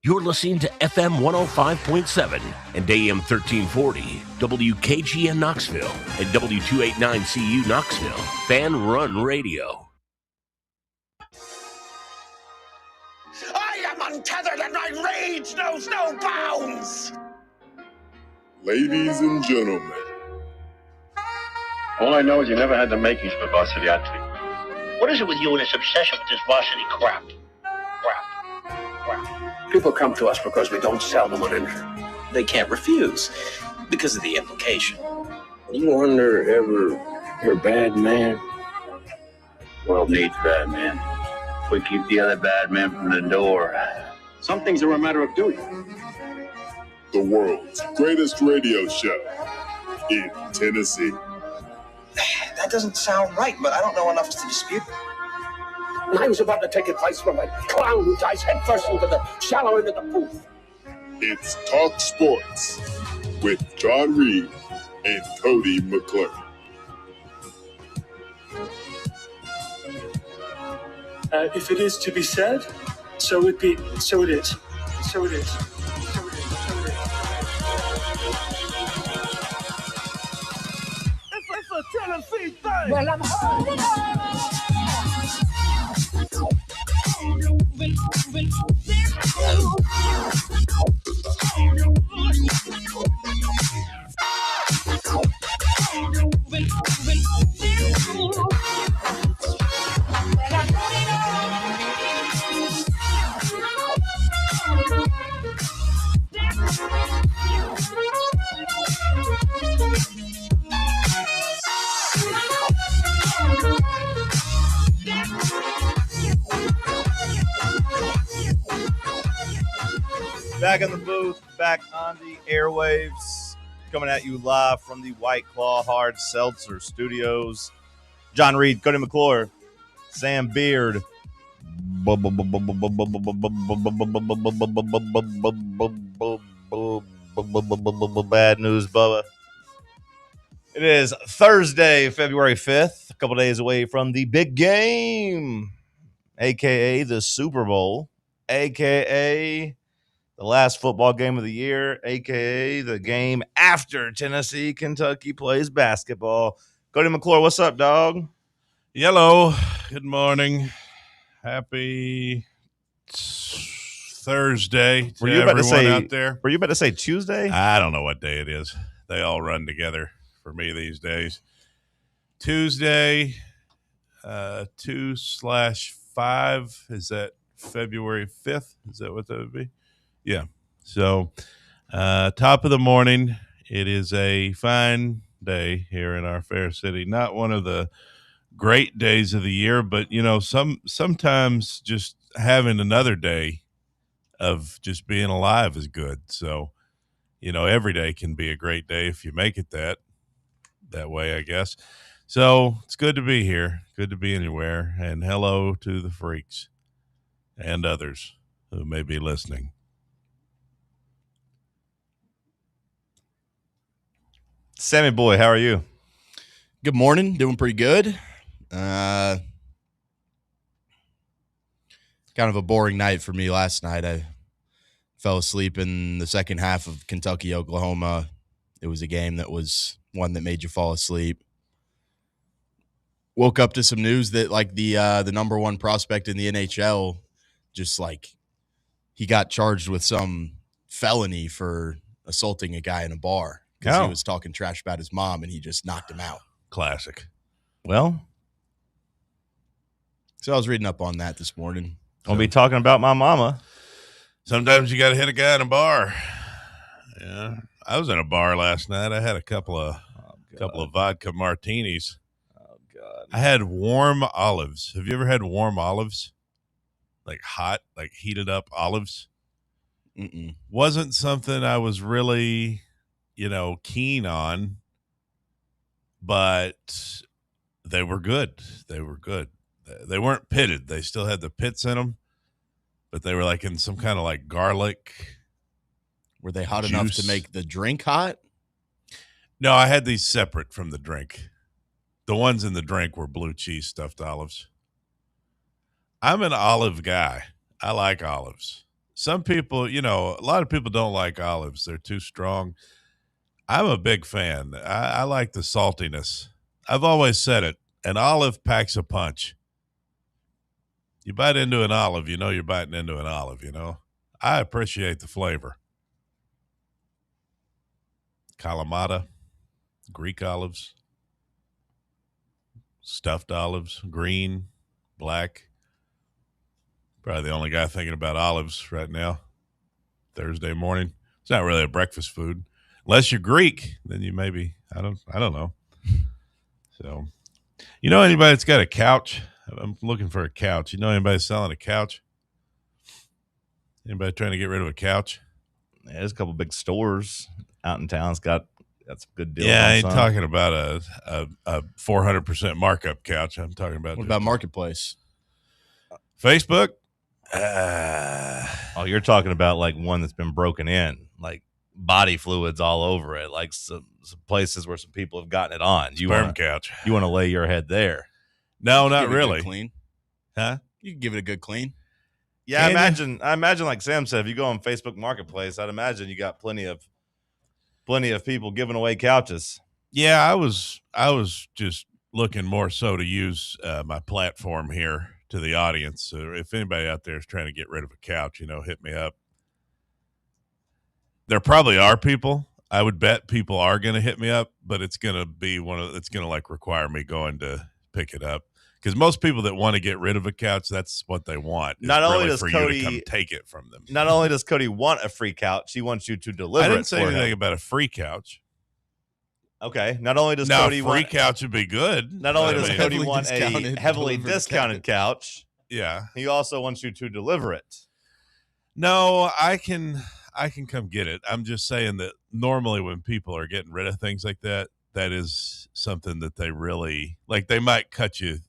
You're listening to FM 105.7 and AM 1340, WKGN Knoxville, and W289CU Knoxville, Fan Run Radio. I am untethered and my rage knows no bounds! Ladies and gentlemen. All I know is you never had the makings of a varsity athlete. What is it with you and this obsession with this varsity crap? People come to us because we don't sell them on anything. They can't refuse because of the implication. You wonder ever you're a bad man? World needs bad men. We keep the other bad men from the door. Some things are a matter of duty. The world's greatest radio show in Tennessee. That doesn't sound right, but I don't know enough to dispute it. And I was about to take advice from a clown who dives headfirst into the shallow end of the booth. It's Talk Sports with John Reed and Cody McClure. If it is to be said, so it be. So it is. So it is. So it is. So it is. It's a Tennessee thing. Well, I'm holding on. Back in the booth, back on the airwaves, coming at you live from the White Claw Hard Seltzer Studios. John Reed, Cody McClure, Sam Beard. Bad news, Bubba. It is Thursday, February 5th, a couple days away from the big game, a.k.a. the Super Bowl, a.k.a. the last football game of the year, a.k.a. the game after Tennessee, Kentucky plays basketball. Cody McClure, what's up, dog? Yellow, good morning. Happy Thursday to everyone out there. Were you about to say Tuesday? I don't know what day it is. They all run together for me these days. Tuesday, 2/5. Is that February 5th? Is that what that would be? Yeah. So, top of the morning. It is a fine day here in our fair city. Not one of the great days of the year, but you know, sometimes just having another day of just being alive is good. So, you know, every day can be a great day if you make it that way, I guess. So it's good to be here. Good to be anywhere. And hello to the freaks and others who may be listening. Sammy boy, how are you? Good morning. Doing pretty good. Kind of a boring night for me last night. I fell asleep in the second half of Kentucky, Oklahoma. It was a game that was one that made you fall asleep. Woke up to some news that like the number one prospect in the NHL, just like he got charged with some felony for assaulting a guy in a bar because he was talking trash about his mom and he just knocked him out. Classic. Well, so I was reading up on that this morning. I'll be talking about my mama. Sometimes you got to hit a guy in a bar. Yeah, I was in a bar last night. I had a couple of vodka martinis. Oh God! I had warm olives. Have you ever had warm olives? Like hot, like heated up olives? Mm-mm. Wasn't something I was really, keen on, but they were good. They were good. They weren't pitted. They still had the pits in them, but they were like in some kind of like garlic. Were they hot enough to make the drink hot? No, I had these separate from the drink. The ones in the drink were blue cheese stuffed olives. I'm an olive guy. I like olives. Some people, a lot of people don't like olives. They're too strong. I'm a big fan. I like the saltiness. I've always said it. An olive packs a punch. You bite into an olive, you're biting into an olive, I appreciate the flavor. Kalamata, Greek olives, stuffed olives, green, black. Probably the only guy thinking about olives right now, Thursday morning. It's not really a breakfast food. Unless you're Greek, then you maybe, I don't know. So, anybody that's got a couch? I'm looking for a couch. Anybody selling a couch? Anybody trying to get rid of a couch? Yeah, there's a couple big stores out in town. It's got some good deals. Yeah, I ain't talking about a 400% markup couch. I'm talking about what about Marketplace? Facebook? Oh, you're talking about like one that's been broken in, like body fluids all over it, like some places where some people have gotten it on. Sperm couch. You want to lay your head there? No, not really. Clean, huh? You can give it a good clean. Yeah, I imagine, like Sam said, if you go on Facebook Marketplace, I'd imagine you got plenty of people giving away couches. Yeah, I was just looking more so to use my platform here to the audience. So if anybody out there is trying to get rid of a couch, hit me up. There probably are people. I would bet people are going to hit me up, but it's going to be it's going to like require me going to pick it up. Because most people that want to get rid of a couch, that's what they want. Not only does Cody you to come take it from them. Not only does Cody want a free couch, he wants you to deliver it. I didn't say anything about a free couch. Okay. Not only does now, Cody a free couch would be good. Not only does Cody want a heavily discounted couch, yeah, he also wants you to deliver it. No, I can come get it. I'm just saying that normally when people are getting rid of things like that, that is something that they really like. They might cut you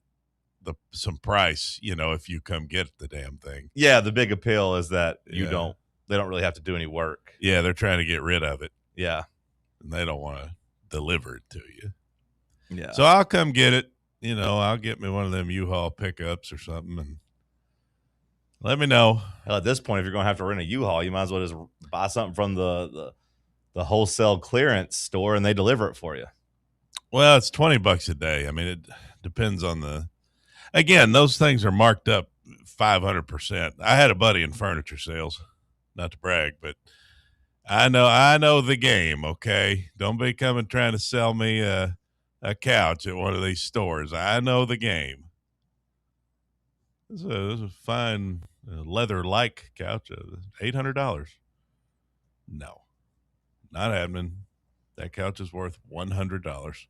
some price, if you come get the damn thing. Yeah, the big appeal is that they don't really have to do any work. Yeah, they're trying to get rid of it. Yeah. And they don't want to deliver it to you. Yeah. So I'll come get it. I'll get me one of them U-Haul pickups or something and let me know. Hell, at this point, if you're going to have to rent a U-Haul, you might as well just buy something from the wholesale clearance store and they deliver it for you. Well, it's $20 a day. I mean, it depends on again, those things are marked up 500%. I had a buddy in furniture sales, not to brag, but I know the game. Okay, don't be coming trying to sell me a couch at one of these stores. I know the game. This is a fine leather-like couch, $800. No, not happening. That couch is worth $100.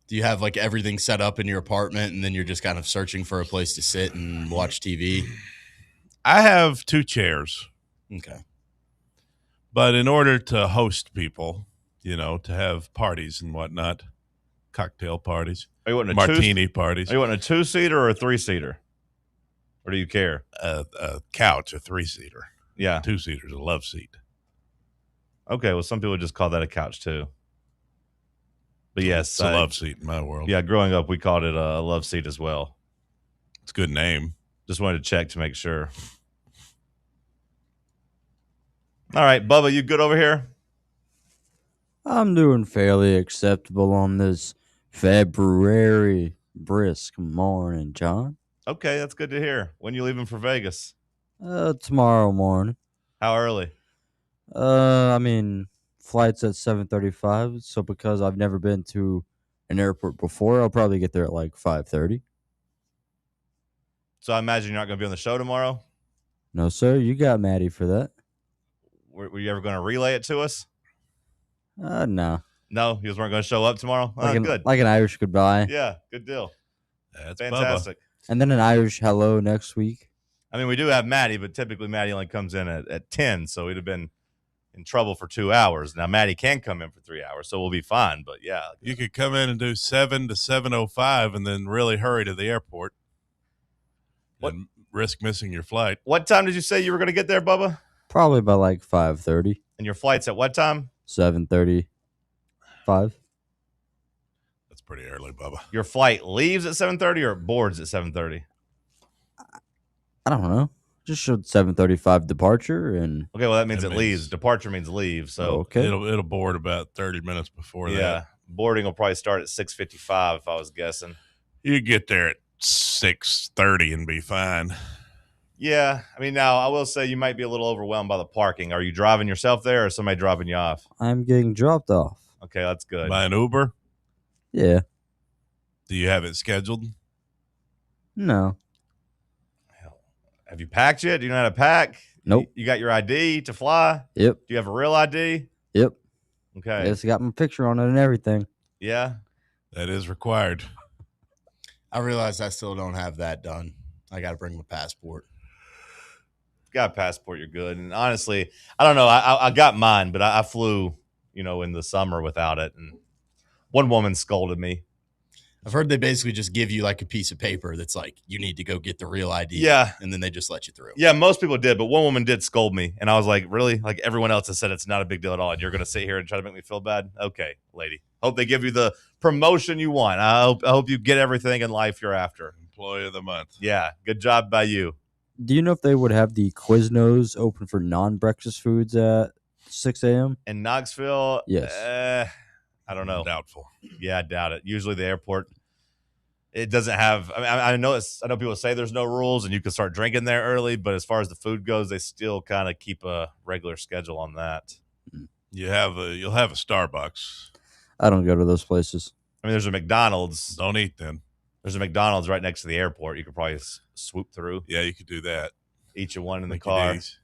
Do you have like everything set up in your apartment and then you're just kind of searching for a place to sit and watch TV? I have 2 chairs. Okay. But in order to host people, to have parties and whatnot, cocktail parties, are you wanting martini parties. Are you wanting a 2-seater or a 3-seater? Or do you care? A couch, a 3-seater. Yeah. 2-seater's a love seat. Okay, well, some people just call that a couch too. But yes, it's a love seat in my world. Yeah, growing up, we called it a love seat as well. It's a good name. Just wanted to check to make sure. All right, Bubba, you good over here? I'm doing fairly acceptable on this February brisk morning, John. Okay, that's good to hear. When you leaving for Vegas? Tomorrow morning. How early? Flight's at 7:35, so because I've never been to an airport before, I'll probably get there at like 5:30. So I imagine you're not going to be on the show tomorrow? No, sir. You got Maddie for that. Were you ever going to relay it to us? No. No? You just weren't going to show up tomorrow? Good. Like an Irish goodbye. Yeah, good deal. That's fantastic. Bubba. And then an Irish hello next week. I mean, we do have Maddie, but typically Maddie only comes in at 10, so we'd have been in trouble for 2 hours. Now Maddie can come in for 3 hours, so we'll be fine. But yeah, you could come in and do 7 to 7:05, and then really hurry to the airport. And risk missing your flight. What time did you say you were going to get there, Bubba? Probably by like 5:30. And your flight's at what time? 7:35. That's pretty early, Bubba. Your flight leaves at 7:30 or boards at 7:30? I don't know. Just showed 7:35 departure, and Okay, well that means That it means- leaves. Departure means leave. So okay. It'll board about 30 minutes before that. boarding will probably start at 6:55 if I was guessing. You get there at 6:30 and be fine. Yeah, I mean, now I will say you might be a little overwhelmed by the parking. Are you driving yourself there, or is somebody dropping you off? I'm getting dropped off. Okay, that's good. By an Uber? Yeah. Do you have it scheduled? No. Have you packed yet? Do you know how to pack? Nope. You got your ID to fly? Yep. Do you have a real ID? Yep. Okay. It's got my picture on it and everything. Yeah. That is required. I realize I still don't have that done. I got to bring my passport. Got a passport, you're good. And honestly, I don't know. I got mine, but I flew, in the summer without it. And one woman scolded me. I've heard they basically just give you like a piece of paper that's like, you need to go get the real ID. Yeah. And then they just let you through. Yeah, most people did, but one woman did scold me. And I was like, really? Like everyone else has said it's not a big deal at all. And you're going to sit here and try to make me feel bad? Okay, lady. Hope they give you the promotion you want. I hope you get everything in life you're after. Employee of the month. Yeah, good job by you. Do you know if they would have the Quiznos open for non-breakfast foods at 6 a.m.? In Knoxville? Yes. I don't know. Doubtful. Yeah, I doubt it. Usually the airport, it doesn't have. I know people say there's no rules and you can start drinking there early, but as far as the food goes, they still kind of keep a regular schedule on that. You'll have a Starbucks. I don't go to those places. I mean, there's a McDonald's. Don't eat then. There's a McDonald's right next to the airport. You could probably swoop through. Yeah, you could do that. Eat you one in the Like car. these.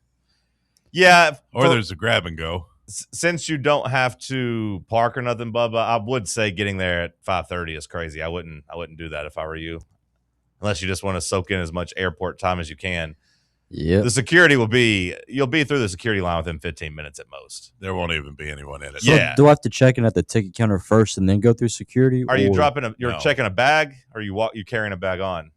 Yeah. Or there's a grab and go. Since you don't have to park or nothing, Bubba, I would say getting there at 5:30 is crazy. I wouldn't do that if I were you, unless you just want to soak in as much airport time as you can. Yeah. The security you'll be through the security line within 15 minutes at most. There won't even be anyone in it. So Yeah. do I have to check in at the ticket counter first and then go through security? Are you or- you're No. checking a bag, or you carrying a bag on?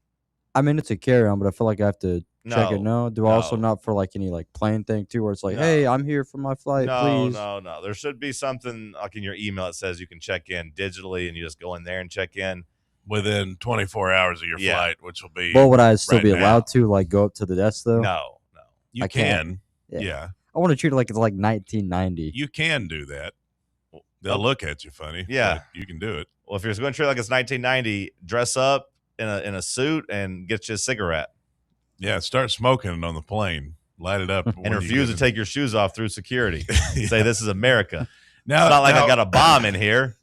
I mean, it's a carry-on, but I feel like I have to check it. No. No. Do I also No. not for like any like plane thing too, where it's like, No. hey, I'm here for my flight, please. No. There should be something like in your email that says you can check in digitally, and you just go in there and check in. Within 24 hours of your Yeah. flight, which will be Well, would I still right be now. allowed to like go up to the desk though? No. You I can. can't. Yeah. I want to treat it like it's like 1990. You can do that. They'll look at you funny. Yeah. but you can do it. Well, if you're going to treat it like it's 1990, dress up in a suit and get you a cigarette, Yeah, start smoking on the plane. Light it up. and refuse to take your shoes off through security. Say this is America. Now, It's not like I got a bomb in here.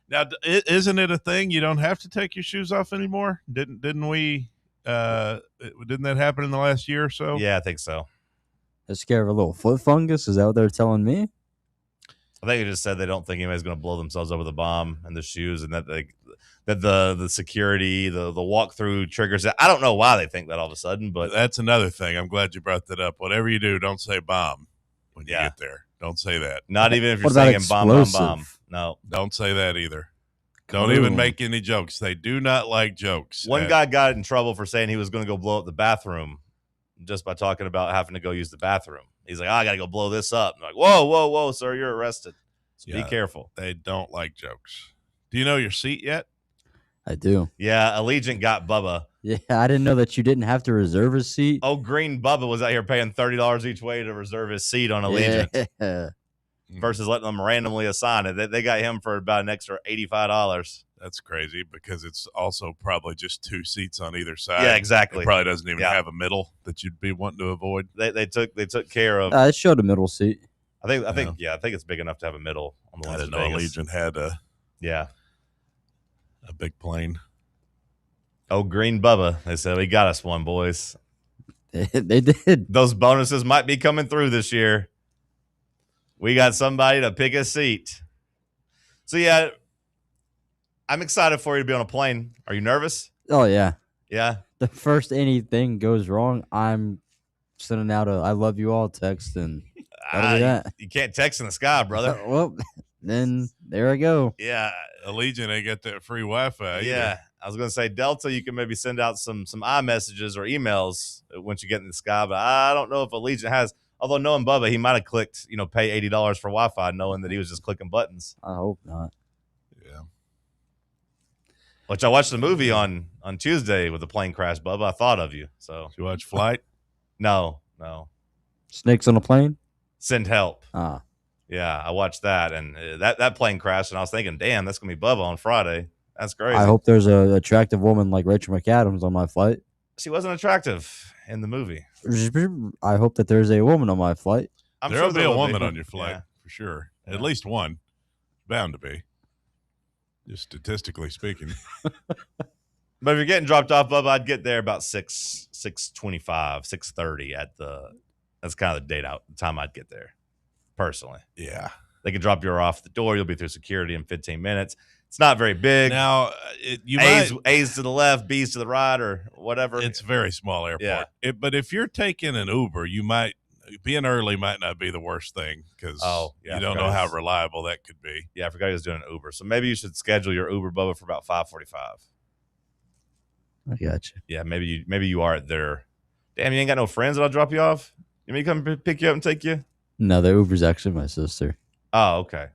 Now, isn't it a thing? You don't have to take your shoes off anymore. Didn't we? Didn't that happen in the last year or so? Yeah, I think so. They're scared of a little foot fungus. Is that what they're telling me? I think it just said they don't think anybody's going to blow themselves up with a bomb in the shoes, and that the security, the walkthrough triggers it. I don't know why they think that all of a sudden, but That's another thing. I'm glad you brought that up. Whatever you do, don't say bomb when you Yeah. get there. Don't say that. not even if you're What about saying bomb, bomb, explosive? bomb. No. Don't say that either. Don't even Boom. make any jokes. They do not like jokes. One guy got in trouble for saying he was going to go blow up the bathroom just by talking about having to go use the bathroom. He's like, I got to go blow this up. I'm like, whoa, sir, you're arrested. So Yeah. be careful. They don't like jokes. Do you know your seat yet? I do. Yeah, Allegiant got Bubba. Yeah, I didn't know that you didn't have to reserve a seat. Oh, Green Bubba was out here paying $30 each way to reserve his seat on Allegiant Yeah. versus letting them randomly assign it. They got him for about an extra $85. That's crazy because it's also probably just two seats on either side. Yeah, exactly. It probably doesn't even Yeah. have a middle that you'd be wanting to avoid. They took care of. It showed a middle seat. I think it's big enough to have a middle on the I ones didn't in know Vegas. Allegiant had a big plane. Oh, Green Bubba. They said, we got us one, boys. They did. Those bonuses might be coming through this year. We got somebody to pick a seat. So, yeah, I'm excited for you to be on a plane. Are you nervous? Oh yeah. Yeah. The first anything goes wrong, I'm sending out a "I love you all" text, and that'll be that. You can't text in the sky, brother. Well, then there I go. Yeah. Allegiant ain't got that free Wi-Fi. Yeah. I was going to say, Delta, you can maybe send out some iMessages or emails once you get in the sky, but I don't know if Allegiant has. Although knowing Bubba, he might have clicked, pay $80 for Wi-Fi, knowing that he was just clicking buttons. I hope not. Yeah. Which I watched the movie on Tuesday with the plane crash, Bubba. I thought of you. So Did you watch Flight? No. Snakes on a plane? Send Help. Ah. Yeah, I watched that, and that plane crashed, and I was thinking, damn, that's going to be Bubba on Friday. That's crazy. I hope there's an attractive woman like Rachel McAdams on my flight. She wasn't attractive in the movie. I hope that there's a woman on my flight. There'll be a woman on your flight, for sure. Yeah. At least one. Bound to be. Just statistically speaking. But if you're getting dropped off, Bubba, I'd get there about 6:25, 6:30 at the. That's kind of the time I'd get there, personally. Yeah, they could drop you off at the door. You'll be through security in 15 minutes. It's not very big. Now, A's to the left, B's to the right, or whatever. It's a very small airport. Yeah. But if you're taking an Uber, being early might not be the worst thing because you don't know how reliable that could be. Yeah, I forgot he was doing an Uber. So maybe you should schedule your Uber, Bubba, for about 5:45. I got you. Yeah, maybe you are at their. Damn, you ain't got no friends that'll drop you off? You mean come pick you up and take you? No, the Uber's actually my sister. Oh, okay.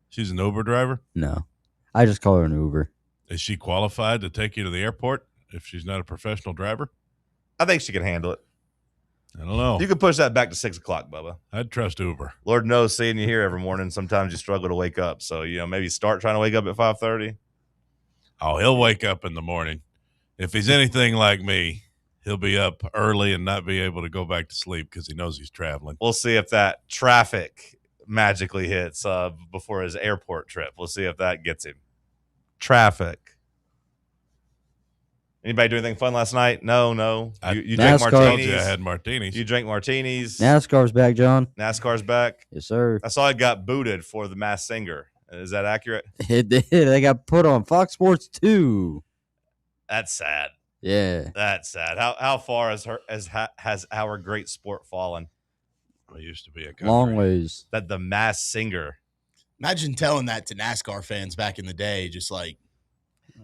She's an Uber driver? No. I just call her an Uber. Is she qualified to take you to the airport if she's not a professional driver? I think she can handle it. I don't know. You can push that back to 6 o'clock, Bubba. I'd trust Uber. Lord knows, seeing you here every morning, sometimes you struggle to wake up. So, maybe start trying to wake up at 5:30. Oh, he'll wake up in the morning. If he's anything like me, he'll be up early and not be able to go back to sleep because he knows he's traveling. We'll see if that traffic magically hits before his airport trip. We'll see if that gets him. Traffic. Anybody do anything fun last night? No. You drank martinis. I had martinis. You drank martinis. NASCAR's back, John. NASCAR's back. Yes, sir. I saw it got booted for the Masked Singer. Is that accurate? It did. They got put on Fox Sports 2. That's sad. Yeah. That's sad. How far has our great sport fallen? I used to be a long ways. That the Masked Singer. Imagine telling that to NASCAR fans back in the day, just like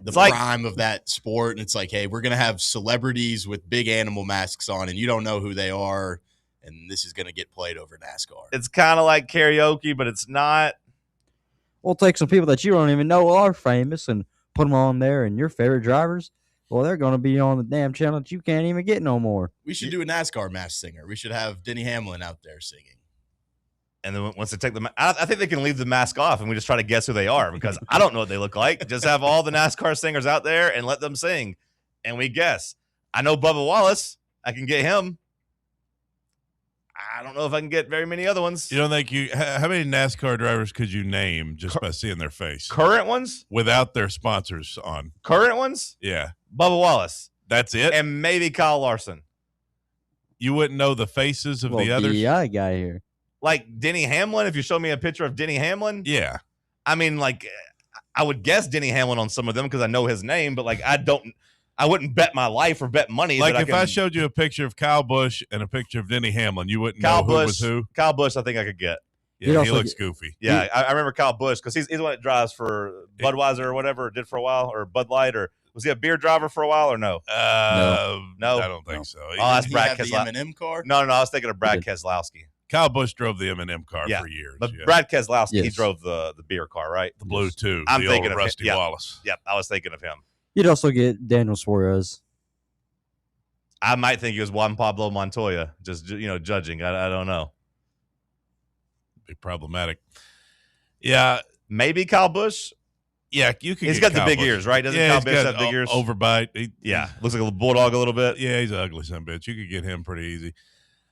the prime of that sport. And it's like, hey, we're going to have celebrities with big animal masks on, and you don't know who they are, and this is going to get played over NASCAR. It's kind of like karaoke, but it's not. We'll take some people that you don't even know are famous and put them on there, and your favorite drivers, well, they're going to be on the damn channel that you can't even get no more. We should do a NASCAR Masked Singer. We should have Denny Hamlin out there singing. And then once they take the I think they can leave the mask off and we just try to guess who they are because I don't know what they look like. Just have all the NASCAR singers out there and let them sing. And we guess. I know Bubba Wallace. I can get him. I don't know if I can get very many other ones. You don't think how many NASCAR drivers could you name just by seeing their face? Current ones? Without their sponsors on. Current ones? Yeah. Bubba Wallace. That's it? And maybe Kyle Larson. You wouldn't know the faces of the others? DEI guy here. Like Denny Hamlin, if you show me a picture of Denny Hamlin. Yeah. I mean, like, I would guess Denny Hamlin on some of them because I know his name, but like I wouldn't bet my life or bet money. Like if I showed you a picture of Kyle Busch and a picture of Denny Hamlin, you wouldn't know who was who? Kyle Busch, I think I could get. Yeah, he looks goofy. Yeah, I remember Kyle Busch because he's the one that drives for Budweiser or whatever, did for a while, or Bud Light, or was he a beer driver for a while or no? No, I don't think so. Oh, that's Brad Keselowski. The M&M car? No, I was thinking of Brad Keselowski. Kyle Busch drove the M&M car for years. But Brad Keselowski, he drove the beer car, right? The blue too. I'm the thinking old of Rusty Wallace. Yep, I was thinking of him. You'd also get Daniel Suarez. I might think it was Juan Pablo Montoya, just judging. I don't know. Be problematic. Yeah, maybe Kyle Busch. Yeah, you can. He's got the big Busch. ears, right? Doesn't Kyle Busch have big ears? Overbite. Yeah, looks like a bulldog a little bit. Yeah, he's an ugly son of a bitch. You could get him pretty easy.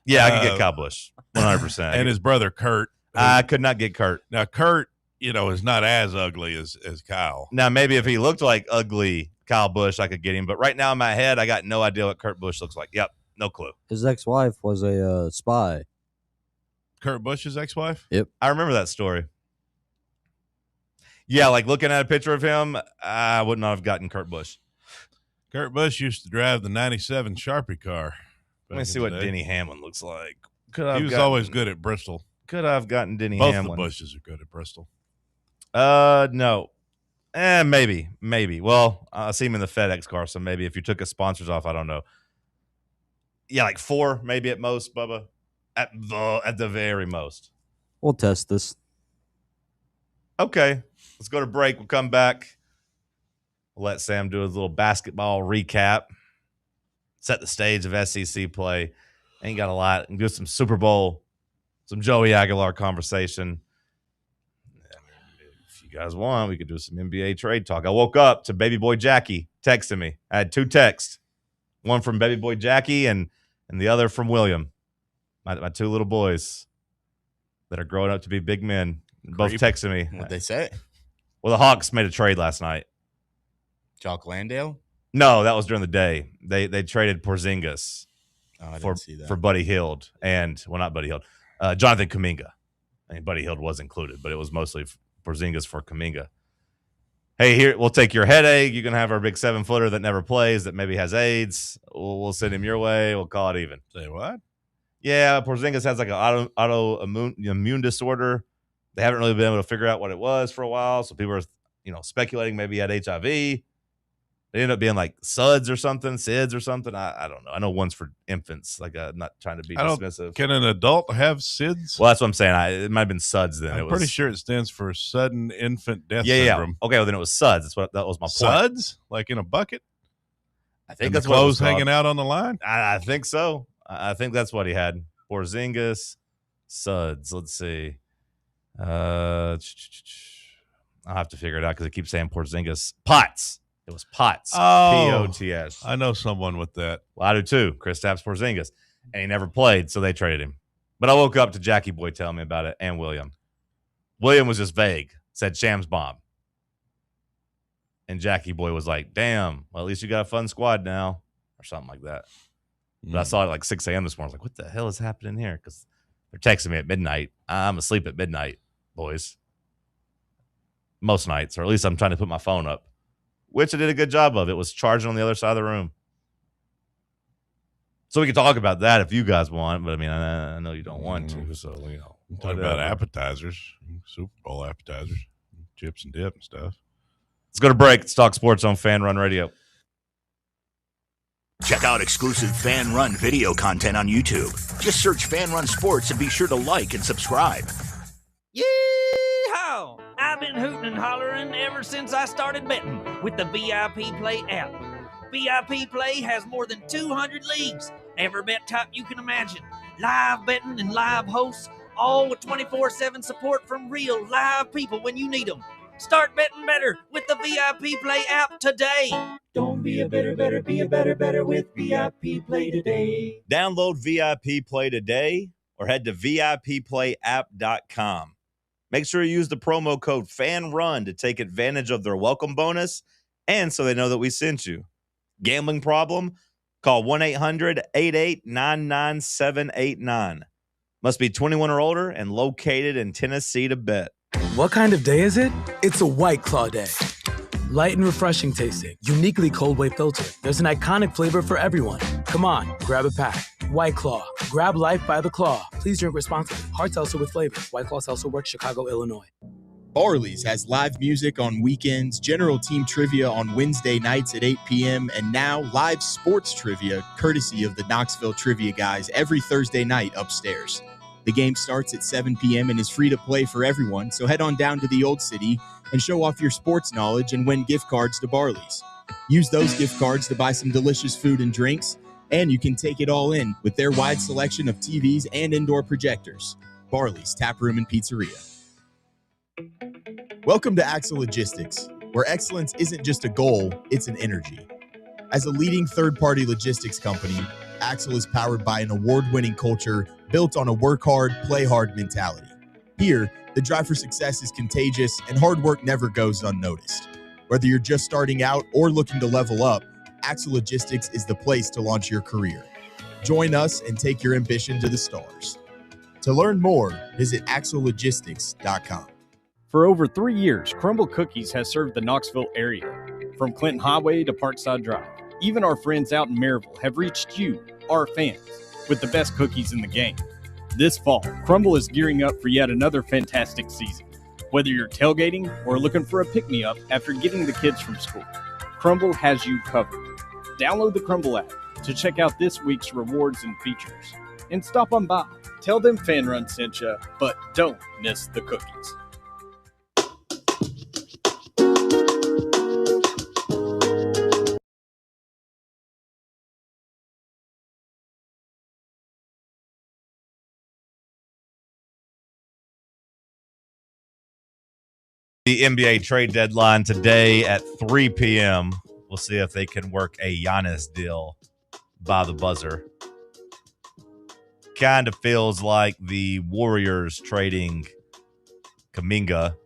Yeah, I could get Kyle Busch, 100%. And his brother Kurt. I could not get Kurt. Now Kurt, is not as ugly as Kyle. Now maybe if he looked like ugly Kyle Busch, I could get him. But right now in my head, I got no idea what Kurt Busch looks like. Yep, no clue. His ex-wife was a spy. Kurt Busch's ex-wife? Yep. I remember that story. Yeah, like looking at a picture of him, I would not have gotten Kurt Busch. Kurt Busch used to drive the 97 Sharpie car. Let me see what Denny Hamlin looks like. He was always good at Bristol. Could I have gotten Denny Both Hamlin? Both the Bushes are good at Bristol. No. Maybe. Well, I see him in the FedEx car, so maybe if you took his sponsors off, I don't know. Yeah, like 4 maybe at most, Bubba. At the very most. We'll test this. Okay. Let's go to break. We'll come back. We'll let Sam do his little basketball recap. Set the stage of SEC play. Ain't got a lot. And do some Super Bowl, some Joey Aguilar conversation. If you guys want, we could do some NBA trade talk. I woke up to baby boy Jackie texting me. I had 2 texts, one from baby boy Jackie and the other from William, my 2 little boys that are growing up to be big men. Both texting me. What'd they say? Well, the Hawks made a trade last night. Jock Landale? No, that was during the day. They traded Porzingis for Buddy Hield not Buddy Hield, Jonathan Kuminga. I mean, Buddy Hield was included, but it was mostly Porzingis for Kuminga. Hey, here, we'll take your headache. You can have our big 7-footer that never plays, that maybe has AIDS. We'll send him your way. We'll call it even. Say what? Yeah, Porzingis has like an autoimmune disorder. They haven't really been able to figure out what it was for a while, so people are, speculating maybe he had HIV. They ended up being like SIDS or something. I don't know. I know one's for infants. Like, not trying to be dismissive. Can an adult have SIDS? Well, that's what I'm saying. It might have been SUDS then. I'm pretty sure it stands for sudden infant death syndrome. Yeah. Okay, well then it was SUDS. That was my point. SUDS? Like in a bucket? I think and that's the clothes hanging out on the line? I think so. I think that's what he had. Porzingis, SUDS. Let's see. I'll have to figure it out because it keeps saying Porzingis. POTS. It was POTS. P-O-T-S. I know someone with that. Well, I do too. Kristaps Porzingis. And he never played, so they traded him. But I woke up to Jackie Boy telling me about it and William. William was just vague. Said Shams bomb. And Jackie Boy was like, damn, well, at least you got a fun squad now. Or something like that. But I saw it like 6 a.m. this morning. I was like, what the hell is happening here? Because they're texting me at midnight. I'm asleep at midnight, boys. Most nights, or at least I'm trying to put my phone up, which I did a good job of. It was charging on the other side of the room. So we can talk about that if you guys want, but I mean, I know you don't want to. So, talk about appetizers, Super Bowl appetizers, chips and dip and stuff. Let's go to break. It's Talk Sports on Fan Run Radio. Check out exclusive Fan Run video content on YouTube. Just search Fan Run Sports and be sure to like and subscribe. Yeehaw! I've been hooting and hollering ever since I started betting with the VIP Play app. VIP Play has more than 200 leagues, every bet type you can imagine, live betting and live hosts, all with 24/7 support from real live people when you need them. Start betting better with the VIP Play app today. Don't be a better, be a better with VIP Play today. Download VIP Play today or head to VIPPlayApp.com. Make sure you use the promo code FANRUN to take advantage of their welcome bonus and so they know that we sent you. Gambling problem? Call 1-800-88-99789. Must be 21 or older and located in Tennessee to bet. What kind of day is it? It's a White Claw day. Light and refreshing tasting, uniquely cold way filtered. There's an iconic flavor for everyone. Come on, grab a pack. White Claw. Grab life by the claw. Please drink responsibly. Hard seltzer with flavor. White Claw Seltzer Works, Chicago, Illinois. Barley's has live music on weekends, general team trivia on Wednesday nights at 8 p.m., and now live sports trivia courtesy of the Knoxville Trivia Guys every Thursday night upstairs. The game starts at 7 p.m. and is free to play for everyone, so head on down to the Old City and show off your sports knowledge and win gift cards to Barley's. Use those gift cards to buy some delicious food and drinks, and you can take it all in with their wide selection of TVs and indoor projectors. Barley's Tap Room and Pizzeria. Welcome to Axle Logistics, where excellence isn't just a goal, it's an energy. As a leading third-party logistics company, Axle is powered by an award-winning culture built on a work-hard, play-hard mentality. Here, the drive for success is contagious and hard work never goes unnoticed. Whether you're just starting out or looking to level up, Axle Logistics is the place to launch your career. Join us and take your ambition to the stars. To learn more, visit axlelogistics.com. For over 3 years, Crumble Cookies has served the Knoxville area. From Clinton Highway to Parkside Drive, even our friends out in Maryville have reached you, our fans, with the best cookies in the game. This fall, Crumble is gearing up for yet another fantastic season. Whether you're tailgating or looking for a pick-me-up after getting the kids from school, Crumble has you covered. Download the Crumble app to check out this week's rewards and features. And stop on by. Tell them Fan Run sent you, but don't miss the cookies. The NBA trade deadline today at 3 p.m. We'll see if they can work a Giannis deal by the buzzer. Kind of feels like the Warriors trading Kuminga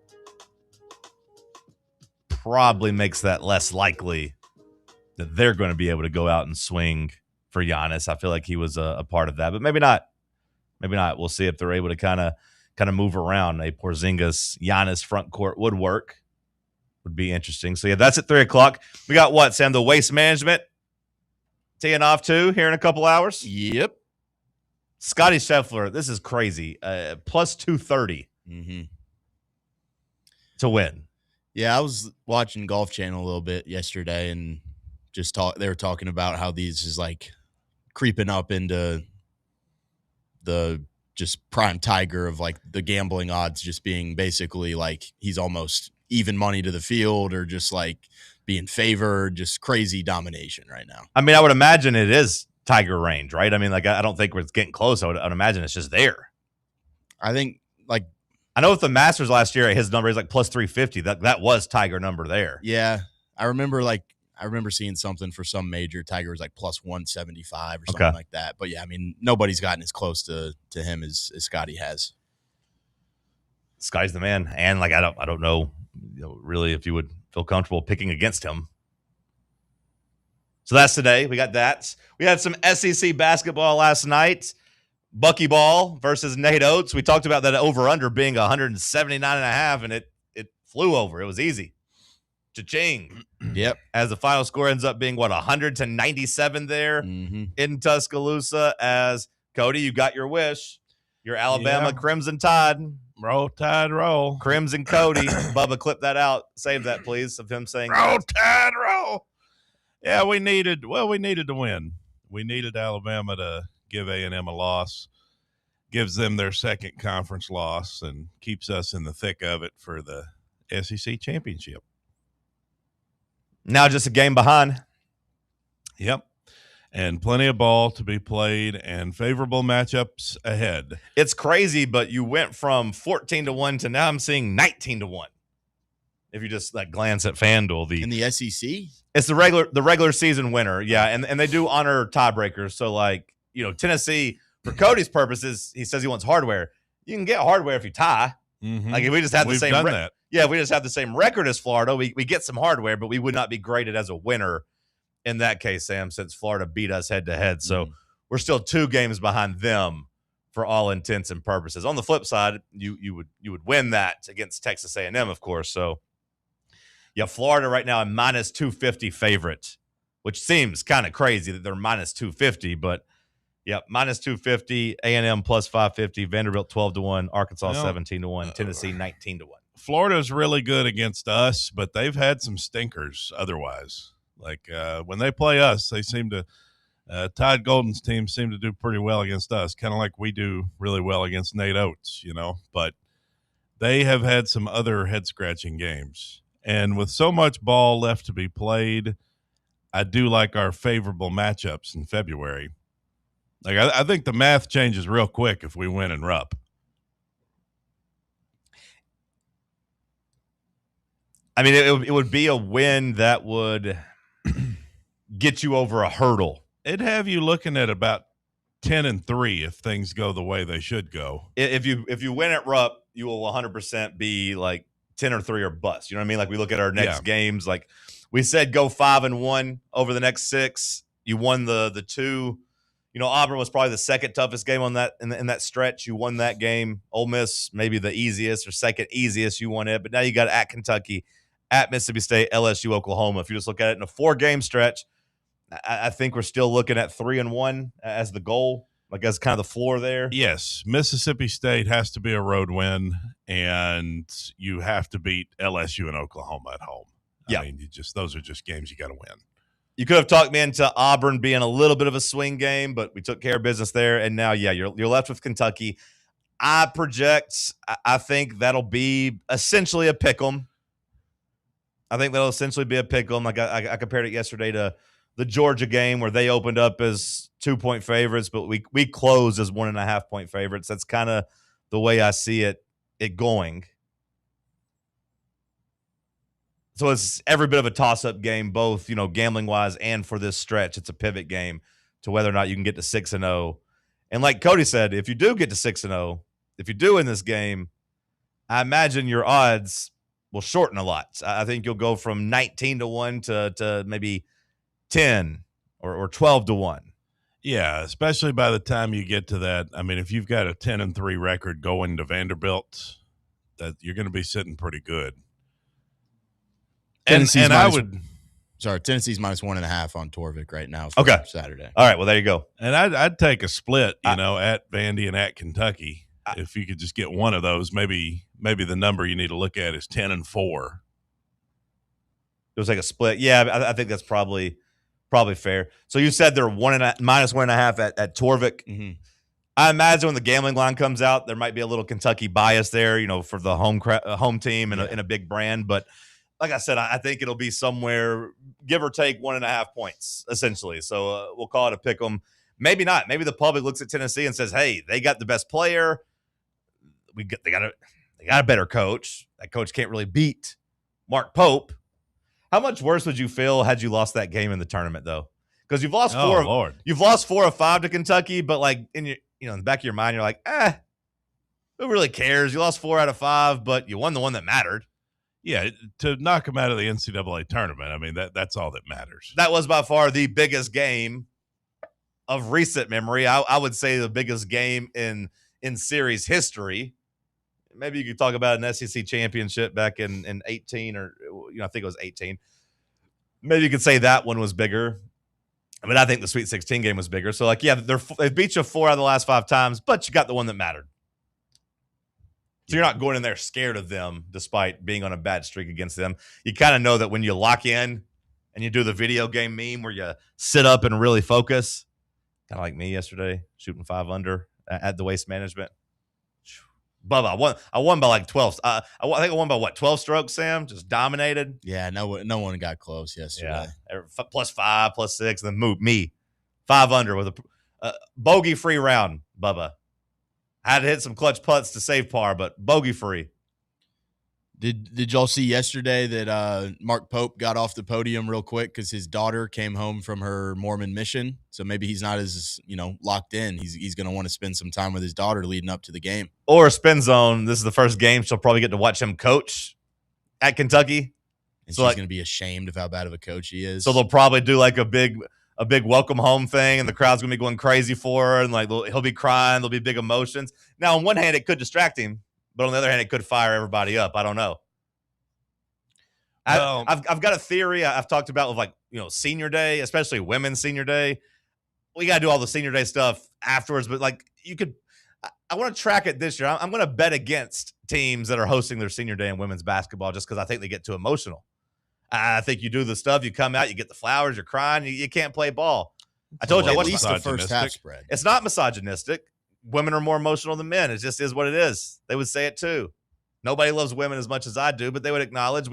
probably makes that less likely that they're going to be able to go out and swing for Giannis. I feel like he was a part of that, but maybe not. Maybe not. We'll see if they're able to kind of move around. A Porzingis Giannis front court would work. Would be interesting. So yeah, that's at 3 o'clock. We got what, Sam? The Waste Management teeing off too here in a couple hours. Yep. Scotty Scheffler, this is crazy. Plus 230 to win. Yeah, I was watching Golf Channel a little bit yesterday, and they were talking about how these is like creeping up into the just prime tiger of like the gambling odds, just being basically like he's almost even money to the field or just like being favored, just crazy domination right now. I mean, I would imagine it is Tiger range, right? I mean, like, I don't think it's getting close. I'd imagine it's just there. I think, like, I know with the Masters last year, his number is like plus 350. That was Tiger number there. Yeah. I remember seeing something for some major. Tiger was like plus 175 or something like that. But yeah, I mean, nobody's gotten as close to him as Scotty has. Scotty's the man. And like, I don't know, really if you would feel comfortable picking against him. So that's today. We got that. We had some SEC basketball last night. Buckyball versus Nate Oates. We talked about that over-under being 179.5, and it flew over. It was easy. Cha-ching. Yep. As the final score ends up being, 100-97 there in Tuscaloosa. As, Cody, you got your wish. Your Alabama Crimson Tide. Roll Tide, roll. Crimson Cody. Bubba, clip that out. Save that, please, of him saying Roll Tide, roll. Yeah, we needed to win. We needed Alabama to give A&M a loss, gives them their second conference loss, and keeps us in the thick of it for the SEC championship. Now just a game behind. Yep. And plenty of ball to be played and favorable matchups ahead. It's crazy, but you went from 14-1 to now I'm seeing 19-1. If you just like glance at FanDuel, in the SEC, it's the regular season winner, yeah, and they do honor tiebreakers. So like, Tennessee, for Cody's purposes, he says he wants hardware. You can get hardware if you tie. Like if we just have the same, if we just have the same record as Florida, we get some hardware, but we would not be graded as a winner in that case, Sam, since Florida beat us head to head. So we're still 2 games behind them for all intents and purposes. On the flip side, you would win that against Texas A&M, of course. So. Yeah, Florida right now a minus 250 favorite, which seems kind of crazy that they're minus 250, but yeah, minus 250, A&M plus 550, Vanderbilt 12-1, Arkansas 17-1, Tennessee 19-1. Florida's really good against us, but they've had some stinkers otherwise. Like when they play us, they seem to Todd Golden's team seem to do pretty well against us, kind of like we do really well against Nate Oates, but they have had some other head-scratching games. And with so much ball left to be played, I do like our favorable matchups in February. Like I think the math changes real quick if we win in Rupp. I mean, it would be a win that would get you over a hurdle. It'd have you looking at about 10-3 if things go the way they should go. If you win at Rupp, you will 100% be like 10-3 or bust. You know what I mean? Like we look at our next games. Like we said, go 5-1 over the next 6. You won the 2. Auburn was probably the second toughest game on that in that stretch. You won that game. Ole Miss maybe the easiest or second easiest. You won it, but now you got at Kentucky, at Mississippi State, LSU, Oklahoma. If you just look at it in a 4-game stretch, I think we're still looking at 3-1 as the goal. Like that's kind of the floor there. Yes, Mississippi State has to be a road win, and you have to beat LSU and Oklahoma at home. I mean, those are just games you got to win. You could have talked me into Auburn being a little bit of a swing game, but we took care of business there, and now, you're left with Kentucky. I think that'll be essentially a pick'em. I think that'll essentially be a pick'em. Like I compared it yesterday to the Georgia game where they opened up as 2-point favorites, but we closed as 1.5-point favorites. That's kind of the way I see it going. So it's every bit of a toss-up game, both, gambling-wise and for this stretch. It's a pivot game to whether or not you can get to 6-0. And like Cody said, if you do get to 6-0, if you do in this game, I imagine your odds will shorten a lot. I think you'll go from 19-1 to maybe 10 or 12-1. Yeah, especially by the time you get to that. I mean, if you've got a 10-3 record going to Vanderbilt, that you're going to be sitting pretty good. Tennessee's Tennessee's minus 1.5 on Torvik right now for Saturday. All right, well, there you go. And I'd take a split, at Vandy and at Kentucky. If you could just get one of those, maybe the number you need to look at is 10-4. It was like a split. Yeah, I think that's probably fair. So you said they're minus 1.5 at Torvik. Mm-hmm. I imagine when the gambling line comes out, there might be a little Kentucky bias there, for the home team and a big brand. But like I said, I think it'll be somewhere give or take 1.5 points essentially. So we'll call it a pick 'em. Maybe not. Maybe the public looks at Tennessee and says, "Hey, they got the best player. They got a better coach. That coach can't really beat Mark Pope." How much worse would you feel had you lost that game in the tournament, though? Because you've lost You've lost 4 of 5 to Kentucky, but like in the back of your mind, you're like, who really cares? You lost 4 out of 5, but you won the one that mattered. Yeah, to knock them out of the NCAA tournament, I mean that's all that matters. That was by far the biggest game of recent memory. I would say the biggest game in series history. Maybe you could talk about an SEC championship back in 18 or I think it was 18. Maybe you could say that one was bigger. I mean, I think the Sweet 16 game was bigger. So, they beat you 4 out of the last 5 times, but you got the one that mattered. So you're not going in there scared of them despite being on a bad streak against them. You kind of know that when you lock in and you do the video game meme where you sit up and really focus, kind of like me yesterday, shooting 5 under at the Waste Management. Bubba, I won by like 12. I think I won by 12 strokes, Sam? Just dominated. Yeah, no one got close yesterday. Yeah, +5, +6, and then me 5 under with a bogey-free round, Bubba. I had to hit some clutch putts to save par, but bogey-free. Did y'all see yesterday that Mark Pope got off the podium real quick because his daughter came home from her Mormon mission? So maybe he's not as locked in. He's going to want to spend some time with his daughter leading up to the game. Or Spin Zone. This is the first game she'll probably get to watch him coach at Kentucky. And so she's going to be ashamed of how bad of a coach he is. So they'll probably do like a big welcome home thing, and the crowd's going to be going crazy for her, and like he'll be crying. There'll be big emotions. Now, on one hand, it could distract him. But on the other hand, it could fire everybody up. I don't know. Well, I've got a theory I've talked about with senior day, especially women's senior day. We got to do all the senior day stuff afterwards. But I want to track it this year. I'm going to bet against teams that are hosting their senior day in women's basketball just because I think they get too emotional. I think you do the stuff, you come out, you get the flowers, you're crying, you can't play ball. I told you I watched the first half spread. It's not misogynistic. Women are more emotional than men. It just is what it is. They would say it too. Nobody loves women as much as I do, but they would acknowledge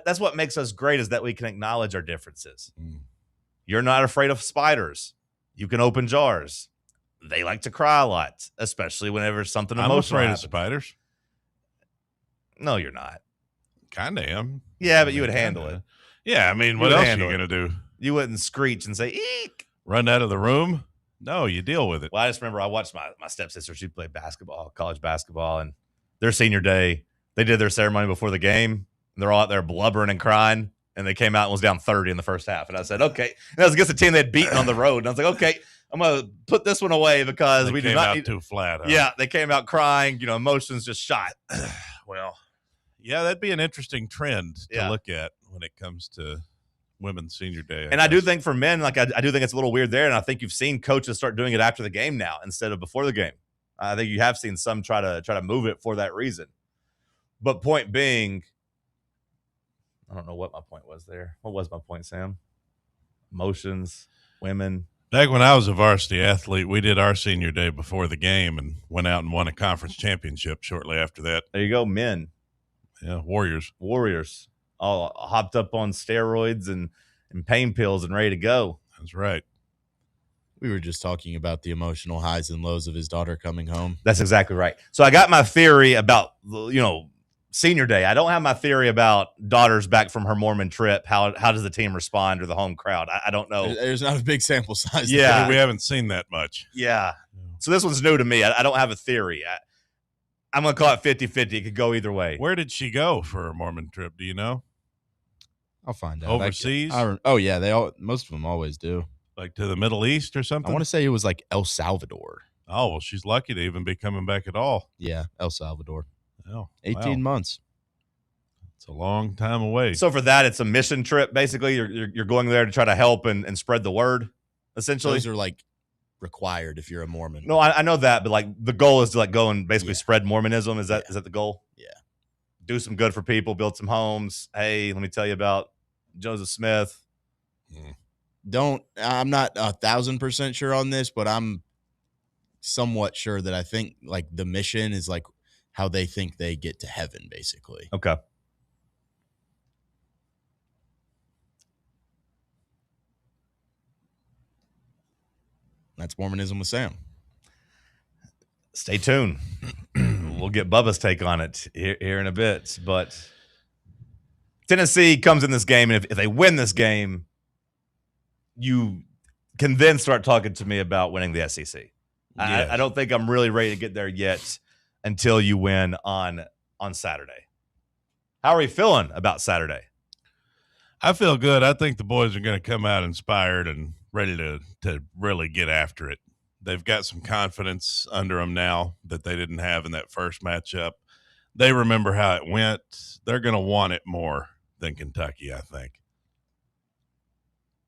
that's what makes us great is that we can acknowledge our differences. You're not afraid of spiders. You can open jars. They like to cry a lot, especially whenever something emotional happens. I'm afraid of spiders. No, you're not. Kind of am. Yeah, but you would handle it. Yeah, I mean, what else are you going to do? You wouldn't screech and say, eek. Run out of the room? No, you deal with it. Well, I just remember I watched my stepsister. She played basketball, college basketball, and their senior day, they did their ceremony before the game. And they're all out there blubbering and crying, and they came out and was down 30 in the first half. And I said, okay. And that was against a team they'd beaten on the road. And I was like, okay, I'm going to put this one away because we do not need too flat. Huh? Yeah, they came out crying. Emotions just shot. Well, yeah, that'd be an interesting trend to look at when it comes to women's senior day. I do think for men, I do think it's a little weird there. And I think you've seen coaches start doing it after the game now instead of before the game. I think you have seen some try to move it for that reason. But point being, I don't know what my point was there. What was my point, Sam? Emotions, women. Back when I was a varsity athlete, we did our senior day before the game and went out and won a conference championship shortly after that. There you go, men. Yeah, Warriors. All hopped up on steroids and pain pills and ready to go. That's right. We were just talking about the emotional highs and lows of his daughter coming home. That's exactly right. So I got my theory about, senior day. I don't have my theory about daughters back from her Mormon trip. How does the team respond to the home crowd? I don't know. There's not a big sample size. Yeah. We haven't seen that much. Yeah. So this one's new to me. I don't have a theory. I'm going to call it 50-50. It could go either way. Where did she go for her Mormon trip? Do you know? I'll find out. Overseas? Most of them always do. Like to the Middle East or something? I want to say it was like El Salvador. Oh, well, she's lucky to even be coming back at all. Yeah, El Salvador. Oh, 18 months. It's a long time away. So for that, it's a mission trip. Basically, you're going there to try to help and spread the word, essentially. Those are like required if you're a Mormon. No, I know that, but like the goal is to like go and basically spread Mormonism. Is that the goal? Yeah. Do some good for people, build some homes. Hey, let me tell you about Joseph Smith. I'm not 1,000% sure on this, but I'm somewhat sure that I think like the mission is like how they think they get to heaven, basically. Okay. That's Mormonism with Sam. Stay tuned. We'll get Bubba's take on it here in a bit. But Tennessee comes in this game, and if they win this game, you can then start talking to me about winning the SEC. Yes. I don't think I'm really ready to get there yet until you win on Saturday. How are you feeling about Saturday? I feel good. I think the boys are going to come out inspired and ready to really get after it. They've got some confidence under them now that they didn't have in that first matchup. They remember how it went. They're going to want it more than Kentucky, I think.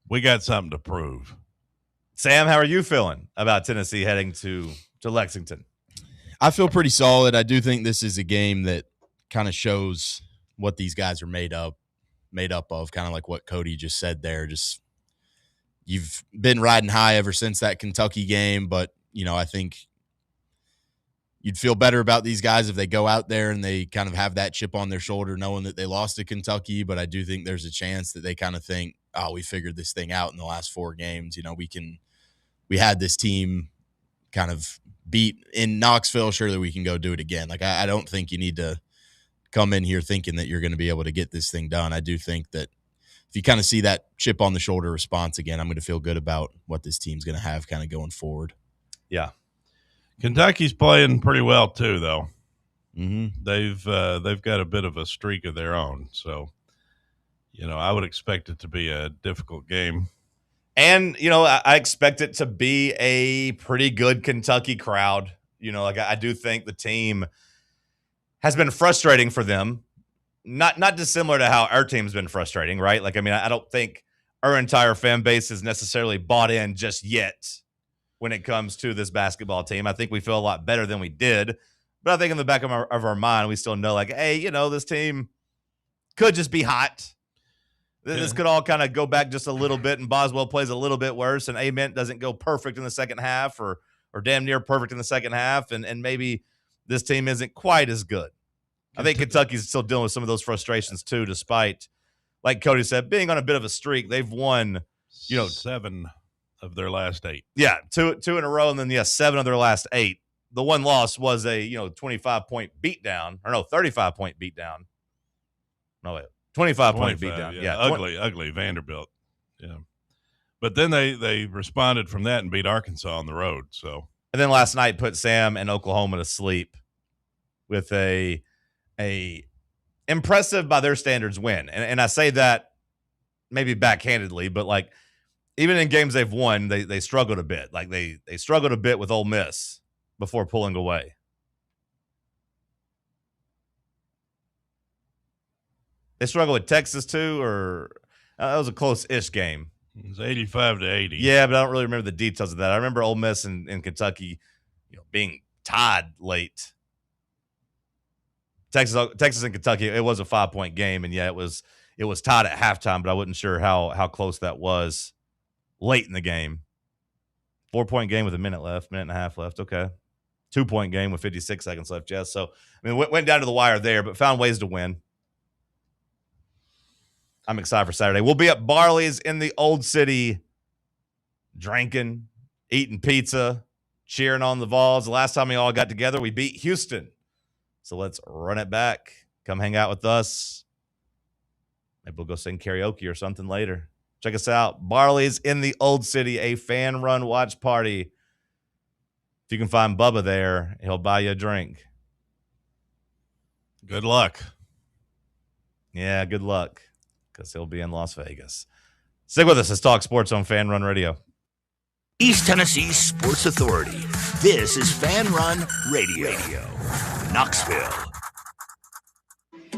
We got something to prove. Sam, how are you feeling about Tennessee heading to Lexington? I feel pretty solid. I do think this is a game that kind of shows what these guys are made up of, kind of like what Cody just said there. Just you've been riding high ever since that Kentucky game, but I think you'd feel better about these guys if they go out there and they kind of have that chip on their shoulder knowing that they lost to Kentucky, but I do think there's a chance that they kind of think, oh, we figured this thing out in the last 4 games. We had this team kind of beat in Knoxville. Surely we can go do it again. Like, I don't think you need to come in here thinking that you're going to be able to get this thing done. I do think that if you kind of see that chip on the shoulder response again, I'm going to feel good about what this team's going to have kind of going forward. Yeah. Kentucky's playing pretty well too, though. Mm-hmm. They've got a bit of a streak of their own. So, I would expect it to be a difficult game. And, I expect it to be a pretty good Kentucky crowd. I do think the team has been frustrating for them. Not dissimilar to how our team's been frustrating, right? I don't think our entire fan base is necessarily bought in just yet when it comes to this basketball team. I think we feel a lot better than we did. But I think in the back of our mind, we still know, hey, this team could just be hot. This could all kind of go back just a little bit, and Boswell plays a little bit worse, and Ament doesn't go perfect in the second half or damn near perfect in the second half, and maybe this team isn't quite as good. I think Kentucky's still dealing with some of those frustrations too, despite, like Cody said, being on a bit of a streak. They've won, 7 of their last 8. Yeah, two in a row, and then 7 of their last 8. The one loss was a 25-point beatdown, or no, 35-point beatdown. No, wait, 25-point beatdown. Yeah, ugly Vanderbilt. Yeah, but then they responded from that and beat Arkansas on the road. So, and then last night put Sam and Oklahoma to sleep with a impressive by their standards win. And I say that maybe backhandedly, but even in games they've won, they struggled a bit. They struggled a bit with Ole Miss before pulling away. They struggled with Texas too, or that was a close-ish game. It was 85-80. Yeah, but I don't really remember the details of that. I remember Ole Miss and Kentucky, being tied late. Texas and Kentucky, it was a 5-point game, and it was tied at halftime, but I wasn't sure how close that was late in the game. 4-point game with a minute and a half left. Okay. 2-point game with 56 seconds left, Jess. So, went down to the wire there, but found ways to win. I'm excited for Saturday. We'll be at Barley's in the Old City, drinking, eating pizza, cheering on the Vols. The last time we all got together, we beat Houston. So let's run it back Come hang out with us. Maybe we'll go sing karaoke or something later. Check us out. Barley's in the Old City, a fan-run watch party. If you can find Bubba there, he'll buy you a drink. Good luck. Yeah, good luck, because he'll be in Las Vegas. Stick with us. Let's talk sports on Fan Run Radio. East Tennessee's Sports Authority. This is Fan Run Radio. Knoxville.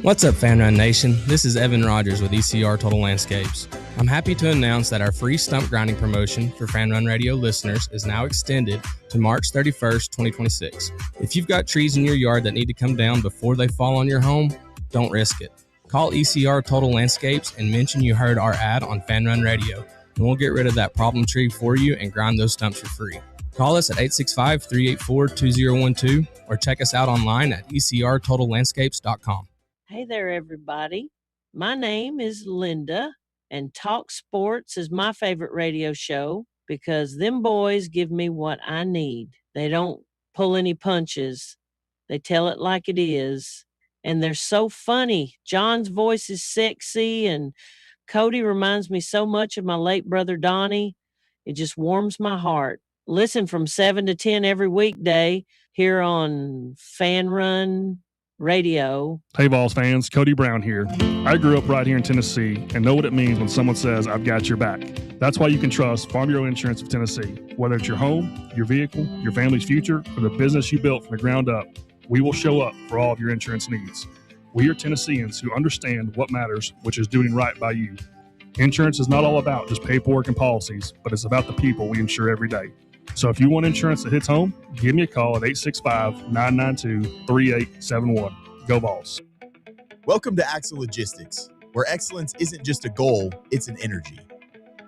What's up, Fan Run Nation? This is Evan Rogers with ECR Total Landscapes. I'm happy to announce that our free stump grinding promotion for Fan Run Radio listeners is now extended to March 31st, 2026. If you've got trees in your yard that need to come down before they fall on your home, don't risk it. Call ECR Total Landscapes and mention you heard our ad on Fan Run Radio, and we'll get rid of that problem tree for you and grind those stumps for free. Call us at 865-384-2012 or check us out online at ecrtotallandscapes.com. Hey there, everybody. My name is Linda, and TalkSports is my favorite radio show because them boys give me what I need. They don't pull any punches. They tell it like it is, and they're so funny. John's voice is sexy, and Cody reminds me so much of my late brother Donnie. It just warms my heart. Listen from 7 to 10 every weekday here on Fan Run Radio. Hey, Vols fans, Cody Brown here. I grew up right here in Tennessee and know what it means when someone says, I've got your back. That's why you can trust Farm Bureau Insurance of Tennessee. Whether it's your home, your vehicle, your family's future, or the business you built from the ground up, we will show up for all of your insurance needs. We are Tennesseans who understand what matters, which is doing right by you. Insurance is not all about just paperwork and policies, but it's about the people we insure every day. So if you want insurance that hits home, give me a call at 865-992-3871. Go Vols. Welcome to Axle Logistics, where excellence isn't just a goal, it's an energy.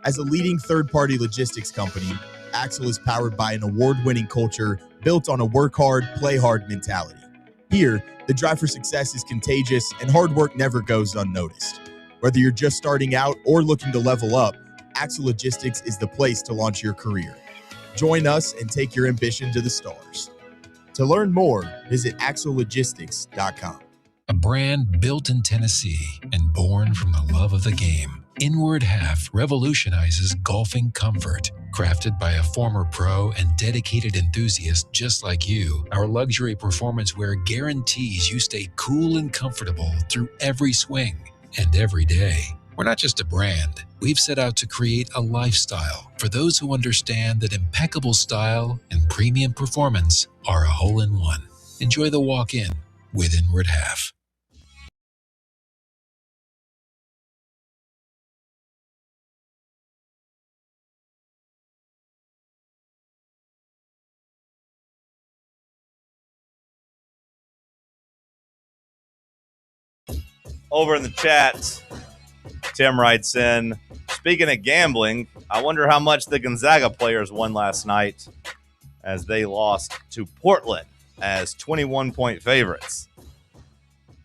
As a leading third-party logistics company, Axle is powered by an award-winning culture built on a work hard, play hard mentality. Here, the drive for success is contagious and hard work never goes unnoticed. Whether you're just starting out or looking to level up, Axle Logistics is the place to launch your career. Join us and take your ambition to the stars. To learn more, visit axlelogistics.com. A brand built in Tennessee and born from the love of the game, Inward Half revolutionizes golfing comfort. Crafted by a former pro and dedicated enthusiast just like you, our luxury performance wear guarantees you stay cool and comfortable through every swing and every day. We're not just a brand. We've set out to create a lifestyle for those who understand that impeccable style and premium performance are a hole-in-one. Enjoy the walk-in with Inward Half. Over in the chat, Tim writes in, speaking of gambling, I wonder how much the Gonzaga players won last night as they lost to Portland as 21-point favorites.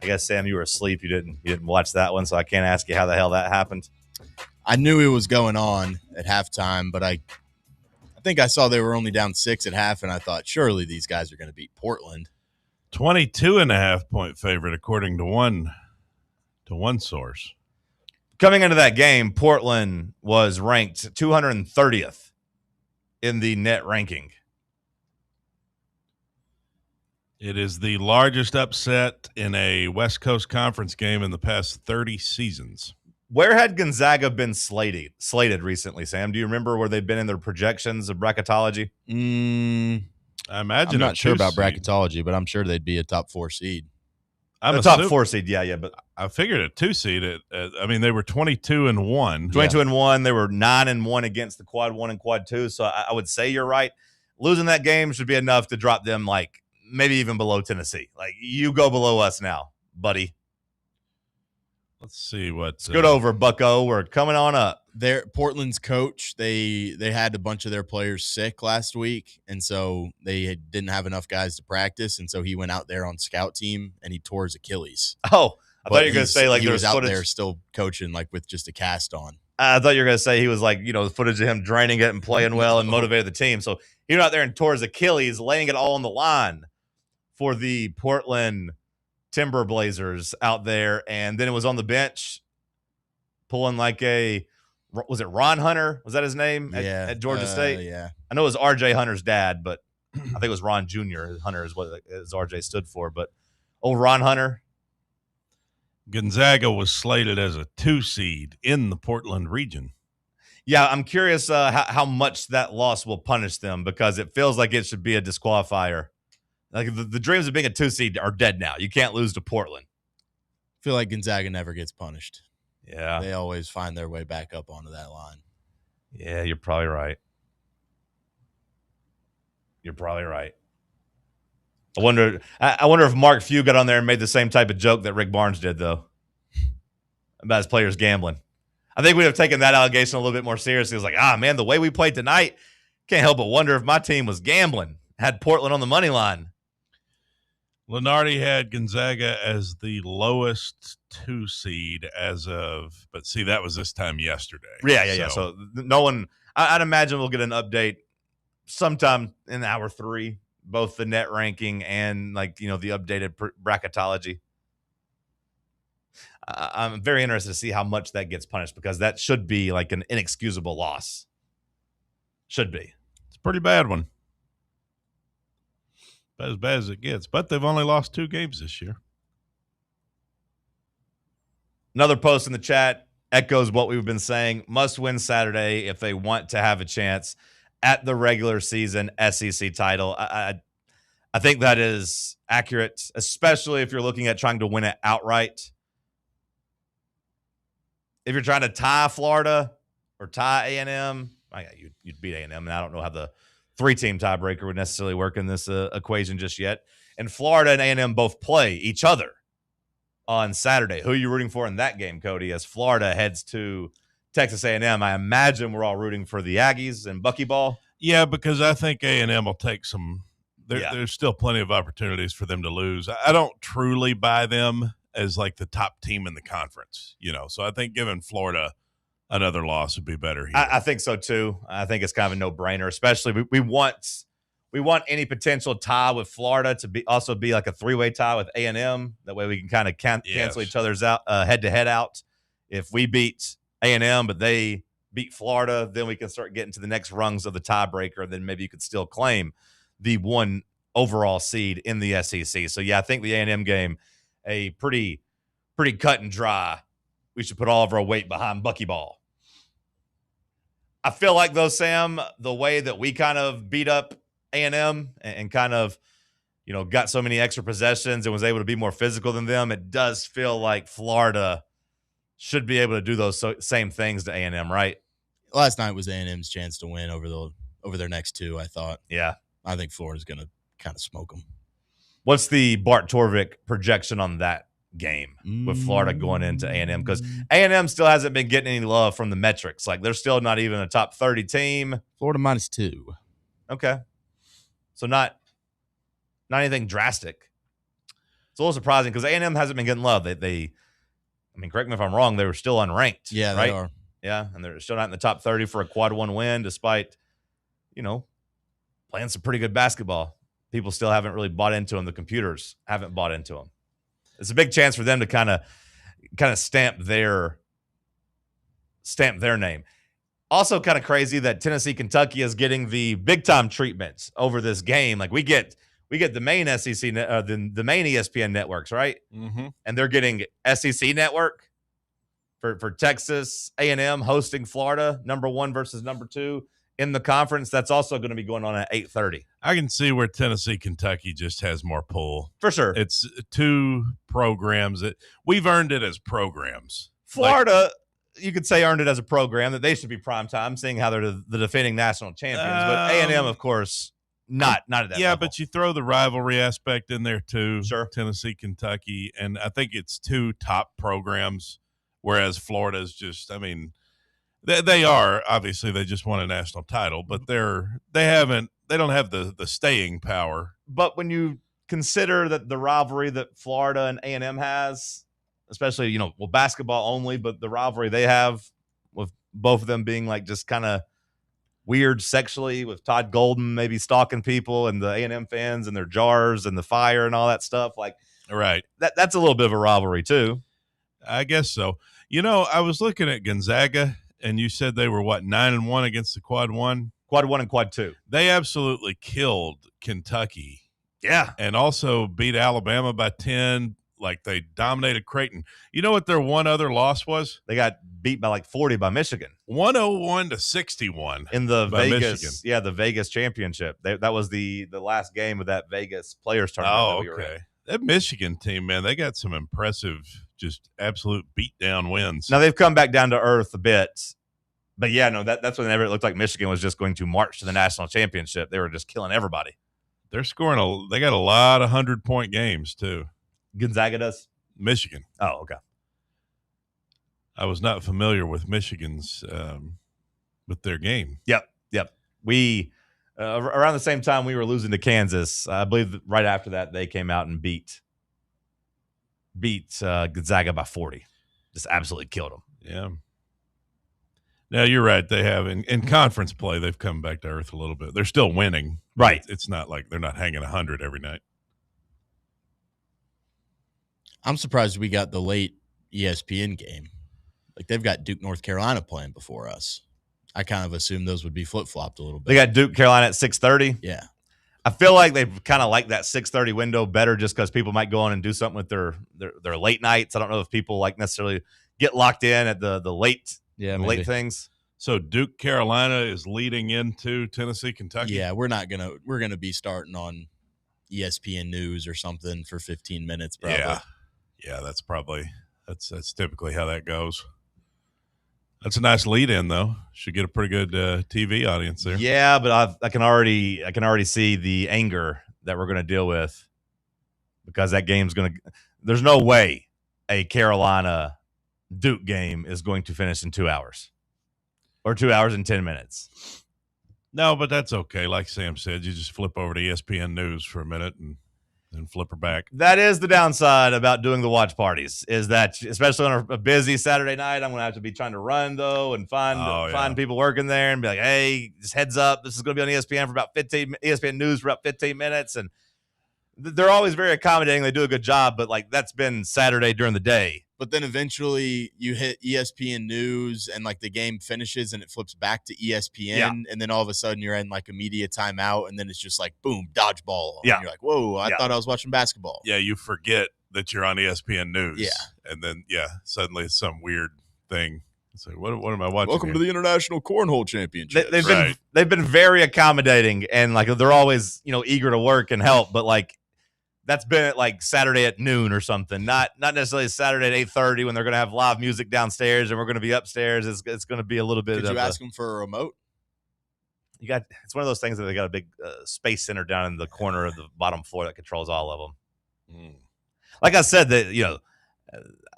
I guess, Sam, you were asleep. You didn't watch that one, so I can't ask you how the hell that happened. I knew it was going on at halftime, but I think I saw they were only down 6 at half, and I thought, surely these guys are going to beat Portland. 22.5-point favorite, according to one source. Coming into that game, Portland was ranked 230th in the net ranking. It is the largest upset in a West Coast Conference game in the past 30 seasons. Where had Gonzaga been slated recently, Sam? Do you remember where they've been in their projections of bracketology? I imagine I'm not sure about bracketology, but I'm sure they'd be a top 4 seed. I'm a top 4 seed, yeah, but I figured a 2 seed. I mean, they were 22-1. 22-1. They were 9-1 against the quad 1 and quad 2. So I would say you're right. Losing that game should be enough to drop them, like maybe even below Tennessee. Like, you go below us now, buddy. Let's see what. Scoot over, Bucko. We're coming on up. Portland's coach, they had a bunch of their players sick last week, and so they didn't have enough guys to practice, and so he went out there on scout team and he tore his Achilles. Oh, I thought you were going to say like he there was was out there still coaching like with just a cast on. I thought you were going to say he was like, footage of him draining it and playing well and motivated the team. So he went out there and tore his Achilles, laying it all on the line for the Portland Timber Blazers out there, and then it was on the bench pulling like was it Ron Hunter? Was that his name at Georgia State? Yeah. I know it was RJ Hunter's dad, but I think it was Ron Jr. Hunter is what RJ stood for. But Ron Hunter. Gonzaga was slated as a 2 seed in the Portland region. Yeah, I'm curious how much that loss will punish them, because it feels like it should be a disqualifier. Like the dreams of being a 2 seed are dead now. You can't lose to Portland. I feel like Gonzaga never gets punished. Yeah. They always find their way back up onto that line. Yeah, you're probably right. I wonder if Mark Few got on there and made the same type of joke that Rick Barnes did, though, about his players gambling. I think we'd have taken that allegation a little bit more seriously. It was like, man, the way we played tonight, can't help but wonder if my team was gambling. Had Portland on the money line. Lenardi had Gonzaga as the lowest 2 seed but see, that was this time yesterday. Yeah. So no one, I'd imagine we'll get an update sometime in hour 3, both the net ranking and the updated bracketology. I'm very interested to see how much that gets punished, because that should be like an inexcusable loss. Should be. It's a pretty bad one. About as bad as it gets. But they've only lost 2 games this year. Another post in the chat echoes what we've been saying. Must win Saturday if they want to have a chance at the regular season SEC title. I think that is accurate, especially if you're looking at trying to win it outright. If you're trying to tie Florida or tie A&M, you'd beat A&M, and I don't know how the 3-team tiebreaker would necessarily work in this equation just yet. And Florida and A&M both play each other on Saturday. Who are you rooting for in that game, Cody, as Florida heads to Texas A&M? I imagine we're all rooting for the Aggies and Buckyball. Yeah, because I think A&M will take some there's still plenty of opportunities for them to lose. I don't truly buy them as like the top team in the conference, So I think giving Florida another loss would be better here. I think so too. I think it's kind of a no-brainer, especially we want any potential tie with Florida to also be like a 3-way tie with A&M. That way we can kind of cancel each other's out head-to-head out. If we beat A&M but they beat Florida, then we can start getting to the next rungs of the tiebreaker. Then maybe you could still claim the 1 overall seed in the SEC. So yeah, I think the A&M game, a pretty cut and dry. We should put all of our weight behind Buckyball. I feel like, though, Sam, the way that we kind of beat up A&M and kind of, got so many extra possessions and was able to be more physical than them, it does feel like Florida should be able to do those same things to A&M, right? Last night was A&M's chance to win over their next 2, I thought. Yeah. I think Florida's going to kind of smoke them. What's the Bart Torvik projection on that game with Florida going into A&M? Because A&M still hasn't been getting any love from the metrics. Like, they're still not even a top 30 team. Florida -2. Okay. So not anything drastic. It's a little surprising because A&M hasn't been getting love. They correct me if I'm wrong, they were still unranked. Yeah, right? They are. Yeah, and they're still not in the top 30 for a quad 1 win, despite, playing some pretty good basketball. People still haven't really bought into them. The computers haven't bought into them. It's a big chance for them to kind of stamp their name. Also kind of crazy that Tennessee, Kentucky is getting the big time treatment over this game. Like we get the main SEC, the main ESPN networks, right? Mm-hmm. And they're getting SEC network for Texas A&M hosting Florida, number 1 versus number 2 in the conference. That's also going to be going on at 8:30. I can see where Tennessee, Kentucky just has more pull. For sure. It's 2 programs that we've earned it as programs. Florida, you could say, earned it as a program that they should be primetime, seeing how they're the defending national champions. But A&M, of course, not at that level. But you throw the rivalry aspect in there too. Sure. Tennessee, Kentucky, and I think it's 2 top programs, whereas Florida's just, they are, obviously they just won a national title, but they don't have the staying power. But when you consider that the rivalry that Florida and A&M has, especially, basketball only, but the rivalry they have with both of them being like just kind of weird sexually, with Todd Golden maybe stalking people and the A&M fans and their jars and the fire and all that stuff. Like, Right. That's a little bit of a rivalry too. I guess so. I was looking at Gonzaga, and you said they were, 9-1 against the Quad 1? Quad 1 and Quad 2. They absolutely killed Kentucky. Yeah. And also beat Alabama by 10. Like, they dominated Creighton. You know what their one other loss was? They got beat by 40 by Michigan. 101-61 in the Michigan. The Vegas championship. That was the last game of that Vegas Players Tournament. Oh, okay. That Michigan team, man, they got some impressive, just absolute beatdown wins. Now they've come back down to earth a bit, but yeah, no, that's whenever it looked like Michigan was just going to march to the national championship. They were just killing everybody. They're scoring they got a lot of 100-point games too. Gonzaga does? Michigan. Oh, okay. I was not familiar with Michigan's with their game. Yep. We around the same time we were losing to Kansas, I believe right after that they came out and beat Gonzaga by 40. Just absolutely killed them. Yeah. Now you're right. They have in conference play, they've come back to earth a little bit. They're still winning. Right. It's not like they're not hanging 100 every night. I'm surprised we got the late ESPN game. Like, they've got Duke, North Carolina playing before us. I kind of assumed those would be flip-flopped a little bit. They got Duke, Carolina at 6:30. Yeah. I feel like they kind of like that 6:30 window better just because people might go on and do something with their late nights. I don't know if people necessarily get locked in at the late late things. So Duke, Carolina is leading into Tennessee, Kentucky. Yeah, we're gonna be starting on ESPN News or something for 15 minutes. Probably. Yeah, that's typically how that goes. That's a nice lead in though. Should get a pretty good TV audience there. Yeah, but I can already see the anger that we're going to deal with because that game's going to. There's no way a Carolina Duke game is going to finish in 2 hours or 2 hours and 10 minutes. No, but that's okay. Like Sam said, you just flip over to ESPN News for a minute and flip her back. That is the downside about doing the watch parties, is that especially on a busy Saturday night, I'm going to have to be trying to run, though, and find people working there and be like, hey, just heads up, this is going to be on ESPN ESPN News for about 15 minutes. And they're always very accommodating. They do a good job, but that's been Saturday during the day. But then eventually you hit ESPN News and the game finishes and it flips back to ESPN. And then all of a sudden you're in a media timeout and then it's just boom, dodgeball. Yeah. And you're like, whoa, I thought I was watching basketball. Yeah, you forget that you're on ESPN News. Yeah. And then, suddenly it's some weird thing. It's like, what am I watching? Welcome here? to the International Cornhole Championship. They've been very accommodating and they're always, eager to work and help, but that's been at Saturday at noon or something. Not necessarily Saturday at 8:30 when they're going to have live music downstairs and we're going to be upstairs. It's going to be a little bit. Did you ask them for a remote? It's one of those things that they got a big space center down in the corner of the bottom floor that controls all of them. Like I said, that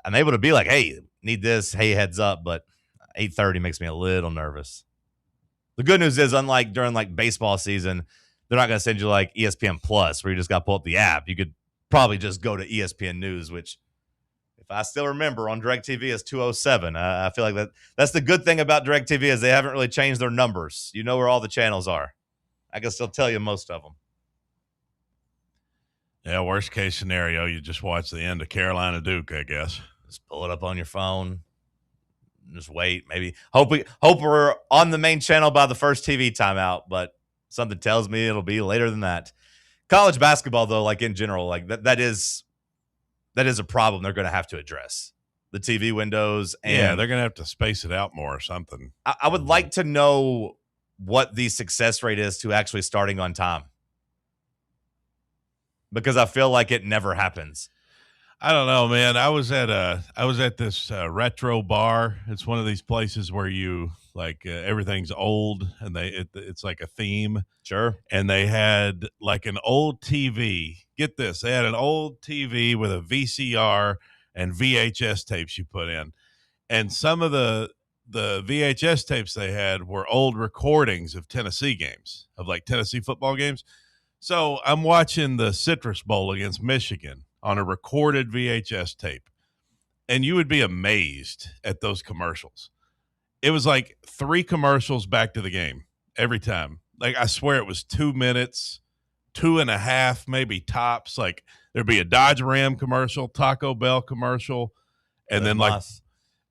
I'm able to be like, hey, need this, hey, heads up, but 8:30 makes me a little nervous. The good news is, unlike during baseball season, they're not going to send you ESPN Plus where you just got to pull up the app. You could probably just go to ESPN News, which, if I still remember, on DirecTV is 207. I feel like that's the good thing about DirecTV is they haven't really changed their numbers. You know where all the channels are. I can still tell you most of them. Yeah, worst case scenario, you just watch the end of Carolina Duke, I guess. Just pull it up on your phone. Just wait. Maybe hope we're on the main channel by the first TV timeout, but something tells me it'll be later than that. College basketball, though, in general, that is a problem they're going to have to address. The TV windows. And they're going to have to space it out more or something. I would like to know what the success rate is to actually starting on time. Because I feel like it never happens. I don't know, man. I was at this retro bar. It's one of these places where you everything's old and it's like a theme. Sure. And they had an old TV. Get this. They had an old TV with a VCR and VHS tapes you put in. And some of the VHS tapes they had were old recordings of Tennessee games, of Tennessee football games. So I'm watching the Citrus Bowl against Michigan on a recorded VHS tape. And you would be amazed at those commercials. It was 3 commercials back to the game every time. I swear it was 2 minutes, 2.5, maybe tops. Like there'd be a Dodge Ram commercial, Taco Bell commercial, and then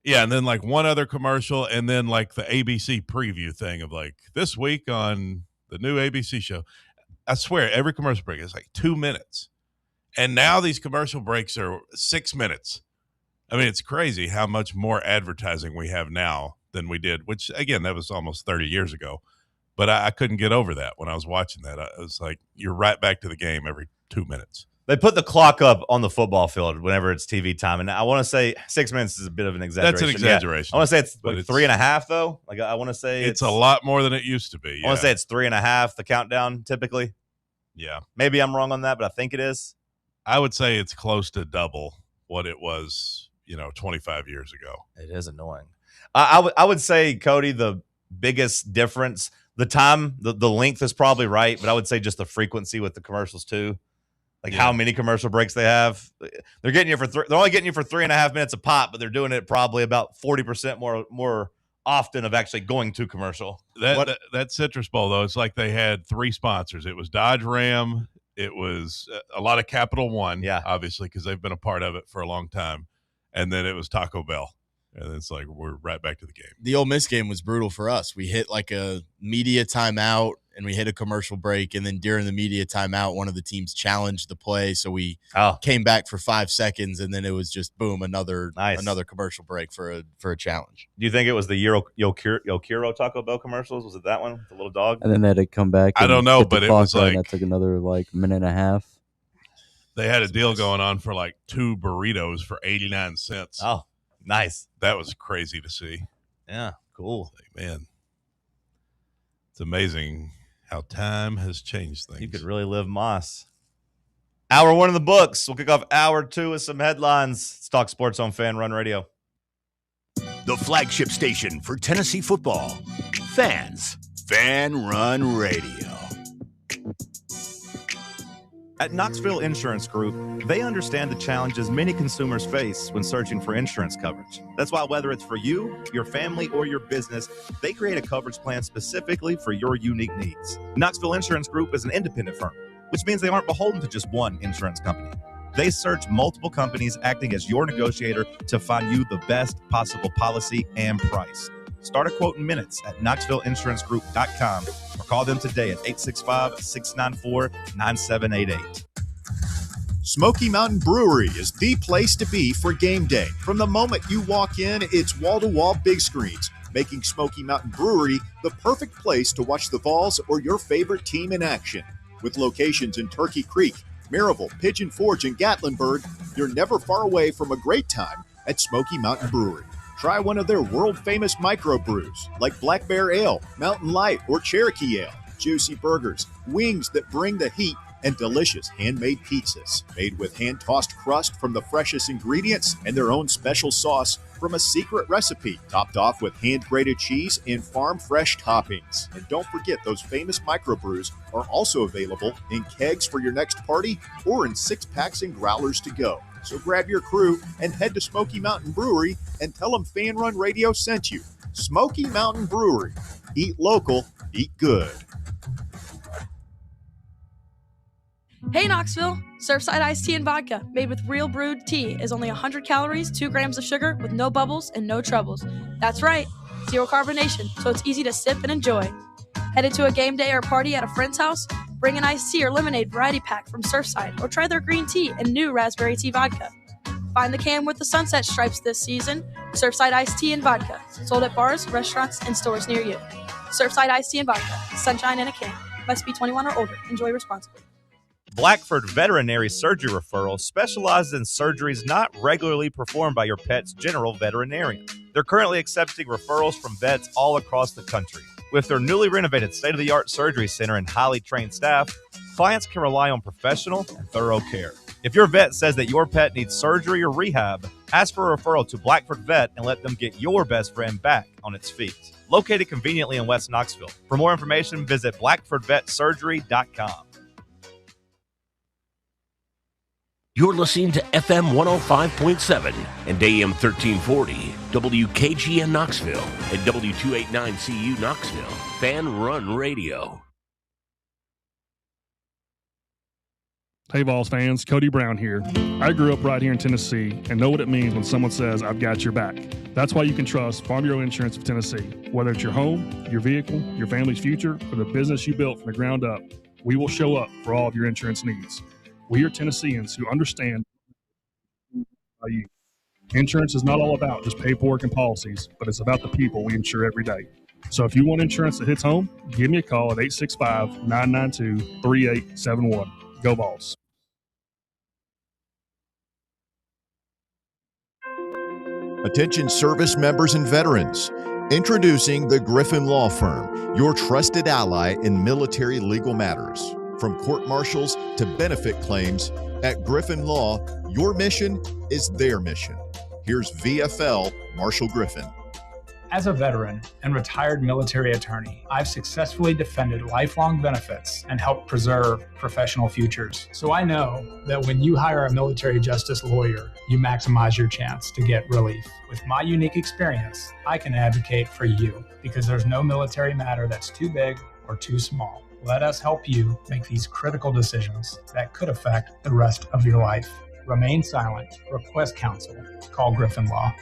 and then like one other commercial, and then like the ABC preview thing of like this week on the new ABC show. I swear every commercial break is like 2 minutes. And now these commercial breaks are 6 minutes. I mean, it's crazy how much more advertising we have now than we did, which, again, that was almost 30 years ago. But I couldn't get over that when I was watching that. I was like, you're right back to the game every 2 minutes. They put the clock up on the football field whenever it's TV time. And I want to say 6 minutes is a bit of an exaggeration. That's an exaggeration. Yeah. I want to say it's like 3.5, though. Like I want to say it's a lot more than it used to be. I want to say it's 3.5, the countdown, typically. Yeah. Maybe I'm wrong on that, but I think it is. I would say it's close to double what it was, 25 years ago. It is annoying. I would say, Cody, the biggest difference, the time, the length is probably right, but I would say just the frequency with the commercials too. Like how many commercial breaks they have. They're getting you they're only getting you for 3.5 minutes a pop, but they're doing it probably about 40% more often of actually going to commercial. That Citrus Bowl, though, it's like they had 3 sponsors. It was Dodge Ram. It was a lot of Capital One, obviously, because they've been a part of it for a long time. And then it was Taco Bell. And it's like we're right back to the game. The Ole Miss game was brutal for us. We hit like a media timeout, and we hit a commercial break. And then during the media timeout, one of the teams challenged the play. So we came back for 5 seconds, and then it was just, boom, another commercial break for a challenge. Do you think it was the Yokiro Taco Bell commercials? Was it that one, the little dog? And then they had to come back. I don't know, but it was like that took another minute and a half. They had a deal going on for like 2 burritos for 89 cents. Oh, nice. That was crazy to see. Yeah, cool. Like, man, it's amazing how time has changed things. You could really live Moss. Hour 1 of the books. We'll kick off hour 2 with some headlines. It's Talk Sports on Fan Run Radio. The flagship station for Tennessee football. Fans. Fan Run Radio. At Knoxville Insurance Group, they understand the challenges many consumers face when searching for insurance coverage. That's why whether it's for you, your family, or your business, they create a coverage plan specifically for your unique needs. Knoxville Insurance Group is an independent firm, which means they aren't beholden to just one insurance company. They search multiple companies acting as your negotiator to find you the best possible policy and price. Start a quote in minutes at KnoxvilleInsuranceGroup.com or call them today at 865-694-9788. Smoky Mountain Brewery is the place to be for game day. From the moment you walk in, it's wall-to-wall big screens, making Smoky Mountain Brewery the perfect place to watch the Vols or your favorite team in action. With locations in Turkey Creek, Maryville, Pigeon Forge, and Gatlinburg, you're never far away from a great time at Smoky Mountain Brewery. Try one of their world-famous microbrews like Black Bear Ale, Mountain Light, or Cherokee Ale. Juicy burgers, wings that bring the heat, and delicious handmade pizzas made with hand-tossed crust from the freshest ingredients and their own special sauce from a secret recipe, topped off with hand-grated cheese and farm-fresh toppings. And don't forget, those famous microbrews are also available in kegs for your next party or in 6-packs and growlers to go. So grab your crew and head to Smoky Mountain Brewery and tell them Fan Run Radio sent you. Smoky Mountain Brewery. Eat local, eat good. Hey Knoxville! Surfside iced tea and vodka, made with real brewed tea, is only 100 calories, 2 grams of sugar, with no bubbles and no troubles. That's right, zero carbonation, so it's easy to sip and enjoy. Headed to a game day or party at a friend's house? Bring an iced tea or lemonade variety pack from Surfside, or try their green tea and new raspberry tea vodka. Find the can with the sunset stripes this season. Surfside iced tea and vodka, sold at bars, restaurants, and stores near you. Surfside iced tea and vodka, sunshine in a can. Must be 21 or older. Enjoy responsibly. Blackford Veterinary Surgery Referral specializes in surgeries not regularly performed by your pet's general veterinarian. They're currently accepting referrals from vets all across the country. With their newly renovated state-of-the-art surgery center and highly trained staff, clients can rely on professional and thorough care. If your vet says that your pet needs surgery or rehab, ask for a referral to Blackford Vet and let them get your best friend back on its feet. Located conveniently in West Knoxville. For more information, visit BlackfordVetSurgery.com. You're listening to FM 105.7 and AM 1340, WKGN Knoxville, and W289CU Knoxville, Fan Run Radio. Hey, Vols fans, Cody Brown here. I grew up right here in Tennessee and know what it means when someone says, I've got your back. That's why you can trust Farm Bureau Insurance of Tennessee. Whether it's your home, your vehicle, your family's future, or the business you built from the ground up, we will show up for all of your insurance needs. We are Tennesseans who understand you. Insurance is not all about just paperwork and policies, but it's about the people we insure every day. So if you want insurance that hits home, give me a call at 865-992-3871. Go Vols. Attention service members and veterans. Introducing the Griffin Law Firm, your trusted ally in military legal matters. From court martials to benefit claims, at Griffin Law, your mission is their mission. Here's VFL Marshall Griffin. As a veteran and retired military attorney, I've successfully defended lifelong benefits and helped preserve professional futures. So I know that when you hire a military justice lawyer, you maximize your chance to get relief. With my unique experience, I can advocate for you because there's no military matter that's too big or too small. Let us help you make these critical decisions that could affect the rest of your life. Remain silent. Request counsel. Call Griffin Law.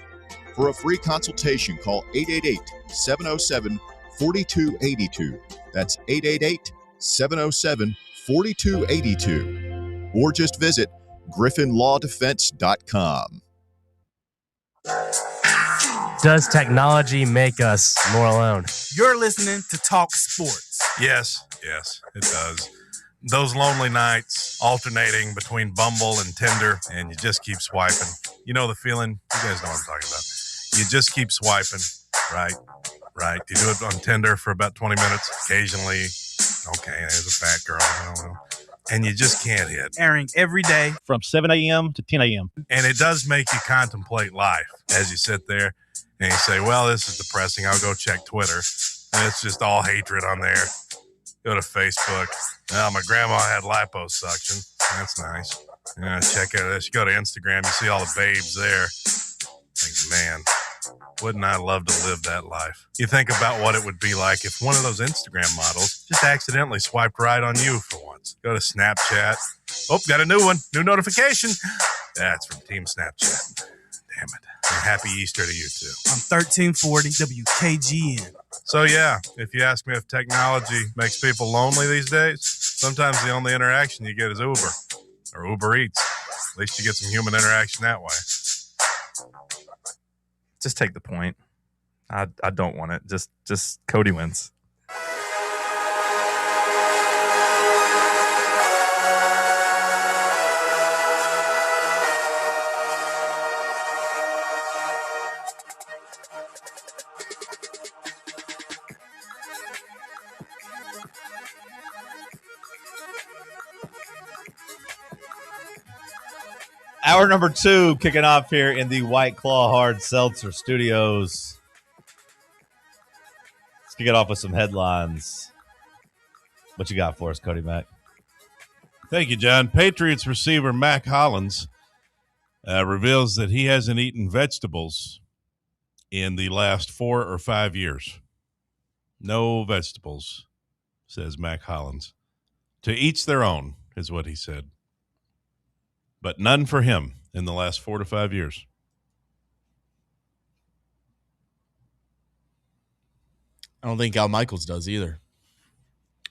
For a free consultation, call 888-707-4282. That's 888-707-4282. Or just visit griffinlawdefense.com. Does technology make us more alone? You're listening to Talk Sports. Yes, it does. Those lonely nights alternating between Bumble and Tinder, and you just keep swiping. You know the feeling? You guys know what I'm talking about. You just keep swiping, right? You do it on Tinder for about 20 minutes. Occasionally, okay, there's a fat girl. I don't know. And you just can't hit. Airing every day from 7 a.m. to 10 a.m. And it does make you contemplate life as you sit there and you say, well, this is depressing. I'll go check Twitter. And it's just all hatred on there. Go to Facebook. Well, my grandma had liposuction. That's nice. Yeah, check out this. You go to Instagram, you see all the babes there. Think, man, wouldn't I love to live that life? You think about what it would be like if one of those Instagram models just accidentally swiped right on you for once. Go to Snapchat. Oh, got a new one. New notification. That's from Team Snapchat. Damn it. And happy Easter to you, too. On 1340 WKGN. So, yeah, if you ask me if technology makes people lonely these days, sometimes the only interaction you get is Uber or Uber Eats. At least you get some human interaction that way. Just take the point. I don't want it. Just Cody wins. Hour number 2 kicking off here in the White Claw Hard Seltzer Studios. Let's kick it off with some headlines. What you got for us, Cody Mack? Thank you, John. Patriots receiver Mac Hollins reveals that he hasn't eaten vegetables in the last 4 or 5 years. No vegetables, says Mac Hollins. To each their own, is what he said. But none for him in the last 4 to 5 years. I don't think Al Michaels does either.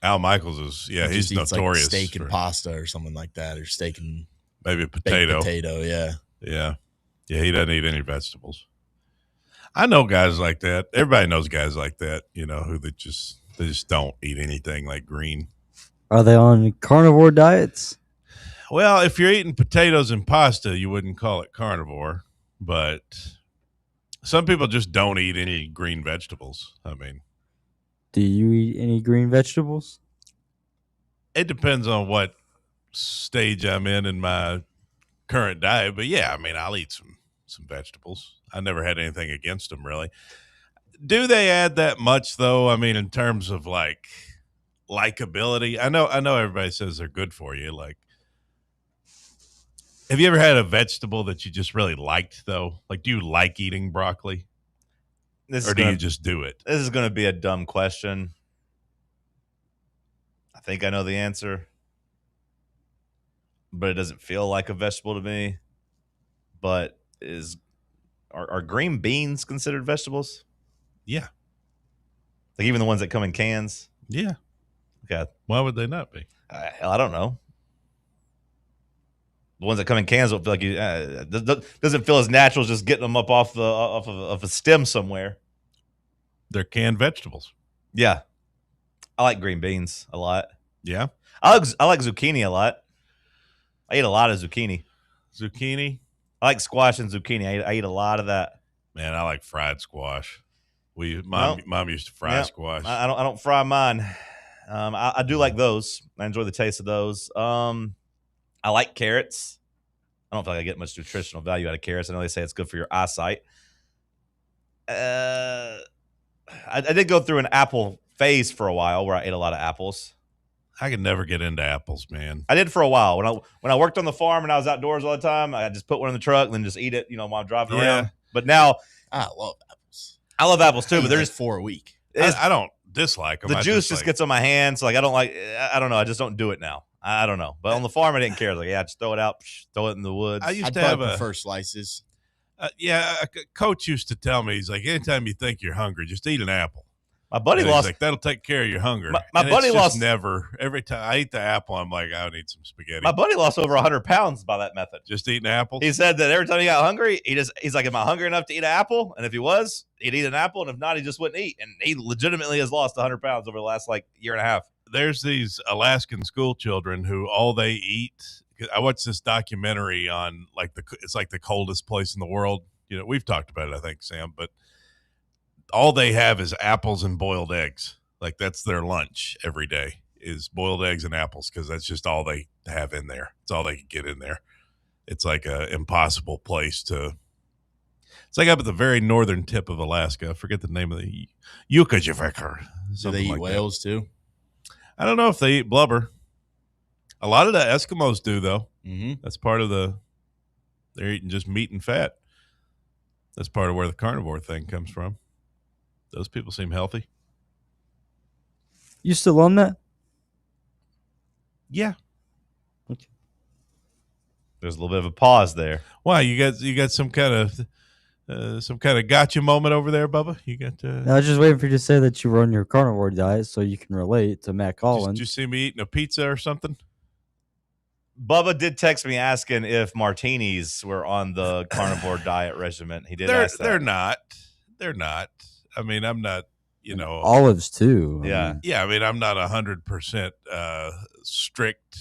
Al Michaels is, he's notorious. Like steak and pasta or something like that, or steak and maybe a potato. Potato, yeah. Yeah, he doesn't eat any vegetables. I know guys like that. Everybody knows guys like that, who they just don't eat anything like green. Are they on carnivore diets? Well, if you're eating potatoes and pasta, you wouldn't call it carnivore, but some people just don't eat any green vegetables. I mean, do you eat any green vegetables? It depends on what stage I'm in my current diet, but yeah, I mean, I'll eat some vegetables. I never had anything against them, really. Do they add that much, though? I mean, in terms of like likability, I know everybody says they're good for you, like. Have you ever had a vegetable that you just really liked, though? Like, do you like eating broccoli? Or do you just do it? This is going to be a dumb question. I think I know the answer. but it doesn't feel like a vegetable to me. But are green beans considered vegetables? Yeah. Like even the ones that come in cans? Yeah. Okay. Why would they not be? I don't know. The ones that come in cans don't feel like doesn't feel as natural as just getting them up off of a stem somewhere. They're canned vegetables. Yeah. I like green beans a lot. Yeah. I like zucchini a lot. I eat a lot of zucchini. Zucchini? I like squash and zucchini. I eat a lot of that. Man, I like fried squash. Mom used to fry squash. I don't fry mine. I do like those. I enjoy the taste of those. I like carrots. I don't feel like I get much nutritional value out of carrots. I know they say it's good for your eyesight. I did go through an apple phase for a while where I ate a lot of apples. I could never get into apples, man. I did for a while. When I worked on the farm and I was outdoors all the time, I just put one in the truck and then just eat it, while I'm driving around. But now I love apples. I love apples too, but they're just 4 a week. I don't dislike them. The juice just gets on my hands. So I don't like. I don't know. I just don't do it now. I don't know. But on the farm, I didn't care. I was like, just throw it out, throw it in the woods. I'd prefer slices. A coach used to tell me, he's like, anytime you think you're hungry, just eat an apple. My buddy lost. Like, that'll take care of your hunger. My buddy lost. Never. Every time I eat the apple, I'm like, I need some spaghetti. My buddy lost over 100 pounds by that method. Just eating apples. He said that every time he got hungry, he's like, am I hungry enough to eat an apple? And if he was, he'd eat an apple. And if not, he just wouldn't eat. And he legitimately has lost 100 pounds over the last year and a half. There's these Alaskan school children who all they eat. I watched this documentary on it's like the coldest place in the world. We've talked about it, I think, Sam, but all they have is apples and boiled eggs. Like that's their lunch every day is boiled eggs and apples because that's just all they have in there. It's all they can get in there. It's like an impossible place to. It's like up at the very northern tip of Alaska. I forget the name of the Yukajivekar. Do they eat whales too? I don't know if they eat blubber. A lot of the Eskimos do though. Mm-hmm. That's part of they're eating just meat and fat. That's part of where the carnivore thing comes from. Those people seem healthy. You still on that? Yeah. Okay. There's a little bit of a pause there. Why you got some kind of gotcha moment over there, Bubba? You got. I was just waiting for you to say that you were on your carnivore diet so you can relate to Matt Collins. Did you see me eating a pizza or something? Bubba did text me asking if martinis were on the carnivore diet regimen. He did ask that. They're not. They're not. I mean, I'm not. Olives too. Yeah. I mean, I'm not 100% strict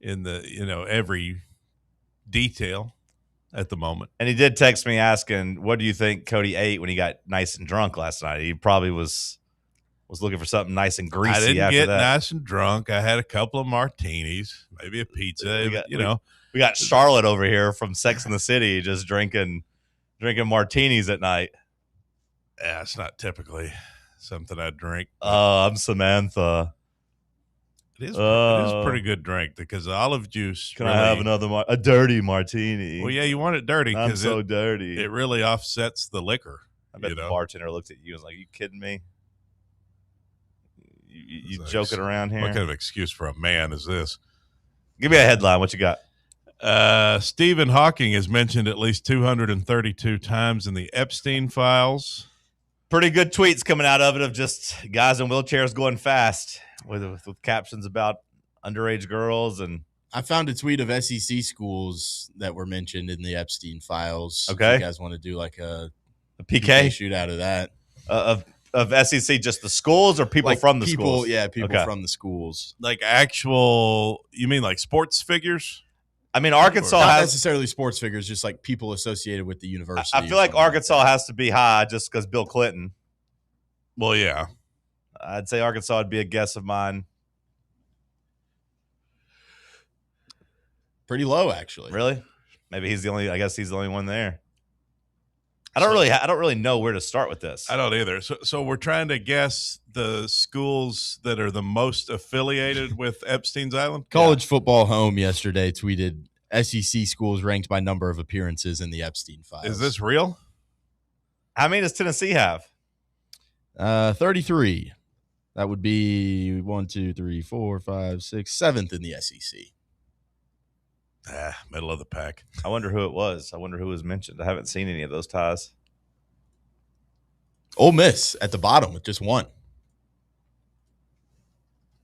in the every detail at the moment. And he did text me asking, "What do you think Cody ate when he got nice and drunk last night?" He probably was looking for something nice and greasy. I didn't after get that. nice and drunk. I had a couple of martinis, maybe a pizza. We got Charlotte over here from Sex and the City just drinking martinis at night. Yeah, it's not typically something I drink. I'm Samantha. It is a pretty good drink because the olive juice. Can I have another a dirty martini? Well, yeah, you want it dirty I'm because so dirty. It really offsets the liquor. I bet the bartender looked at you and was like, "You kidding me? You joking around here? What kind of excuse for a man is this?" Give me a headline. What you got? Stephen Hawking is mentioned at least 232 times in the Epstein files. Pretty good tweets coming out of it of just guys in wheelchairs going fast with captions about underage girls. And I found a tweet of SEC schools that were mentioned in the Epstein files. Okay. If you guys want to do like a PK shoot out of that. Of SEC, just the schools or people from the schools? Yeah, people from the schools. Like actual, you mean like sports figures? I mean, Arkansas not has necessarily sports figures, just like people associated with the university. I feel like Arkansas has to be high just because Bill Clinton. Well, yeah. I'd say Arkansas would be a guess of mine. Pretty low, actually. Really? Maybe he's the only. I guess he's the only one there. I don't really know where to start with this. I don't either. So we're trying to guess the schools that are the most affiliated with Epstein's Island. College Football Home yesterday tweeted SEC schools ranked by number of appearances in the Epstein files. Is this real? How many does Tennessee have? 33. That would be 1, 2, 3, 4, 5, 6, 7th in the SEC. Middle of the pack. I wonder who it was. I wonder who was mentioned. I haven't seen any of those ties. Ole Miss at the bottom with just one.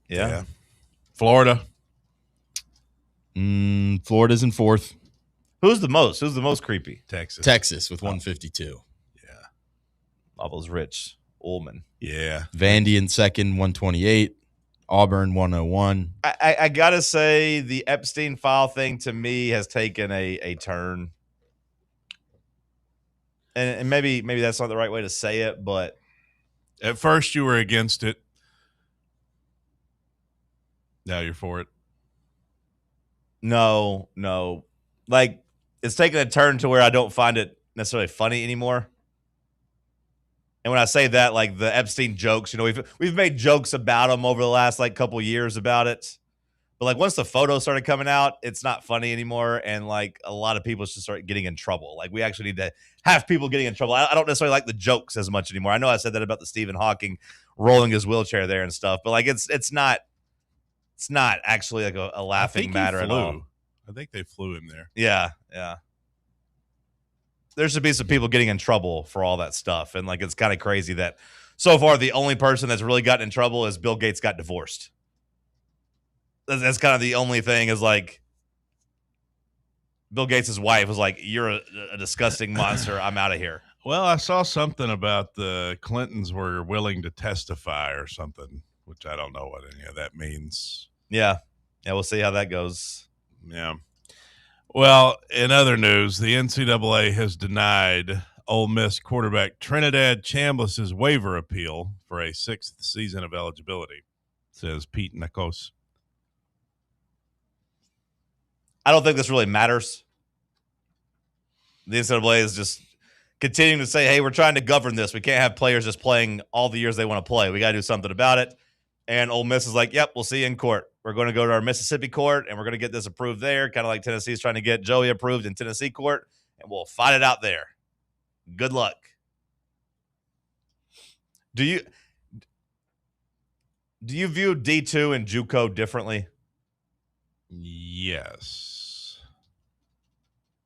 Yeah. Florida. Florida's in fourth. Who's the most? Who's the most creepy? Texas with 152. All those rich Ullman. Yeah. Vandy in second, 128. Auburn, 101. I gotta say the Epstein file thing to me has taken a turn. And maybe that's not the right way to say it, but at first you were against it. Now you're for it. No. Like, it's taken a turn to where I don't find it necessarily funny anymore. And when I say that, like the Epstein jokes, we've made jokes about them over the last like couple years about it. But like once the photos started coming out, it's not funny anymore. And like a lot of people should start getting in trouble. Like we actually need to have people getting in trouble. I don't necessarily like the jokes as much anymore. I know I said that about the Stephen Hawking rolling his wheelchair there and stuff, but like it's not actually like a laughing matter at all. I think they flew him there. Yeah. There should be some people getting in trouble for all that stuff. And like, it's kind of crazy that so far the only person that's really gotten in trouble is Bill Gates got divorced. That's kind of the only thing is like Bill Gates' wife was like, you're a disgusting monster. I'm out of here. Well, I saw something about the Clintons were willing to testify or something, which I don't know what any of that means. Yeah. We'll see how that goes. Yeah. Well, in other news, the NCAA has denied Ole Miss quarterback Trinidad Chambliss's waiver appeal for a 6th season of eligibility, says Pete Nakos. I don't think this really matters. The NCAA is just continuing to say, hey, we're trying to govern this. We can't have players just playing all the years they want to play. We got to do something about it. And Ole Miss is like, yep, we'll see you in court. We're going to go to our Mississippi court, and we're going to get this approved there, kind of like Tennessee's trying to get Joey approved in Tennessee court, and we'll fight it out there. Good luck. Do you view D2 and JUCO differently? Yes.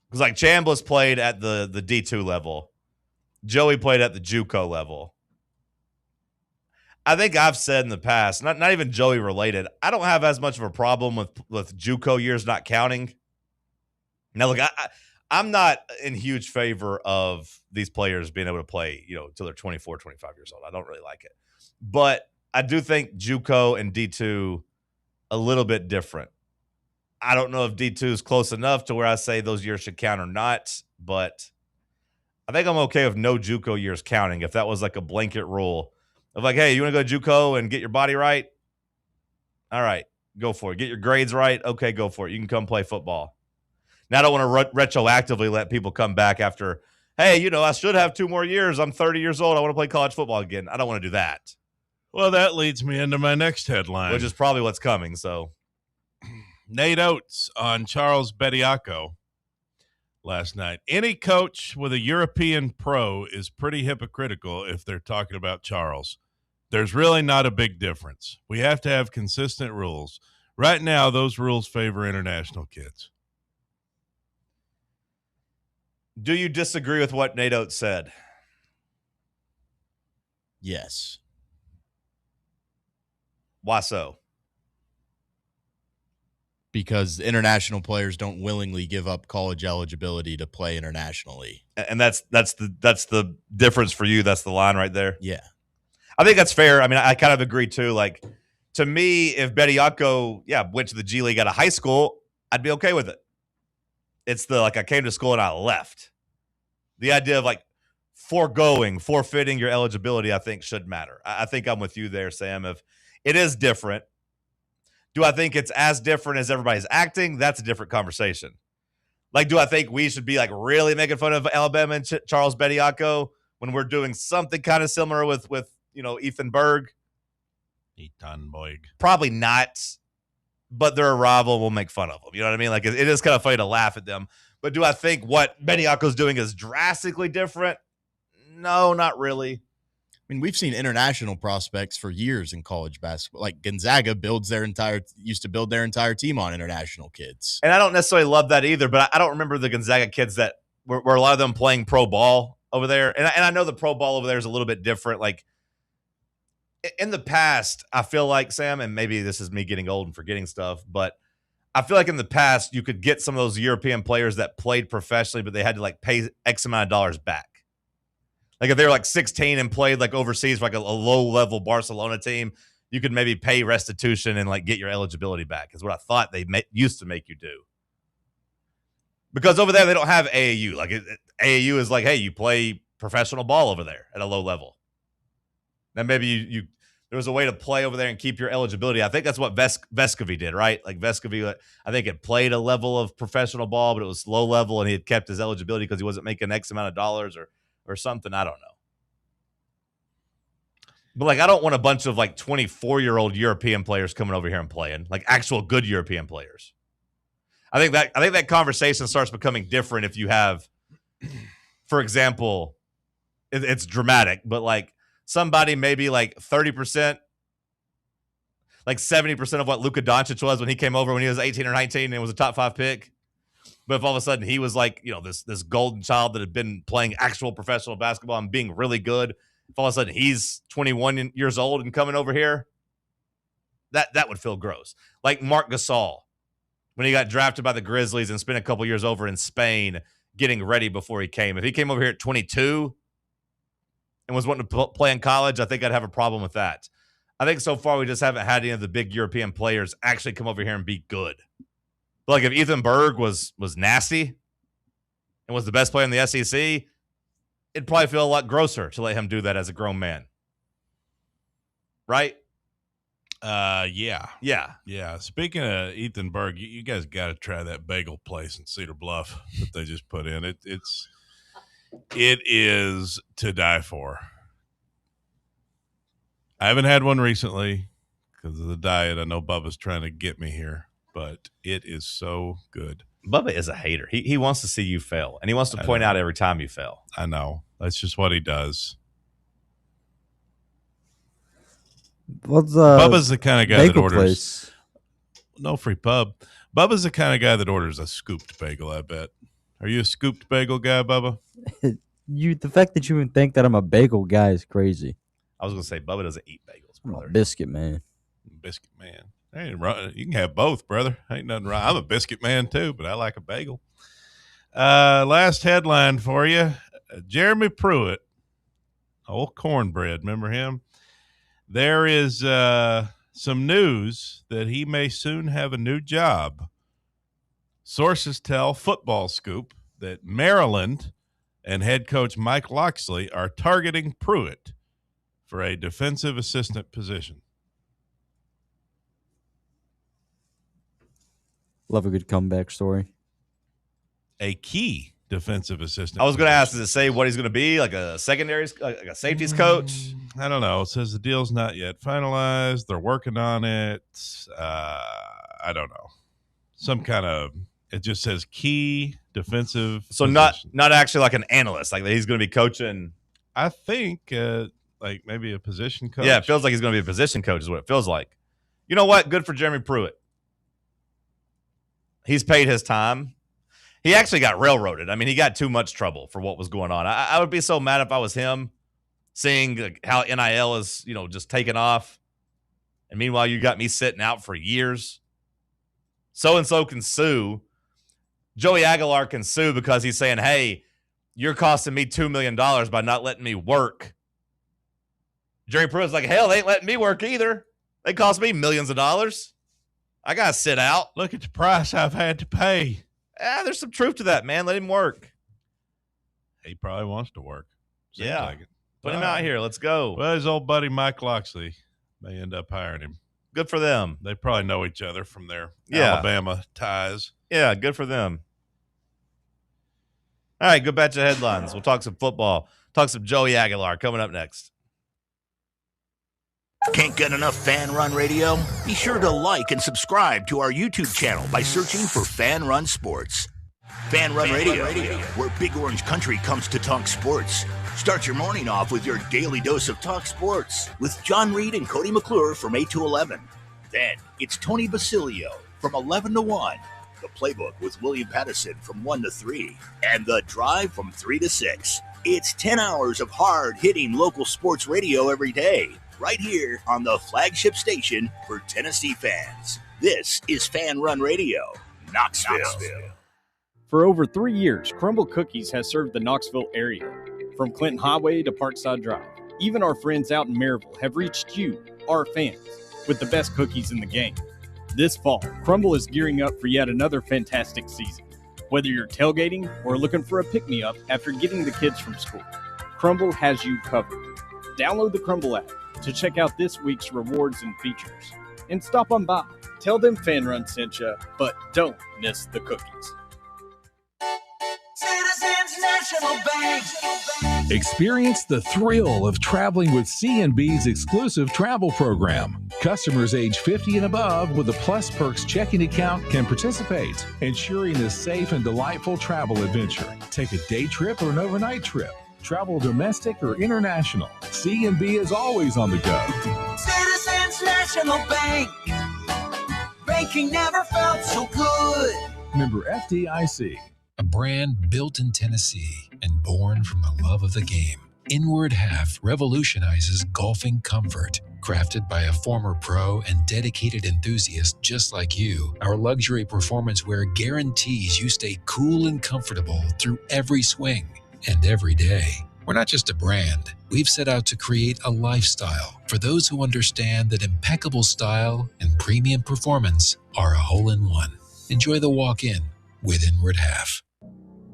Because like Chambliss played at the D2 level. Joey played at the JUCO level. I think I've said in the past, not even Joey related, I don't have as much of a problem with JUCO years not counting. Now, look, I'm not in huge favor of these players being able to play, until they're 24, 25 years old. I don't really like it. But I do think JUCO and D2 a little bit different. I don't know if D2 is close enough to where I say those years should count or not, but I think I'm okay with no JUCO years counting if that was like a blanket rule. Of like, hey, you want to go to JUCO and get your body right? All right, go for it. Get your grades right? Okay, go for it. You can come play football. Now, I don't want to retroactively let people come back after, hey, I should have 2 more years. I'm 30 years old. I want to play college football again. I don't want to do that. Well, that leads me into my next headline. Which is probably what's coming, so. Nate Oates on Charles Bediako last night. Any coach with a European pro is pretty hypocritical if they're talking about Charles. There's really not a big difference. We have to have consistent rules. Right now, those rules favor international kids. Do you disagree with what Nate Oates said? Yes. Why so? Because international players don't willingly give up college eligibility to play internationally. And that's the difference for you. That's the line right there. Yeah. I think that's fair. I mean, I kind of agree too. Like, to me, if Bediako, went to the G League out of high school, I'd be okay with it. It's I came to school and I left. The idea of forfeiting your eligibility, I think should matter. I think I'm with you there, Sam. If it is different, do I think it's as different as everybody's acting? That's a different conversation. Like, do I think we should be really making fun of Alabama and Charles Bediako when we're doing something kind of similar with Ethan Berg? Ethan Berg. Probably not, but they're a rival. We'll make fun of them. You know what I mean? Like, it is kind of funny to laugh at them. But do I think what Bediako's doing is drastically different? No, not really. mean, we've seen international prospects for years in college basketball. Like Gonzaga used to build their entire team on international kids. And I don't necessarily love that either, but I don't remember the Gonzaga kids that were a lot of them playing pro ball over there. And I know the pro ball over there is a little bit different. Like in the past, I feel like, Sam, and maybe this is me getting old and forgetting stuff, but I feel like in the past you could get some of those European players that played professionally, but they had to like pay X amount of dollars back. Like if they were like 16 and played like overseas for like a low-level Barcelona team, you could maybe pay restitution and like get your eligibility back is what I thought they used to make you do. Because over there they don't have AAU. Like AAU is like, hey, you play professional ball over there at a low level. Then maybe there was a way to play over there and keep your eligibility. I think that's what Vescovi did, right? Like Vescovi, I think it played a level of professional ball, but it was low level and he had kept his eligibility because he wasn't making X amount of dollars or something. I don't know. But like, I don't want a bunch of like 24-year-old European players coming over here and playing, like actual good European players. I think that conversation starts becoming different if you have, for example, it's dramatic, but like somebody maybe like 30%, like 70% of what Luka Doncic was when he came over when he was 18 or 19 and was a top 5 pick. But if all of a sudden he was like, this golden child that had been playing actual professional basketball and being really good, if all of a sudden he's 21 years old and coming over here, that would feel gross. Like Marc Gasol, when he got drafted by the Grizzlies and spent a couple years over in Spain getting ready before he came. If he came over here at 22 and was wanting to play in college, I think I'd have a problem with that. I think so far we just haven't had any of the big European players actually come over here and be good. But like if Ethan Berg was nasty and was the best player in the SEC, it'd probably feel a lot grosser to let him do that as a grown man. Right? Yeah. Yeah. Speaking of Ethan Berg, you guys got to try that bagel place in Cedar Bluff that they just put in. It is to die for. I haven't had one recently because of the diet. I know Bubba's trying to get me here, but it is so good. Bubba is a hater. He wants to see you fail, and he wants to point out every time you fail. I know. That's just what he does. What's Bubba's the kind of guy that orders place? No free pub. Bubba's the kind of guy that orders a scooped bagel, I bet. Are you a scooped bagel guy, Bubba? The fact that you even think that I'm a bagel guy is crazy. I was going to say, Bubba doesn't eat bagels, brother. I'm a biscuit man. Biscuit man. Ain't right. You can have both, brother. Ain't nothing wrong. I'm a biscuit man too, but I like a bagel. Last headline for you. Jeremy Pruitt, old cornbread, remember him? There is some news that he may soon have a new job. Sources tell Football Scoop that Maryland and head coach Mike Locksley are targeting Pruitt for a defensive assistant position. Love a good comeback story. A key defensive assistant. I was going to ask, does it say what he's going to be, like a secondaries, like a safeties coach? I don't know. It says the deal's not yet finalized. They're working on it. I don't know. Some kind of, it just says key defensive. So position. not actually like an analyst, like he's going to be coaching. I think like maybe a position coach. Yeah, it feels like he's going to be a position coach is what it feels like. You know what? Good for Jeremy Pruitt. He's paid his time. He actually got railroaded. I mean, he got too much trouble for what was going on. I would be so mad if I was him, seeing how NIL is, just taking off. And meanwhile, you got me sitting out for years. So-and-so can sue. Joey Aguilar can sue because he's saying, hey, you're costing me $2 million by not letting me work. Jerry Pruitt's like, hell, they ain't letting me work either. They cost me millions of dollars. I got to sit out. Look at the price I've had to pay. There's some truth to that, man. Let him work. He probably wants to work. Seems Yeah. like it. Put him out here. Let's go. Well, his old buddy Mike Locksley may end up hiring him. Good for them. They probably know each other from their Yeah. Alabama ties. Yeah, good for them. All right, good batch of headlines. We'll talk some football. Talk some Joey Aguilar coming up next. Can't get enough Fan Run Radio? Be sure to like and subscribe to our YouTube channel by searching for Fan Run Sports. Fan Run Radio, where Big Orange Country comes to talk sports. Start your morning off with your daily dose of talk sports with John Reed and Cody McClure from 8 to 11. Then it's Tony Basilio from 11 to 1. The Playbook with William Pattison from 1 to 3. And The Drive from 3 to 6. It's 10 hours of hard-hitting local sports radio every day, right here on the flagship station for Tennessee fans. This is Fan Run Radio, Knoxville. For over 3 years, Crumble Cookies has served the Knoxville area. From Clinton Highway to Parkside Drive, even our friends out in Maryville have reached you, our fans, with the best cookies in the game. This fall, Crumble is gearing up for yet another fantastic season. Whether you're tailgating or looking for a pick-me-up after getting the kids from school, Crumble has you covered. Download the Crumble app to check out this week's rewards and features. And stop on by. Tell them Fan Run sent you, but don't miss the cookies. Citizens National Bank. Experience the thrill of traveling with C&B's exclusive travel program. Customers age 50 and above with a Plus Perks checking account can participate, ensuring a safe and delightful travel adventure. Take a day trip or an overnight trip. Travel domestic or international. C&B is always on the go. Citizens National Bank. Banking never felt so good. Member FDIC. A brand built in Tennessee and born from the love of the game. Inward Half revolutionizes golfing comfort. Crafted by a former pro and dedicated enthusiast just like you, our luxury performance wear guarantees you stay cool and comfortable through every swing and every day. We're not just a brand. We've set out to create a lifestyle for those who understand that impeccable style and premium performance are a hole-in-one. Enjoy the walk-in with Inward Half.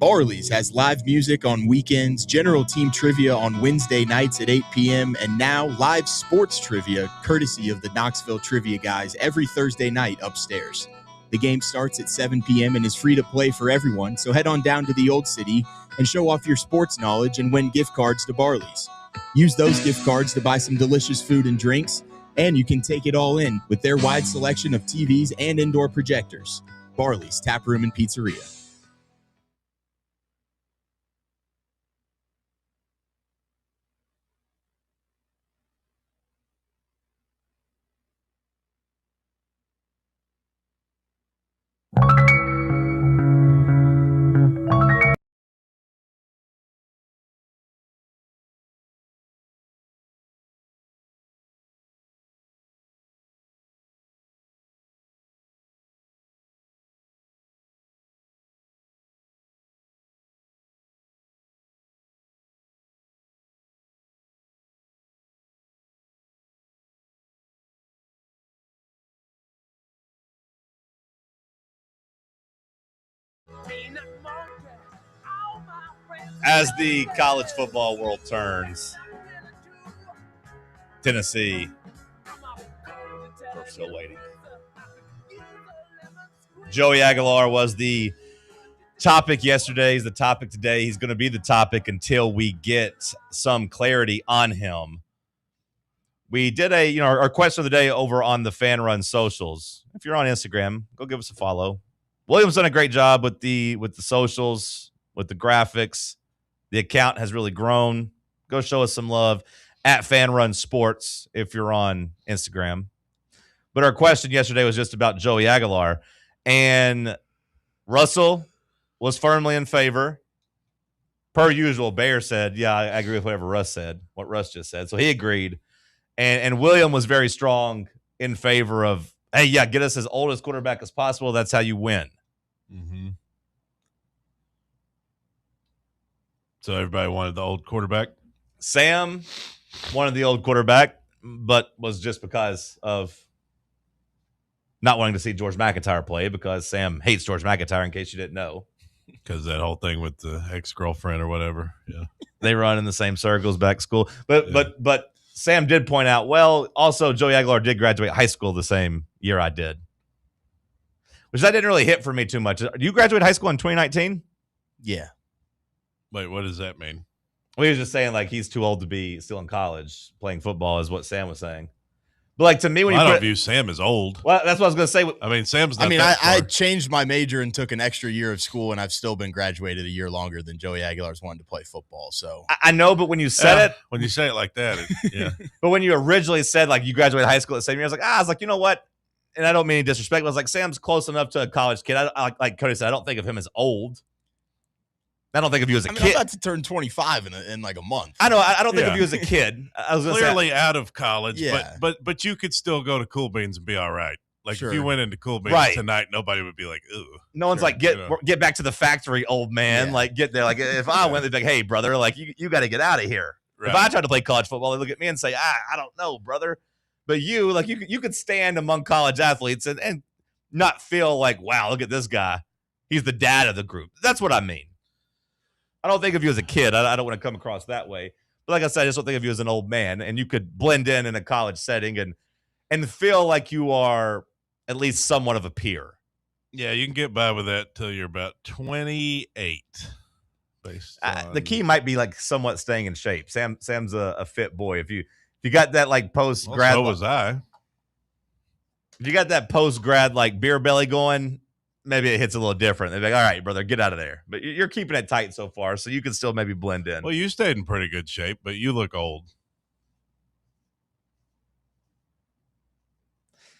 Barley's has live music on weekends, general team trivia on Wednesday nights at 8 p.m., and now live sports trivia courtesy of the Knoxville Trivia Guys every Thursday night upstairs. The game starts at 7 p.m. and is free to play for everyone, so head on down to the Old City and show off your sports knowledge and win gift cards to Barley's. Use those gift cards to buy some delicious food and drinks, and you can take it all in with their wide selection of TVs and indoor projectors. Barley's Tap Room and Pizzeria. As the college football world turns, Tennessee, we're still waiting. Joey Aguilar was the topic yesterday. He's the topic today. He's going to be the topic until we get some clarity on him. We did our question of the day over on the Fan Run socials. If you're on Instagram, go give us a follow. William's done a great job with the socials, with the graphics. The account has really grown. Go show us some love at Fan Run Sports if you're on Instagram. But our question yesterday was just about Joey Aguilar. And Russell was firmly in favor. Per usual, Bear said, yeah, I agree with whatever Russ said, what Russ just said. So he agreed. And William was very strong in favor of, hey, yeah, get us as old as quarterback as possible. That's how you win. Mm-hmm. So everybody wanted the old quarterback? Sam wanted the old quarterback, but was just because of not wanting to see George McIntyre play, because Sam hates George McIntyre, in case you didn't know. Because that whole thing with the ex-girlfriend or whatever. Yeah. They run in the same circles back to school. But Sam did point out, well, also Joey Aguilar did graduate high school the same year I did. Which that didn't really hit for me too much. You graduated high school in 2019? Yeah. Wait, what does that mean? Well, he was just saying, like, he's too old to be still in college playing football is what Sam was saying. But like to me, when I you don't view Sam as old. Well, that's what I was going to say. I mean, Sam's not. I mean, that I far. changed my major and took an extra year of school, and I've still been graduated a year longer than Joey Aguilar's wanted to play football. So I know, but when you said it, when you say it like that, yeah. But when you originally said like you graduated high school at the same year, I was like, you know what? And I don't mean any disrespect, but I was like, Sam's close enough to a college kid. I like Cody said, I don't think of him as old. I don't think of you as a kid. I'm about to turn 25 in like a month. I know. I don't think of you as a kid. I was clearly out of college, Yeah. but you could still go to Cool Beans and be all right. Like Sure. if you went into Cool Beans Right. tonight, nobody would be like, "Ooh." No one's like, get back to the factory, old man. Like get there. Like if I went, they'd be like, hey, brother, like you got to get out of here. Right. If I tried to play college football, they look at me and say, I don't know, brother. But you, like you could stand among college athletes and not feel like, wow, look at this guy. He's the dad of the group. That's what I mean. I don't think of you as a kid. I don't want to come across that way. But like I said, I just don't think of you as an old man. And you could blend in a college setting and feel like you are at least somewhat of a peer. Yeah, you can get by with that till you're about 28. The key might be like somewhat staying in shape. Sam's a fit boy. If you got that like post grad, so was I. If you got that post grad like beer belly going, maybe it hits a little different. They're like, all right, brother, get out of there. But you're keeping it tight so far, so you can still maybe blend in. Well, you stayed in pretty good shape, but you look old.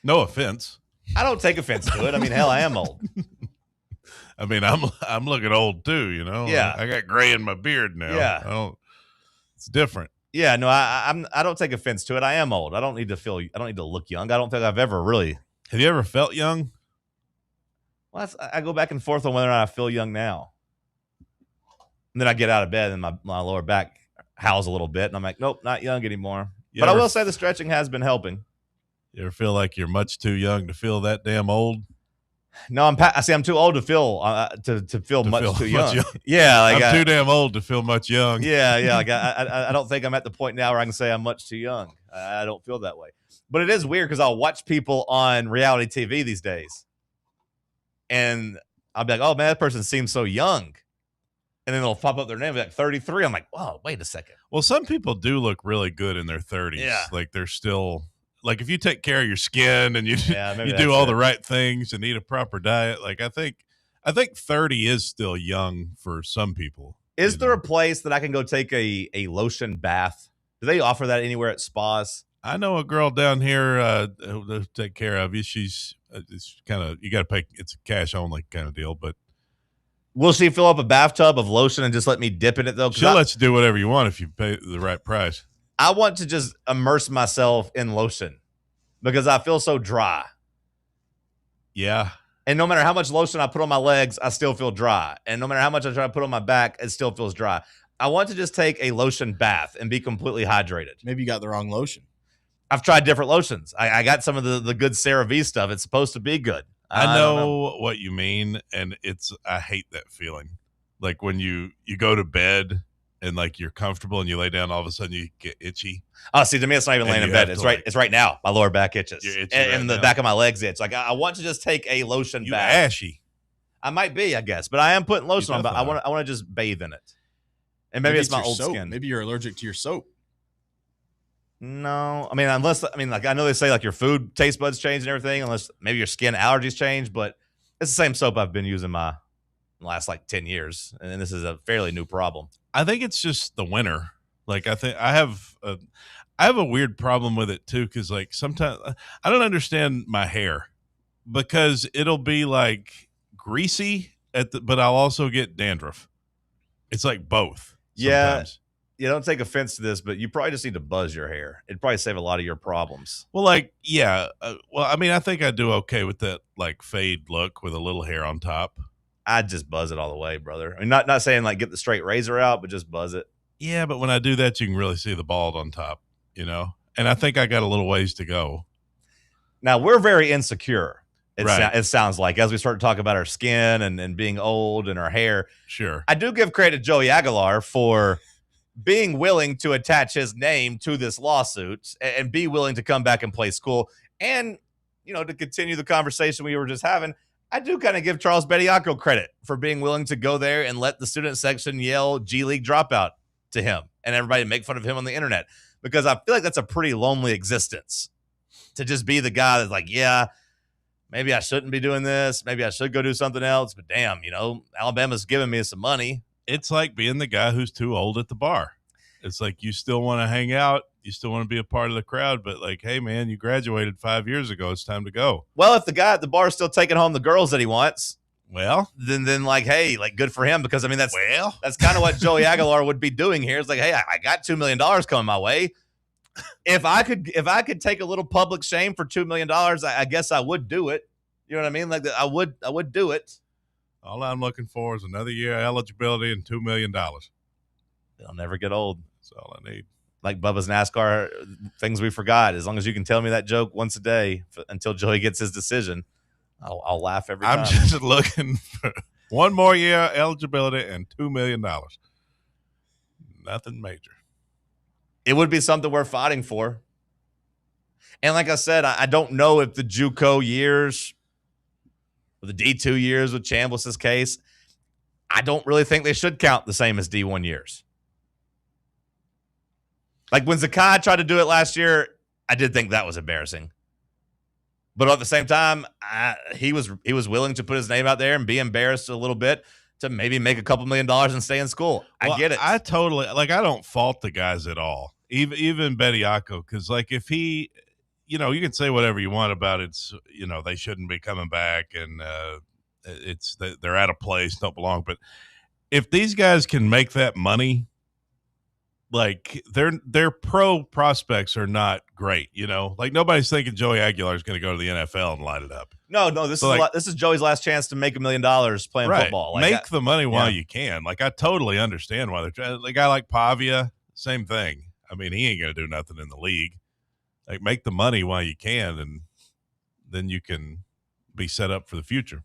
No offense. I don't take offense to it. I mean, hell, I am old. I mean, I'm looking old too, you know. Yeah. I got gray in my beard now. Yeah. It's different. Yeah, no, I don't take offense to it. I am old. I don't need to look young. I don't think I've ever really. Have you ever felt young? Well, I go back and forth on whether or not I feel young now. And then I get out of bed and my lower back howls a little bit, and I'm like, nope, not young anymore. But I will say the stretching has been helping. You ever feel like you're much too young to feel that damn old? No, I'm too old to feel to feel much too young. Yeah, like I'm too damn old to feel much young. Yeah. Like I don't think I'm at the point now where I can say I'm much too young. I don't feel that way. But it is weird because I'll watch people on reality TV these days, and I'll be like, "Oh man, that person seems so young," and then they'll pop up their name like 33. I'm like, "Whoa, wait a second." Well, some people do look really good in their 30s. Yeah. Like they're still. Like if you take care of your skin and you maybe do all the right things and eat a proper diet, like I think 30 is still young for some people. Is there a place that I can go take a lotion bath? Do they offer that anywhere at spas? I know a girl down here who they take care of you. She's it's kind of you got to pay. It's a cash only kind of deal, but will she fill up a bathtub of lotion and just let me dip in it though? She'll let you do whatever you want if you pay the right price. I want to just immerse myself in lotion because I feel so dry. Yeah. And no matter how much lotion I put on my legs, I still feel dry. And no matter how much I try to put on my back, it still feels dry. I want to just take a lotion bath and be completely hydrated. Maybe you got the wrong lotion. I've tried different lotions. I got some of the good CeraVe stuff. It's supposed to be good. I know what you mean, and I hate that feeling. Like when you go to bed and like you're comfortable and you lay down, all of a sudden you get itchy. Oh, see, to me, it's not even laying in bed. It's right now. My lower back itches. And the back of my legs itch. Like I want to just take a lotion bath. Ashy. I might be, I guess, but I am putting lotion on. But I want to just bathe in it. And maybe it's my old soap. skin. Maybe you're allergic to your soap. No, I mean, like I know they say like your food taste buds change and everything, unless maybe your skin allergies change. But it's the same soap I've been using my last like 10 years, and this is a fairly new problem. I think it's just the winter. Like I think I have a weird problem with it too, because like sometimes I don't understand my hair because it'll be like greasy but I'll also get dandruff. It's like both. Sometimes. Yeah, don't take offense to this, but you probably just need to buzz your hair. It'd probably save a lot of your problems. Well, like yeah. Well, I mean, I think I do okay with that like fade look with a little hair on top. I'd just buzz it all the way, brother. I mean, not saying like get the straight razor out, but just buzz it. Yeah, but when I do that, you can really see the bald on top, you know? And I think I got a little ways to go. Now, we're very insecure, Right. it sounds like, as we start to talk about our skin and being old and our hair. Sure. I do give credit to Joey Aguilar for being willing to attach his name to this lawsuit and be willing to come back and play school. And, to continue the conversation we were just having, I do kind of give Charles Bediacco credit for being willing to go there and let the student section yell G League dropout to him and everybody make fun of him on the internet, because I feel like that's a pretty lonely existence to just be the guy that's like, yeah, maybe I shouldn't be doing this. Maybe I should go do something else. But damn, Alabama's giving me some money. It's like being the guy who's too old at the bar. It's like you still want to hang out. You still want to be a part of the crowd. But like, hey, man, you graduated 5 years ago. It's time to go. Well, if the guy at the bar is still taking home the girls that he wants, well, then like, hey, like good for him, because I mean that's kind of what Joey Aguilar would be doing here. It's like, hey, I got $2 million coming my way. If I could take a little public shame for $2 million, I guess I would do it. You know what I mean? Like I would do it. All I'm looking for is another year of eligibility and $2 million. They'll never get old. That's all I need. Like Bubba's NASCAR things we forgot. As long as you can tell me that joke once a day until Joey gets his decision, I'll laugh every time. I'm just looking for one more year eligibility and $2 million. Nothing major. It would be something we're fighting for. And like I said, I don't know if the JUCO years, or the D2 years with Chambliss's case, I don't really think they should count the same as D1 years. Like when Zakai tried to do it last year, I did think that was embarrassing. But at the same time, he was willing to put his name out there and be embarrassed a little bit to maybe make a couple $1 million and stay in school. I get it. I totally I don't fault the guys at all, even Bediako, because like if he, you can say whatever you want about it. They shouldn't be coming back, and they're out of place, don't belong. But if these guys can make that money, like their pro prospects are not great, like nobody's thinking Joey Aguilar is going to go to the NFL and light it up. No, this is Joey's last chance to make $1 million playing football. Like make the money while you can. Like I totally understand why they're trying. Like a guy like Pavia, same thing. I mean, he ain't going to do nothing in the league. Like make the money while you can, and then you can be set up for the future.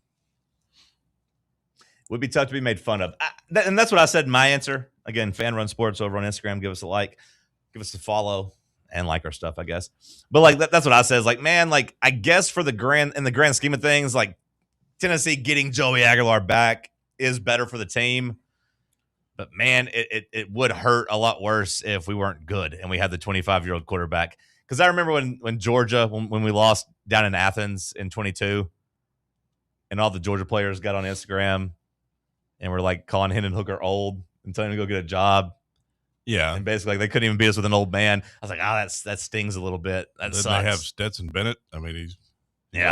Would be tough to be made fun of. And that's what I said in my answer. Again, Fan Run Sports over on Instagram. Give us a like. Give us a follow. And like our stuff, I guess. But like that's what I said. Is like, man, like I guess in the grand scheme of things, like Tennessee getting Joey Aguilar back is better for the team. But man, it would hurt a lot worse if we weren't good and we had the 25-year-old quarterback. Because I remember when Georgia, when we lost down in Athens in 22, and all the Georgia players got on Instagram and were like calling Hendon Hooker old and telling him to go get a job. Yeah. And basically, they couldn't even beat us with an old man. I was like, that stings a little bit. That sucks. They have Stetson Bennett. I mean, he's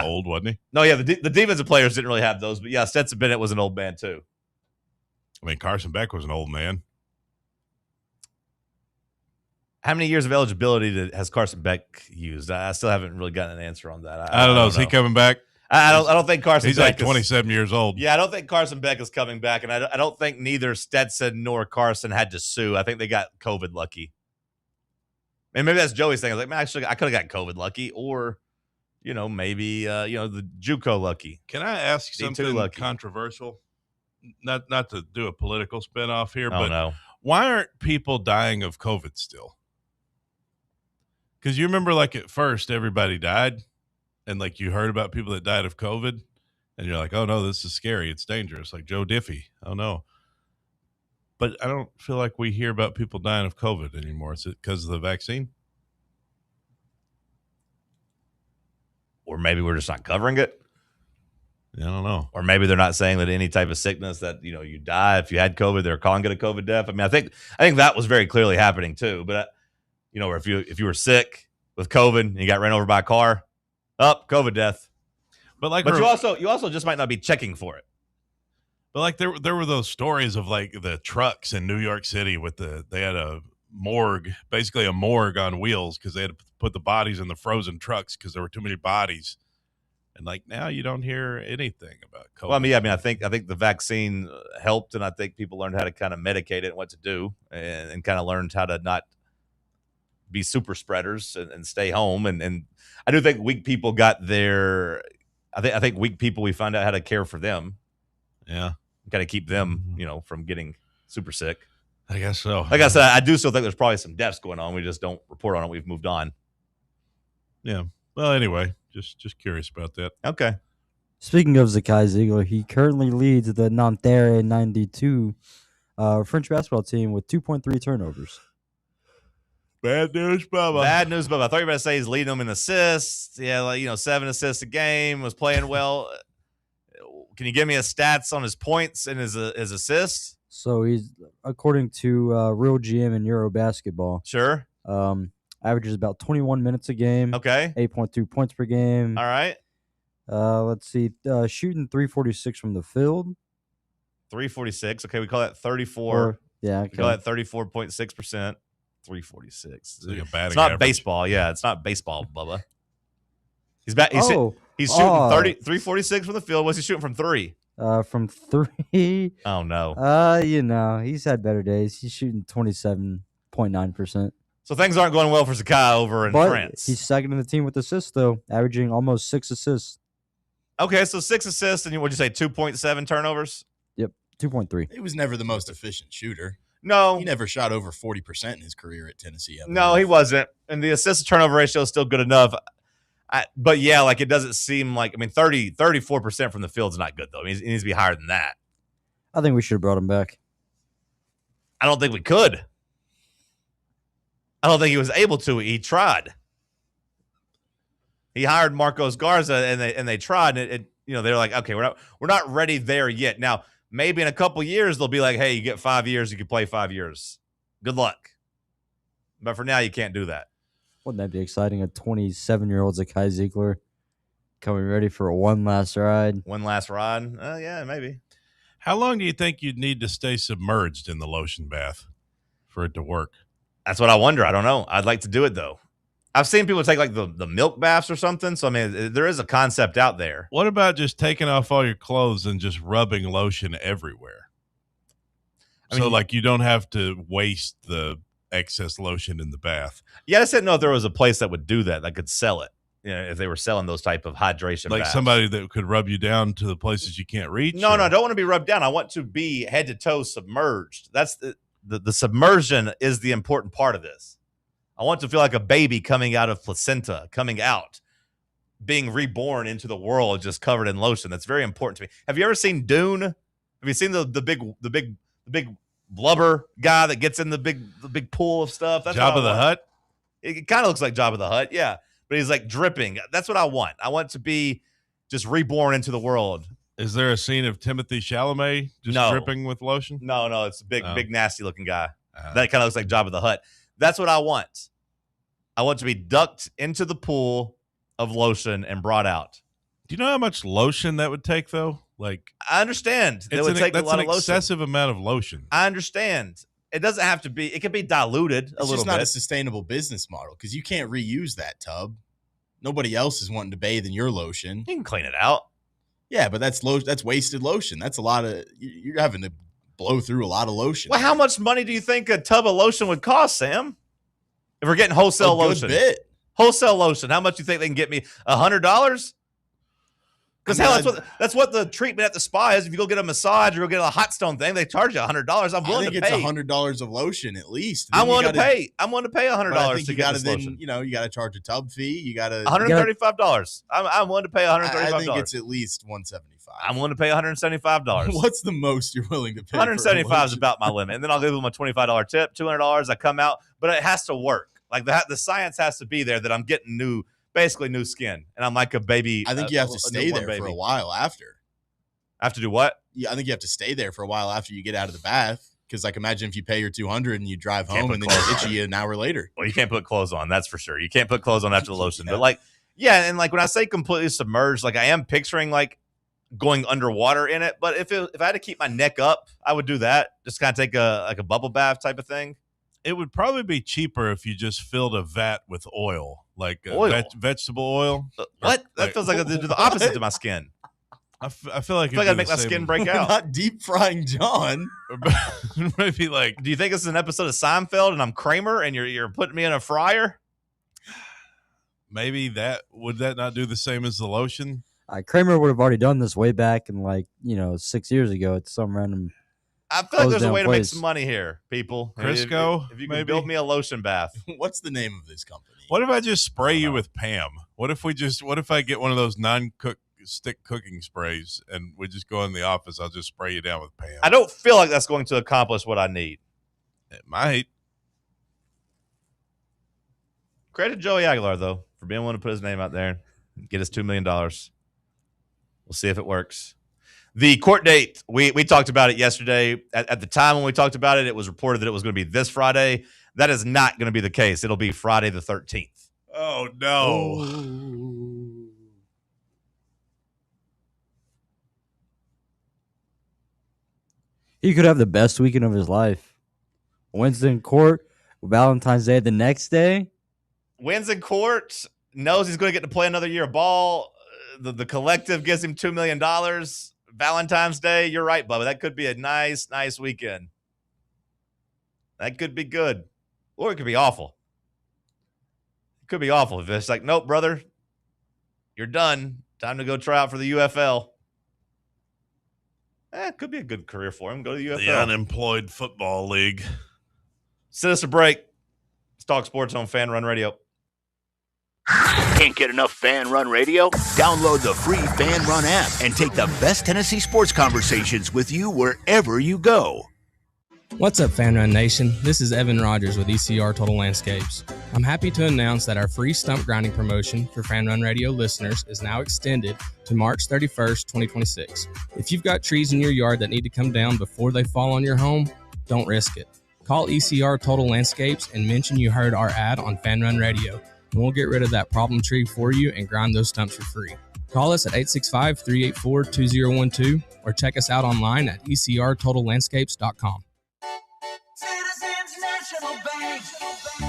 old, wasn't he? No, yeah, the defensive players didn't really have those. But yeah, Stetson Bennett was an old man, too. I mean, Carson Beck was an old man. How many years of eligibility has Carson Beck used? I still haven't really gotten an answer on that. I don't know. Is he coming back? I don't think Carson He's Beck like 27 years old. Yeah, I don't think Carson Beck is coming back, and I don't think neither Stetson nor Carson had to sue. I think they got COVID lucky. And maybe that's Joey's thing. I was like, man, I could have got COVID lucky, or maybe the JUCO lucky. Can I ask something controversial? Not to do a political spinoff here, but why aren't people dying of COVID still? Because you remember, like at first, everybody died. And like you heard about people that died of COVID, and you're like, oh no, this is scary. It's dangerous. Like Joe Diffie. Oh no. But I don't feel like we hear about people dying of COVID anymore. Is it because of the vaccine? Or maybe we're just not covering it. I don't know. Or maybe they're not saying that any type of sickness that, you die if you had COVID, they're calling it a COVID death. I mean, I think that was very clearly happening too. But or if you were sick with COVID and you got ran over by a car, COVID death. But you also just might not be checking for it. But like there were those stories of like the trucks in New York City they had a morgue, basically a morgue on wheels, because they had to put the bodies in the frozen trucks because there were too many bodies. And like now you don't hear anything about COVID. Well, I think the vaccine helped, and I think people learned how to kind of medicate it and what to do, and kind of learned how to not be super spreaders and stay home. And I do think weak people got their. I think weak people, we find out how to care for them. Yeah, got to keep them, from getting super sick. I guess so. Like I said, I do still think there's probably some deaths going on. We just don't report on it. We've moved on. Yeah. Well, anyway, just curious about that. Okay. Speaking of Zakai Ziggler, he currently leads the Nanterre 92 French basketball team with 2.3 turnovers. Bad news, Bubba. Bad news, Bubba. I thought you were about to say he's leading them in assists. Yeah, 7 assists a game, was playing well. Can you give me his stats on his points and his assists? So he's, according to Real GM and Euro Basketball. Sure. Averages about 21 minutes a game. Okay. 8.2 points per game. All right. Let's see. Shooting 346 from the field. 346. Okay, we call that 34. Yeah. We call that 34.6%. 346. It's like a batting it's not average. baseball. Yeah, it's not baseball, Bubba. He's shooting 346 from the field. What's he shooting from 3? From 3. Oh no. He's had better days. He's shooting 27.9%. So things aren't going well for Zakai over in France. He's second in the team with assists, though, averaging almost 6 assists. Okay, so 6 assists, and what'd you say, 2.7 turnovers? Yep, 2.3. He was never the most efficient shooter. No. He never shot over 40% in his career at Tennessee. No, he wasn't. And the assist to turnover ratio is still good enough. But yeah, like it doesn't seem like, 34% from the field is not good, though. It needs to be higher than that. I think we should have brought him back. I don't think we could. I don't think he was able to. He tried. He hired Marcos Garza, and they tried, and they're like, okay, we're not ready there yet. Now, maybe in a couple years they'll be like, hey, you get 5 years, you can play 5 years. Good luck. But for now, you can't do that. Wouldn't that be exciting? A 27-year-old Zakai Ziegler coming ready for one last ride. One last ride? Yeah, maybe. How long do you think you'd need to stay submerged in the lotion bath for it to work? That's what I wonder. I don't know. I'd like to do it, though. I've seen people take like the milk baths or something. So, there is a concept out there. What about just taking off all your clothes and just rubbing lotion everywhere? Like you don't have to waste the excess lotion in the bath. Yeah, I just didn't know if there was a place that would do that could sell it. If they were selling those type of hydration like baths. Somebody that could rub you down to the places you can't reach? No, I don't want to be rubbed down. I want to be head to toe submerged. That's the submersion is the important part of this. I want to feel like a baby coming out of placenta, coming out, being reborn into the world just covered in lotion. That's very important to me. Have you ever seen Dune? Have you seen the big blubber guy that gets in the big pool of stuff? That's Jabba the Hutt? It kind of looks like Jabba the Hutt, yeah. But he's like dripping. That's what I want. I want to be just reborn into the world. Is there a scene of Timothy Chalamet just dripping with lotion? No, it's a big nasty looking guy. That kind of looks like Jabba the Hutt. That's what I want. I want to be ducked into the pool of lotion and brought out. Do you know how much lotion that would take, though? Like, I understand. It would take a lot of lotion. That's an excessive amount of lotion. I understand. It doesn't have to be. It can be diluted a little bit. It's just not a sustainable business model because you can't reuse that tub. Nobody else is wanting to bathe in your lotion. You can clean it out. Yeah, but that's wasted lotion. That's a lot of – you're having to blow through a lot of lotion. Well, how much money do you think a tub of lotion would cost, Sam? If we're getting wholesale lotion. A good bit. Wholesale lotion. How much do you think they can get me? $100? Because that's what the treatment at the spa is. If you go get a massage or go get a hot stone thing, they charge you $100. I'm willing to pay. I think it's $100 of lotion at least. I'm willing to pay. I'm willing to pay $100 to get this lotion. You got to charge a tub fee. You got to $135. I'm willing to pay $135. I think it's at least $175. I'm willing to pay $175. What's the most you're willing to pay? $175 is about my limit, and then I'll give them a $25 tip. $200. I come out, but it has to work. Like the science has to be there that I'm getting basically new skin, and I'm like a baby. I think you have to stay there for a while after. I have to do what? Yeah, I think you have to stay there for a while after you get out of the bath. Because, imagine if you pay your $200 and you drive home and then you're itchy an hour later. Well, you can't put clothes on. That's for sure. You can't put clothes on after the lotion. Yeah. But and when I say completely submerged, I am picturing going underwater in it. But if I had to keep my neck up, I would do that. Just kind of take a bubble bath type of thing. It would probably be cheaper if you just filled a vat with oil, vegetable oil. What? That feels like I do the opposite to my skin. I feel like I'd make my skin break out. Not deep frying John. Maybe do you think this is an episode of Seinfeld and I'm Kramer and you're putting me in a fryer? Maybe would that not do the same as the lotion? Kramer would have already done this way back in 6 years ago at some random. I feel like there's a way to make some money here, people. Crisco, if you can build me a lotion bath. What's the name of this company? What if I just spray you with Pam? What if I get one of those non-stick cooking sprays and we just go in the office? I'll just spray you down with Pam. I don't feel like that's going to accomplish what I need. It might. Credit to Joey Aguilar, though, for being willing to put his name out there and get us $2 million. We'll see if it works. The court date, we talked about it yesterday. At the time when we talked about it, it was reported that it was going to be this Friday. That is not going to be the case. It'll be Friday the 13th. Oh, no. He could have the best weekend of his life. Wednesday in court, Valentine's Day the next day. Wins in court, knows he's going to get to play another year of ball. The collective gives him $2 million. Valentine's Day, you're right, Bubba. That could be a nice weekend. That could be good. Or it could be awful. It could be awful if it's like, nope, brother, you're done. Time to go try out for the UFL. It could be a good career for him. Go to the UFL. The Unemployed Football League. Send us a break. Let's talk sports on Fan Run Radio. Can't get enough Fan Run Radio? Download the free Fan Run app and take the best Tennessee sports conversations with you wherever you go. What's up, Fan Run Nation? This is Evan Rogers with ECR Total Landscapes. I'm happy to announce that our free stump grinding promotion for Fan Run Radio listeners is now extended to March 31st, 2026. If you've got trees in your yard that need to come down before they fall on your home, don't risk it. Call ECR Total Landscapes and mention you heard our ad on Fan Run Radio, and we'll get rid of that problem tree for you and grind those stumps for free. Call us at 865-384-2012 or check us out online at ecrtotallandscapes.com. Citizens National Bank.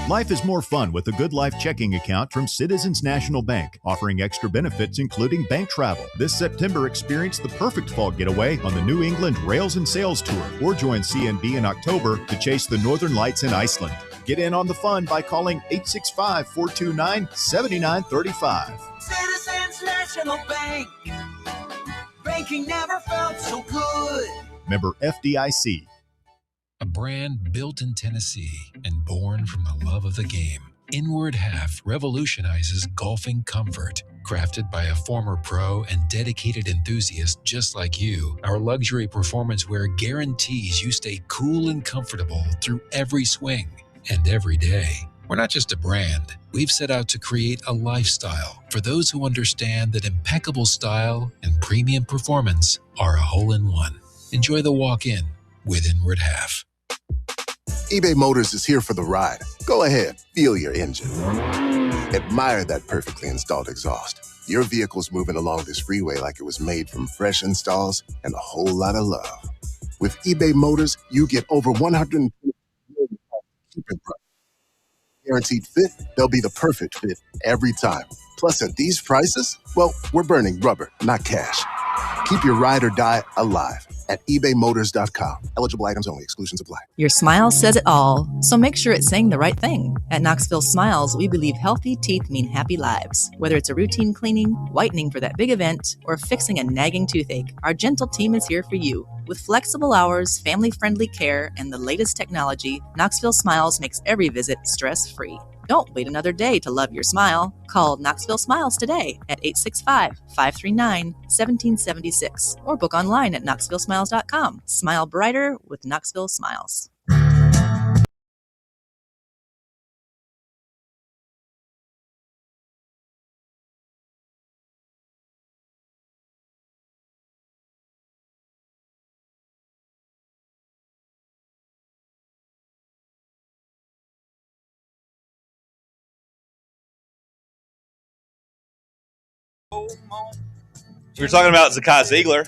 Life is more fun with a Good Life checking account from Citizens National Bank, offering extra benefits including bank travel. This September, experience the perfect fall getaway on the New England Rails and Sails Tour, or join CNB in October to chase the Northern Lights in Iceland. Get in on the fun by calling 865-429-7935. Citizens National Bank. Banking never felt so good. Member FDIC. A brand built in Tennessee and born from the love of the game. Inward Half revolutionizes golfing comfort. Crafted by a former pro and dedicated enthusiast just like you, our luxury performance wear guarantees you stay cool and comfortable through every swing and every day. We're not just a brand. We've set out to create a lifestyle for those who understand that impeccable style and premium performance are a hole-in-one. Enjoy the walk-in with Inward Half. eBay Motors is here for the ride. Go ahead, feel your engine. Admire that perfectly installed exhaust. Your vehicle's moving along this freeway like it was made from fresh installs and a whole lot of love. With eBay Motors, you get over 100 keeping price. Guaranteed fit, they'll be the perfect fit every time. Plus, at these prices, well, we're burning rubber, not cash. Keep your ride or die alive at ebaymotors.com. Eligible items only. Exclusions apply. Your smile says it all, so make sure it's saying the right thing. At Knoxville Smiles, we believe healthy teeth mean happy lives. Whether it's a routine cleaning, whitening for that big event, or fixing a nagging toothache, our gentle team is here for you. With flexible hours, family-friendly care, and the latest technology, Knoxville Smiles makes every visit stress-free. Don't wait another day to love your smile. Call Knoxville Smiles today at 865-539-1776 or book online at knoxvillesmiles.com. Smile brighter with Knoxville Smiles. We were talking about Zakai Ziegler.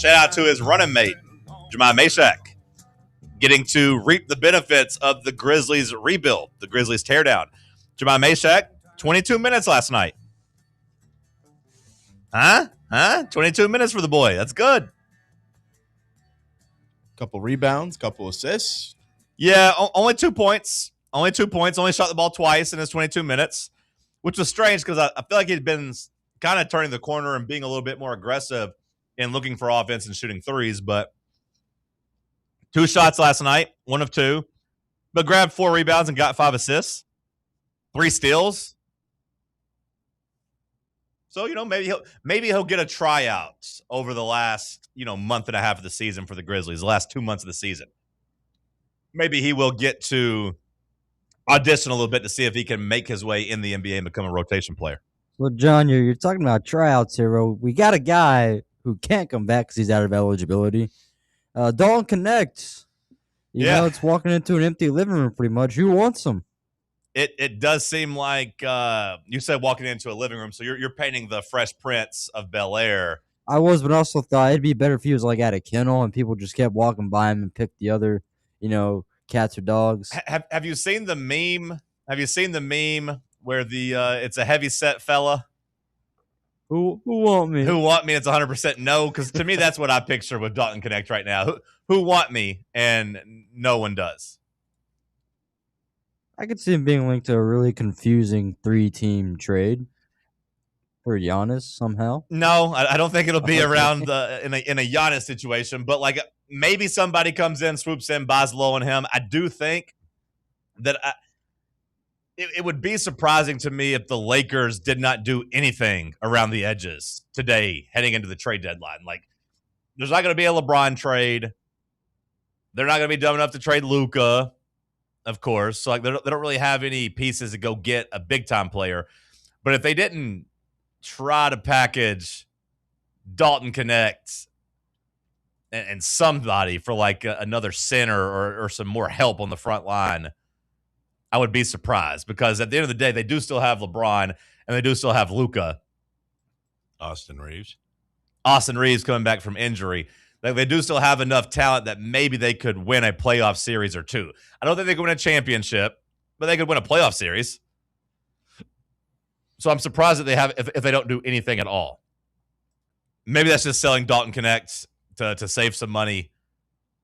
Shout out to his running mate, Jemai Mashak, getting to reap the benefits of the Grizzlies rebuild, the Grizzlies teardown. Jemai Mashak, 22 minutes last night. 22 minutes for the boy. That's good. Couple rebounds, couple assists. Yeah, only 2 points. Only 2 points. Only shot the ball twice in his 22 minutes, which was strange because I feel like he'd been kind of turning the corner and being a little bit more aggressive and looking for offense and shooting threes. But 2 shots last night, 1 of 2, but grabbed 4 rebounds and got 5 assists, 3 steals. So, maybe he'll get a tryout over the last, month and a half of the season for the Grizzlies, the last 2 months of the season. Maybe he will get to audition a little bit to see if he can make his way in the NBA and become a rotation player. Well, John, you're talking about tryouts here. Well, we got a guy who can't come back because he's out of eligibility. Dalton Connect. You know, it's walking into an empty living room pretty much. Who wants him? It does seem like you said walking into a living room, so you're painting the Fresh Prince of Bel-Air. I was, but also thought it'd be better if he was like at a kennel and people just kept walking by him and picked the other, cats or dogs. Have you seen the meme? Have you seen the meme where it's a heavy set fella? Who want me? Who want me? It's 100% no, because to me that's what I picture with Dalton Connect right now. Who want me? And no one does. I could see him being linked to a really confusing 3-team trade for Giannis somehow. No, I don't think it'll be around in a Giannis situation, but like maybe somebody comes in, swoops in, buys low on him. I do think that it would be surprising to me if the Lakers did not do anything around the edges today heading into the trade deadline. Like, there's not going to be a LeBron trade. They're not going to be dumb enough to trade Luka, of course. So, like, they don't really have any pieces to go get a big-time player. But if they didn't try to package Dalton Connect and somebody for, like, another center or some more help on the front line, I would be surprised, because at the end of the day, they do still have LeBron and they do still have Luka. Austin Reeves coming back from injury. They do still have enough talent that maybe they could win a playoff series or two. I don't think they could win a championship, but they could win a playoff series. So I'm surprised that they have if they don't do anything at all. Maybe that's just selling Dalton Connect to save some money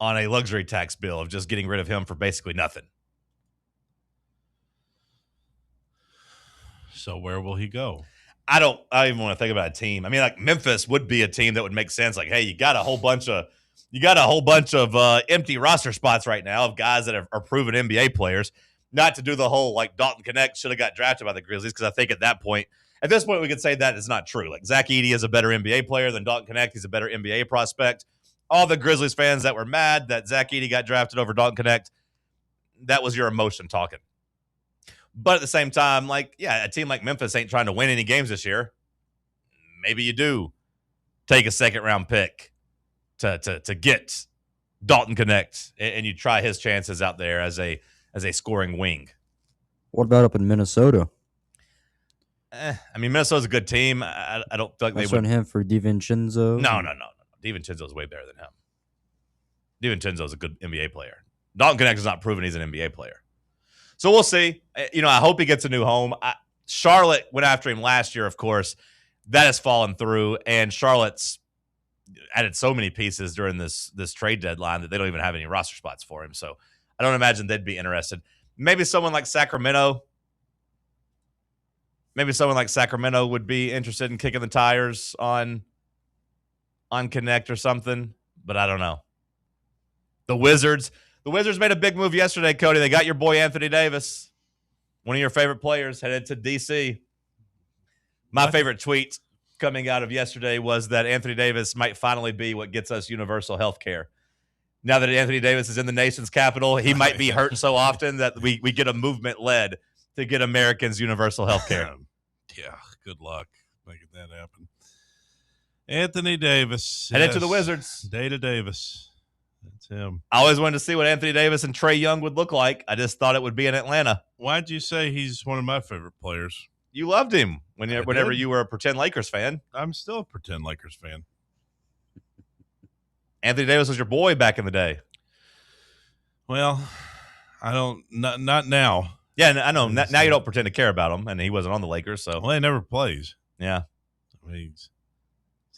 on a luxury tax bill of just getting rid of him for basically nothing. So where will he go? I don't even want to think about a team. I mean, like Memphis would be a team that would make sense. Like, hey, you got a whole bunch of empty roster spots right now of guys that are proven NBA players. Not to do the whole like Dalton Connect should have got drafted by the Grizzlies, because I think at this point we could say that is not true. Like Zach Edey is a better NBA player than Dalton Connect. He's a better NBA prospect. All the Grizzlies fans that were mad that Zach Edey got drafted over Dalton Connect, that was your emotion talking. But at the same time, like, yeah, a team like Memphis ain't trying to win any games this year. Maybe you do take a second-round pick to get Dalton Connect, and you try his chances out there as a scoring wing. What about up in Minnesota? I mean, Minnesota's a good team. I don't feel like they would. him for DiVincenzo? No. DiVincenzo's way better than him. DiVincenzo's a good NBA player. Dalton Connect has not proven he's an NBA player. So we'll see. I hope he gets a new home. Charlotte went after him last year, of course. That has fallen through, and Charlotte's added so many pieces during this trade deadline that they don't even have any roster spots for him. So I don't imagine they'd be interested. Maybe someone like Sacramento. Would be interested in kicking the tires on Connect or something, but I don't know. The Wizards made a big move yesterday, Cody. They got your boy Anthony Davis, one of your favorite players, headed to D.C. My favorite tweet coming out of yesterday was that Anthony Davis might finally be what gets us universal health care. Now that Anthony Davis is in the nation's capital, he might be hurt so often that we get a movement led to get Americans universal health care. Yeah, good luck making that happen. Anthony Davis. Headed to the Wizards. Data Davis. That's him. I always wanted to see what Anthony Davis and Trae Young would look like. I just thought it would be in Atlanta. Why'd you say he's one of my favorite players? You loved him whenever you were a pretend Lakers fan. I'm still a pretend Lakers fan. Anthony Davis was your boy back in the day. Well, not now. Yeah, I know. Now you don't pretend to care about him, and he wasn't on the Lakers. So he never plays. Yeah, I mean, he's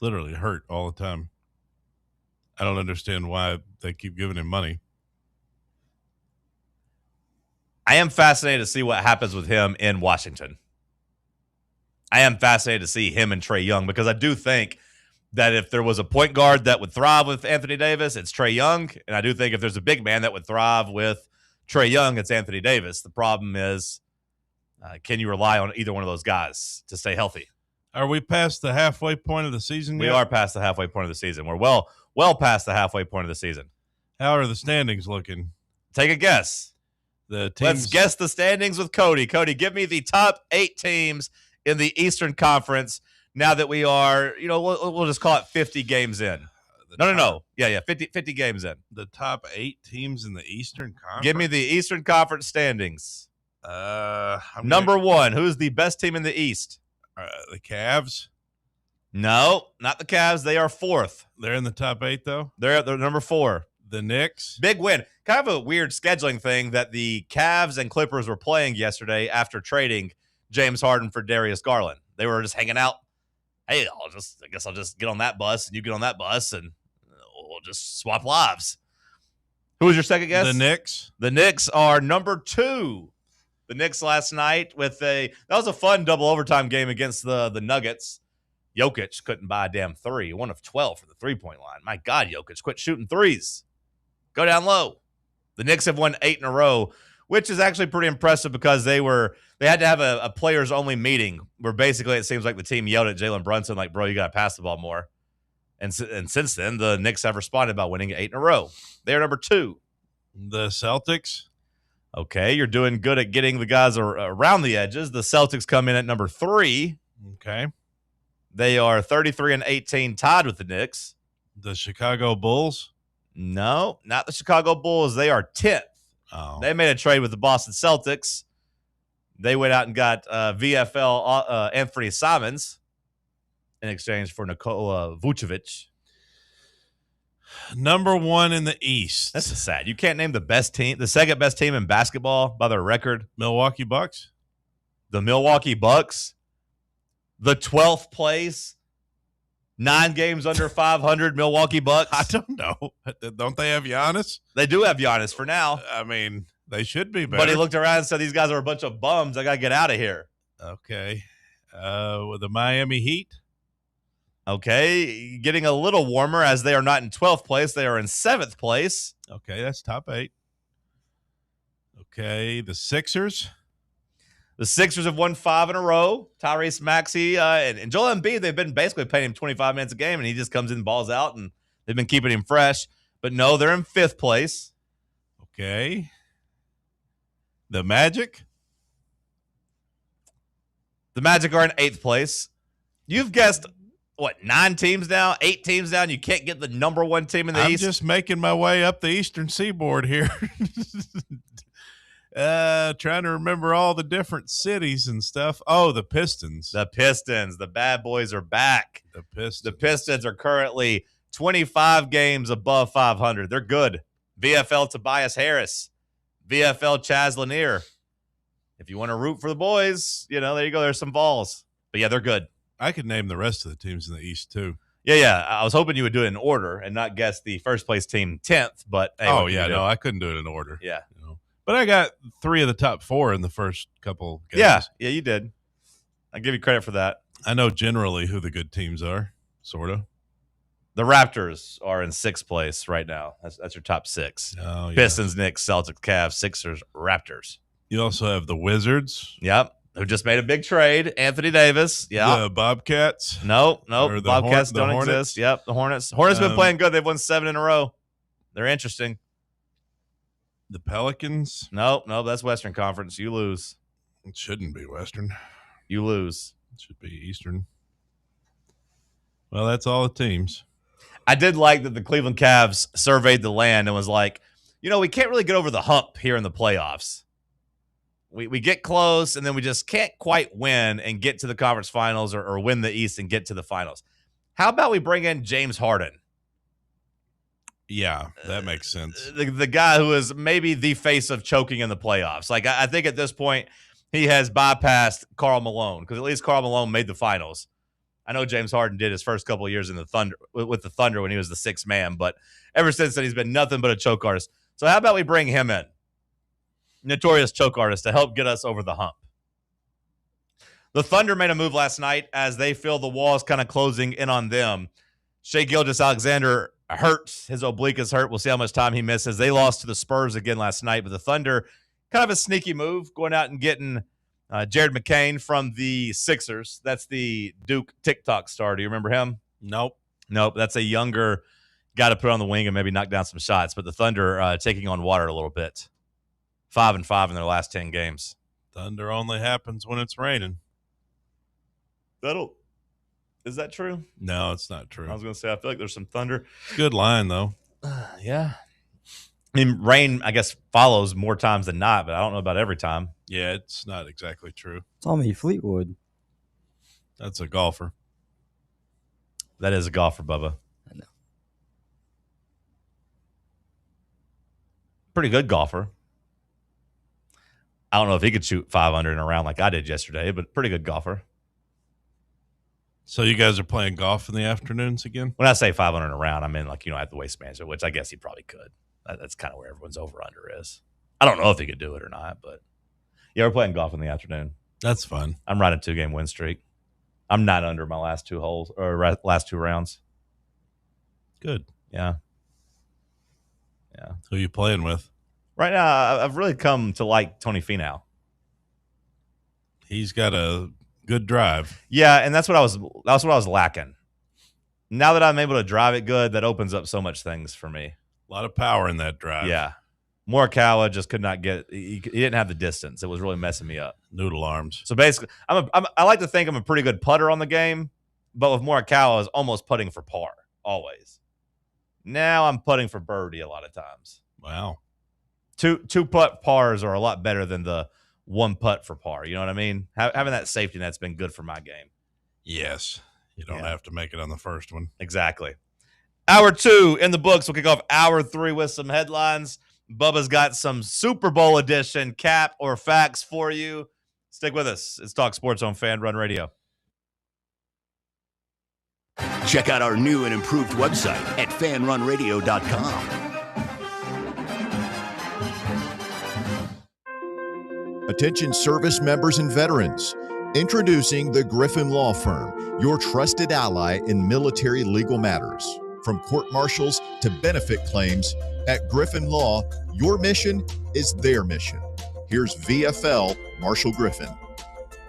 literally hurt all the time. I don't understand why they keep giving him money. I am fascinated to see what happens with him in Washington. I am fascinated to see him and Trae Young, because I do think that if there was a point guard that would thrive with Anthony Davis, it's Trae Young. And I do think if there's a big man that would thrive with Trae Young, it's Anthony Davis. The problem is, can you rely on either one of those guys to stay healthy? Are we past the halfway point of the season yet? We are past the halfway point of the season. We're well past the halfway point of the season. How are the standings looking? Take a guess. The teams. Let's guess the standings with Cody. Cody, give me the top 8 teams in the Eastern Conference now that we are, we'll just call it 50 games in. No. Yeah, 50 games in. The top 8 teams in the Eastern Conference? Give me the Eastern Conference standings. Number 1, who's the best team in the East? The Cavs? No, not the Cavs. They are 4th. They're in the top 8, though? They're number 4. The Knicks? Big win. Kind of a weird scheduling thing that the Cavs and Clippers were playing yesterday after trading James Harden for Darius Garland. They were just hanging out. Hey, I guess I'll just get on that bus and you get on that bus and we'll just swap lives. Who was your second guess? The Knicks. The Knicks are number 2. The Knicks last night that was a fun double overtime game against the Nuggets. Jokic couldn't buy a damn 3. 1 of 12 for the 3-point line. My God, Jokic, quit shooting threes. Go down low. The Knicks have won 8 in a row, which is actually pretty impressive because they had to have a players-only meeting where basically it seems like the team yelled at Jalen Brunson like, bro, you got to pass the ball more. And since then, the Knicks have responded by winning 8 in a row. They're number 2. The Celtics. Okay, you're doing good at getting the guys around the edges. The Celtics come in at number 3. Okay. They are 33-18, tied with the Knicks. The Chicago Bulls. No, not the Chicago Bulls. They are 10th. Oh. They made a trade with the Boston Celtics. They went out and got VFL Anthony Simons in exchange for Nikola Vucevic. Number 1 in the East. That's just sad. You can't name the best team, the second best team in basketball by their record. Milwaukee Bucks. The Milwaukee Bucks. The 12th place. 9 games under 500 Milwaukee Bucks. I don't know. Don't they have Giannis? They do have Giannis for now. I mean, they should be better. But he looked around and said, these guys are a bunch of bums. I got to get out of here. Okay. With the Miami Heat. Okay. Getting a little warmer as they are not in 12th place. They are in 7th place. Okay, that's top 8. Okay, the Sixers. The Sixers have won 5 in a row. Tyrese Maxey and Joel Embiid, they've been basically paying him 25 minutes a game, and he just comes in and balls out, and they've been keeping him fresh. But no, they're in 5th place. Okay. The Magic. The Magic are in 8th place. You've guessed, 9 teams now? 8 teams now, and you can't get the number 1 team in the East? I'm just making my way up the Eastern Seaboard here. Trying to remember all the different cities and stuff. Oh, the Pistons. The Pistons. The bad boys are back. The Pistons. The Pistons are currently 25 games above 500. They're good. VFL Tobias Harris. VFL Chaz Lanier. If you want to root for the boys, there you go. There's some Vols. But, yeah, they're good. I could name the rest of the teams in the East, too. Yeah. I was hoping you would do it in order and not guess the first-place team 10th. But hey, no, I couldn't do it in order. Yeah. But I got 3 of the top 4 in the first couple games. Yeah, you did. I give you credit for that. I know generally who the good teams are, sort of. The Raptors are in 6th place right now. That's your top 6. Oh, yeah. Pistons, Knicks, Celtics, Cavs, Sixers, Raptors. You also have the Wizards. Yep. Who just made a big trade. Anthony Davis. Yeah. The Bobcats. No. Bobcats don't exist. Yep. The Hornets. Hornets been playing good. They've won 7 in a row. They're interesting. The Pelicans. No, that's Western Conference. You lose. It shouldn't be Western. You lose. It should be Eastern. Well, that's all the teams. I did like that the Cleveland Cavs surveyed the land and was like, we can't really get over the hump here in the playoffs. We get close, and then we just can't quite win and get to the conference finals or win the East and get to the finals. How about we bring in James Harden? Yeah, that makes sense. The guy who is maybe the face of choking in the playoffs. Like, I think at this point, he has bypassed Karl Malone, because at least Karl Malone made the finals. I know James Harden did his first couple of years in the Thunder with the Thunder when he was the 6th man, but ever since then, he's been nothing but a choke artist. So how about we bring him in? Notorious choke artist, to help get us over the hump. The Thunder made a move last night as they feel the walls kind of closing in on them. Shai Gilgeous-Alexander hurts. His oblique is hurt. We'll see how much time he misses. They lost to the Spurs again last night, but the Thunder, kind of a sneaky move, going out and getting Jared McCain from the Sixers. That's the Duke TikTok star. Do you remember him? Nope. That's a younger guy to put on the wing and maybe knock down some shots, but the Thunder taking on water a little bit. 5-5 in their last 10 games. Thunder only happens when it's raining. Is that true? No, it's not true. I was going to say, I feel like there's some thunder. Good line, though. Yeah. I mean, rain, I guess, follows more times than not, but I don't know about every time. Yeah, it's not exactly true. Tommy Fleetwood. That's a golfer. That is a golfer, Bubba. I know. Pretty good golfer. I don't know if he could shoot 500 in a round like I did yesterday, but pretty good golfer. So you guys are playing golf in the afternoons again? When I say 500 in a round, I mean, like, at the waist management, which I guess he probably could. That's kind of where everyone's over-under is. I don't know if he could do it or not, but yeah, we're playing golf in the afternoon. That's fun. I'm riding a 2-game win streak. I'm 9 under my last 2 holes or last 2 rounds. Good. Yeah. Who are you playing with? Right now, I've really come to like Tony Finau. He's got a good drive. Yeah, and that's what I was lacking. Now that I'm able to drive it good, that opens up so much things for me. A lot of power in that drive. Yeah. Morikawa just could not get. He didn't have the distance. It was really messing me up. Noodle arms. So basically, I like to think I'm a pretty good putter on the game, but with Morikawa, I was almost putting for par always. Now I'm putting for birdie a lot of times. Wow. Two putt pars are a lot better than the 1 putt for par. You know what I mean? Having that safety net's been good for my game. Yes. You don't have to make it on the first one. Exactly. Hour 2 in the books. We'll kick off hour 3 with some headlines. Bubba's got some Super Bowl edition cap or facts for you. Stick with us. It's Talk Sports on Fan Run Radio. Check out our new and improved website at fanrunradio.com. Attention service members and veterans. Introducing the Griffin Law Firm, your trusted ally in military legal matters. From court martials to benefit claims, at Griffin Law, your mission is their mission. Here's VFL Marshall Griffin.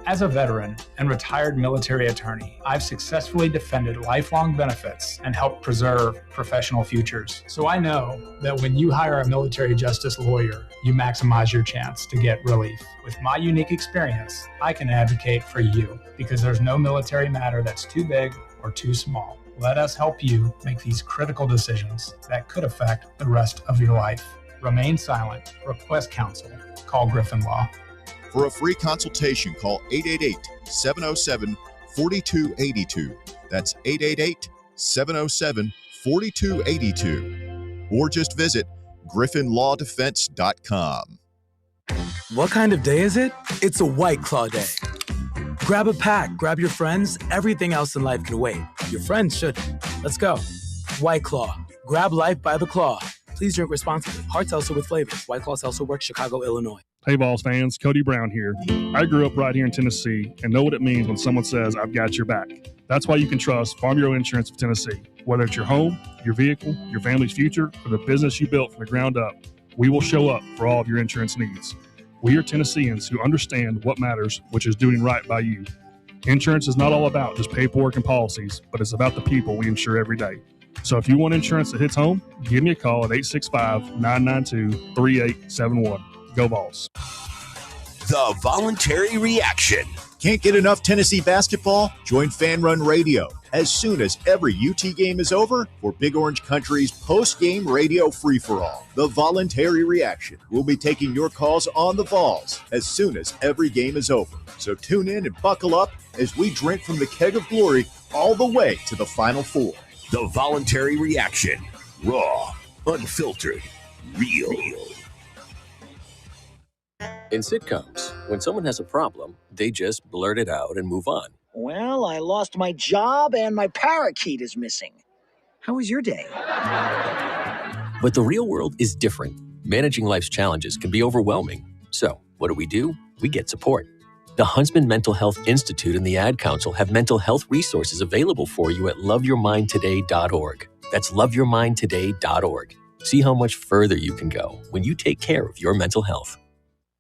As a veteran and retired military attorney, I've successfully defended lifelong benefits and helped preserve professional futures. So I know that when you hire a military justice lawyer, you maximize your chance to get relief. With my unique experience, I can advocate for you because there's no military matter that's too big or too small. Let us help you make these critical decisions that could affect the rest of your life. Remain silent. Request counsel. Call Griffin Law. For a free consultation, call 888-707-4282. That's 888-707-4282. Or just visit griffinlawdefense.com. What kind of day is it? It's a White Claw day. Grab a pack, grab your friends. Everything else in life can wait. Your friends shouldn't. Let's go. White Claw. Grab life by the claw. Please drink responsibly. Hard seltzer with flavors. White Claw Seltzer Works, Chicago, Illinois. Hey, Vols fans, Cody Brown here. I grew up right here in Tennessee and know what it means when someone says, I've got your back. That's why you can trust Farm Bureau Insurance of Tennessee. Whether it's your home, your vehicle, your family's future, or the business you built from the ground up, we will show up for all of your insurance needs. We are Tennesseans who understand what matters, which is doing right by you. Insurance is not all about just paperwork and policies, but it's about the people we insure every day. So if you want insurance that hits home, give me a call at 865-992-3871. Go Vols. The voluntary reaction. Can't get enough Tennessee basketball? Join Fan Run Radio as soon as every UT game is over for Big Orange Country's post-game radio free-for-all. The voluntary reaction. We'll be taking your calls on the Vols as soon as every game is over. So tune in and buckle up as we drink from the keg of glory all the way to the Final Four. The voluntary reaction. Raw, unfiltered, real. In sitcoms, when someone has a problem, they just blurt it out and move on. Well, I lost my job and my parakeet is missing. How was your day? But the real world is different. Managing life's challenges can be overwhelming. So, what do? We get support. The Huntsman Mental Health Institute and the Ad Council have mental health resources available for you at loveyourmindtoday.org. That's loveyourmindtoday.org. See how much further you can go when you take care of your mental health.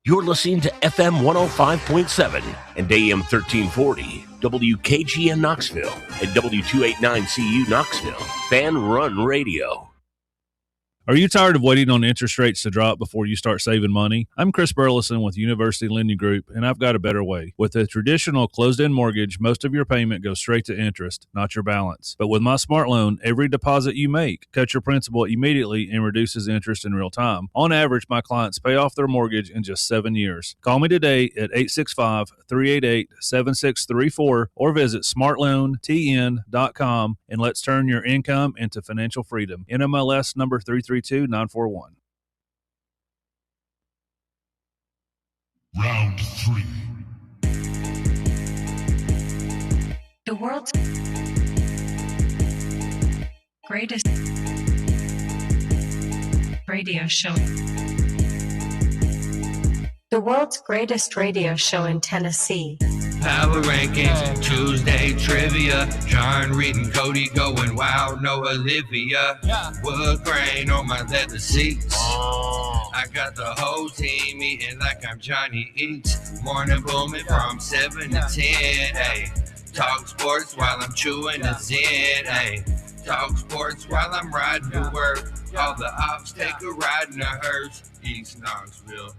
You're listening to FM 105.7 and AM 1340, WKGN Knoxville, and W289CU Knoxville, Fan Run Radio. Are you tired of waiting on interest rates to drop before you start saving money? I'm Chris Burleson with University Lending Group, and I've got a better way. With a traditional closed-end mortgage, most of your payment goes straight to interest, not your balance. But with my Smart Loan, every deposit you make cuts your principal immediately and reduces interest in real time. On average, my clients pay off their mortgage in just 7 years. Call me today at 865-388-7634 or visit smartloantn.com and let's turn your income into financial freedom. NMLS number 332941. Round 3. The world's greatest radio show. The world's greatest radio show in Tennessee. Power Rankings, Tuesday Trivia. John Reed and Cody going wild, no Olivia. Wood grain on my leather seats. I got the whole team eating like I'm Johnny Eats. Morning booming from 7 to 10, ayy. Talk sports while I'm chewing a Zen, ayy. Talk sports while I'm riding to work. All the ops take a ride in a hearse. East Knoxville.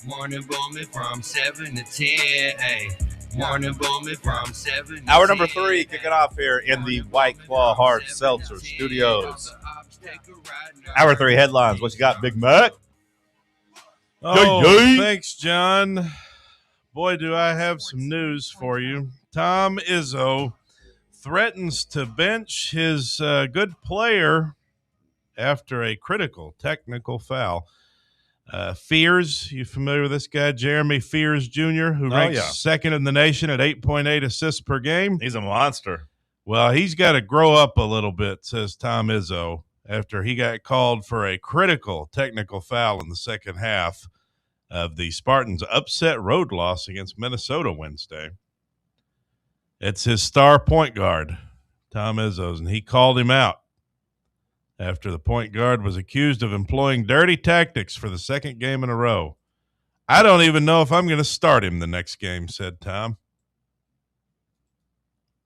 Morning booming from 7 to 10, ayy. Morning booming from 7 to Hour number 3 kicking off here in the White Claw Hard Seltzer Studios. Hour 3 headlines. What you got, Big Mac? Oh, thanks, John. Boy, do I have some news for you. Tom Izzo threatens to bench his good player after a critical technical foul. Fears, you familiar with this guy, Jeremy Fears Jr., who ranks second in the nation at 8.8 assists per game? He's a monster. Well, he's got to grow up a little bit, says Tom Izzo, after he got called for a critical technical foul in the second half of the Spartans' upset road loss against Minnesota Wednesday. It's his star point guard, Tom Izzo's, and he called him out after the point guard was accused of employing dirty tactics for the second game in a row. I don't even know if I'm going to start him the next game, said Tom.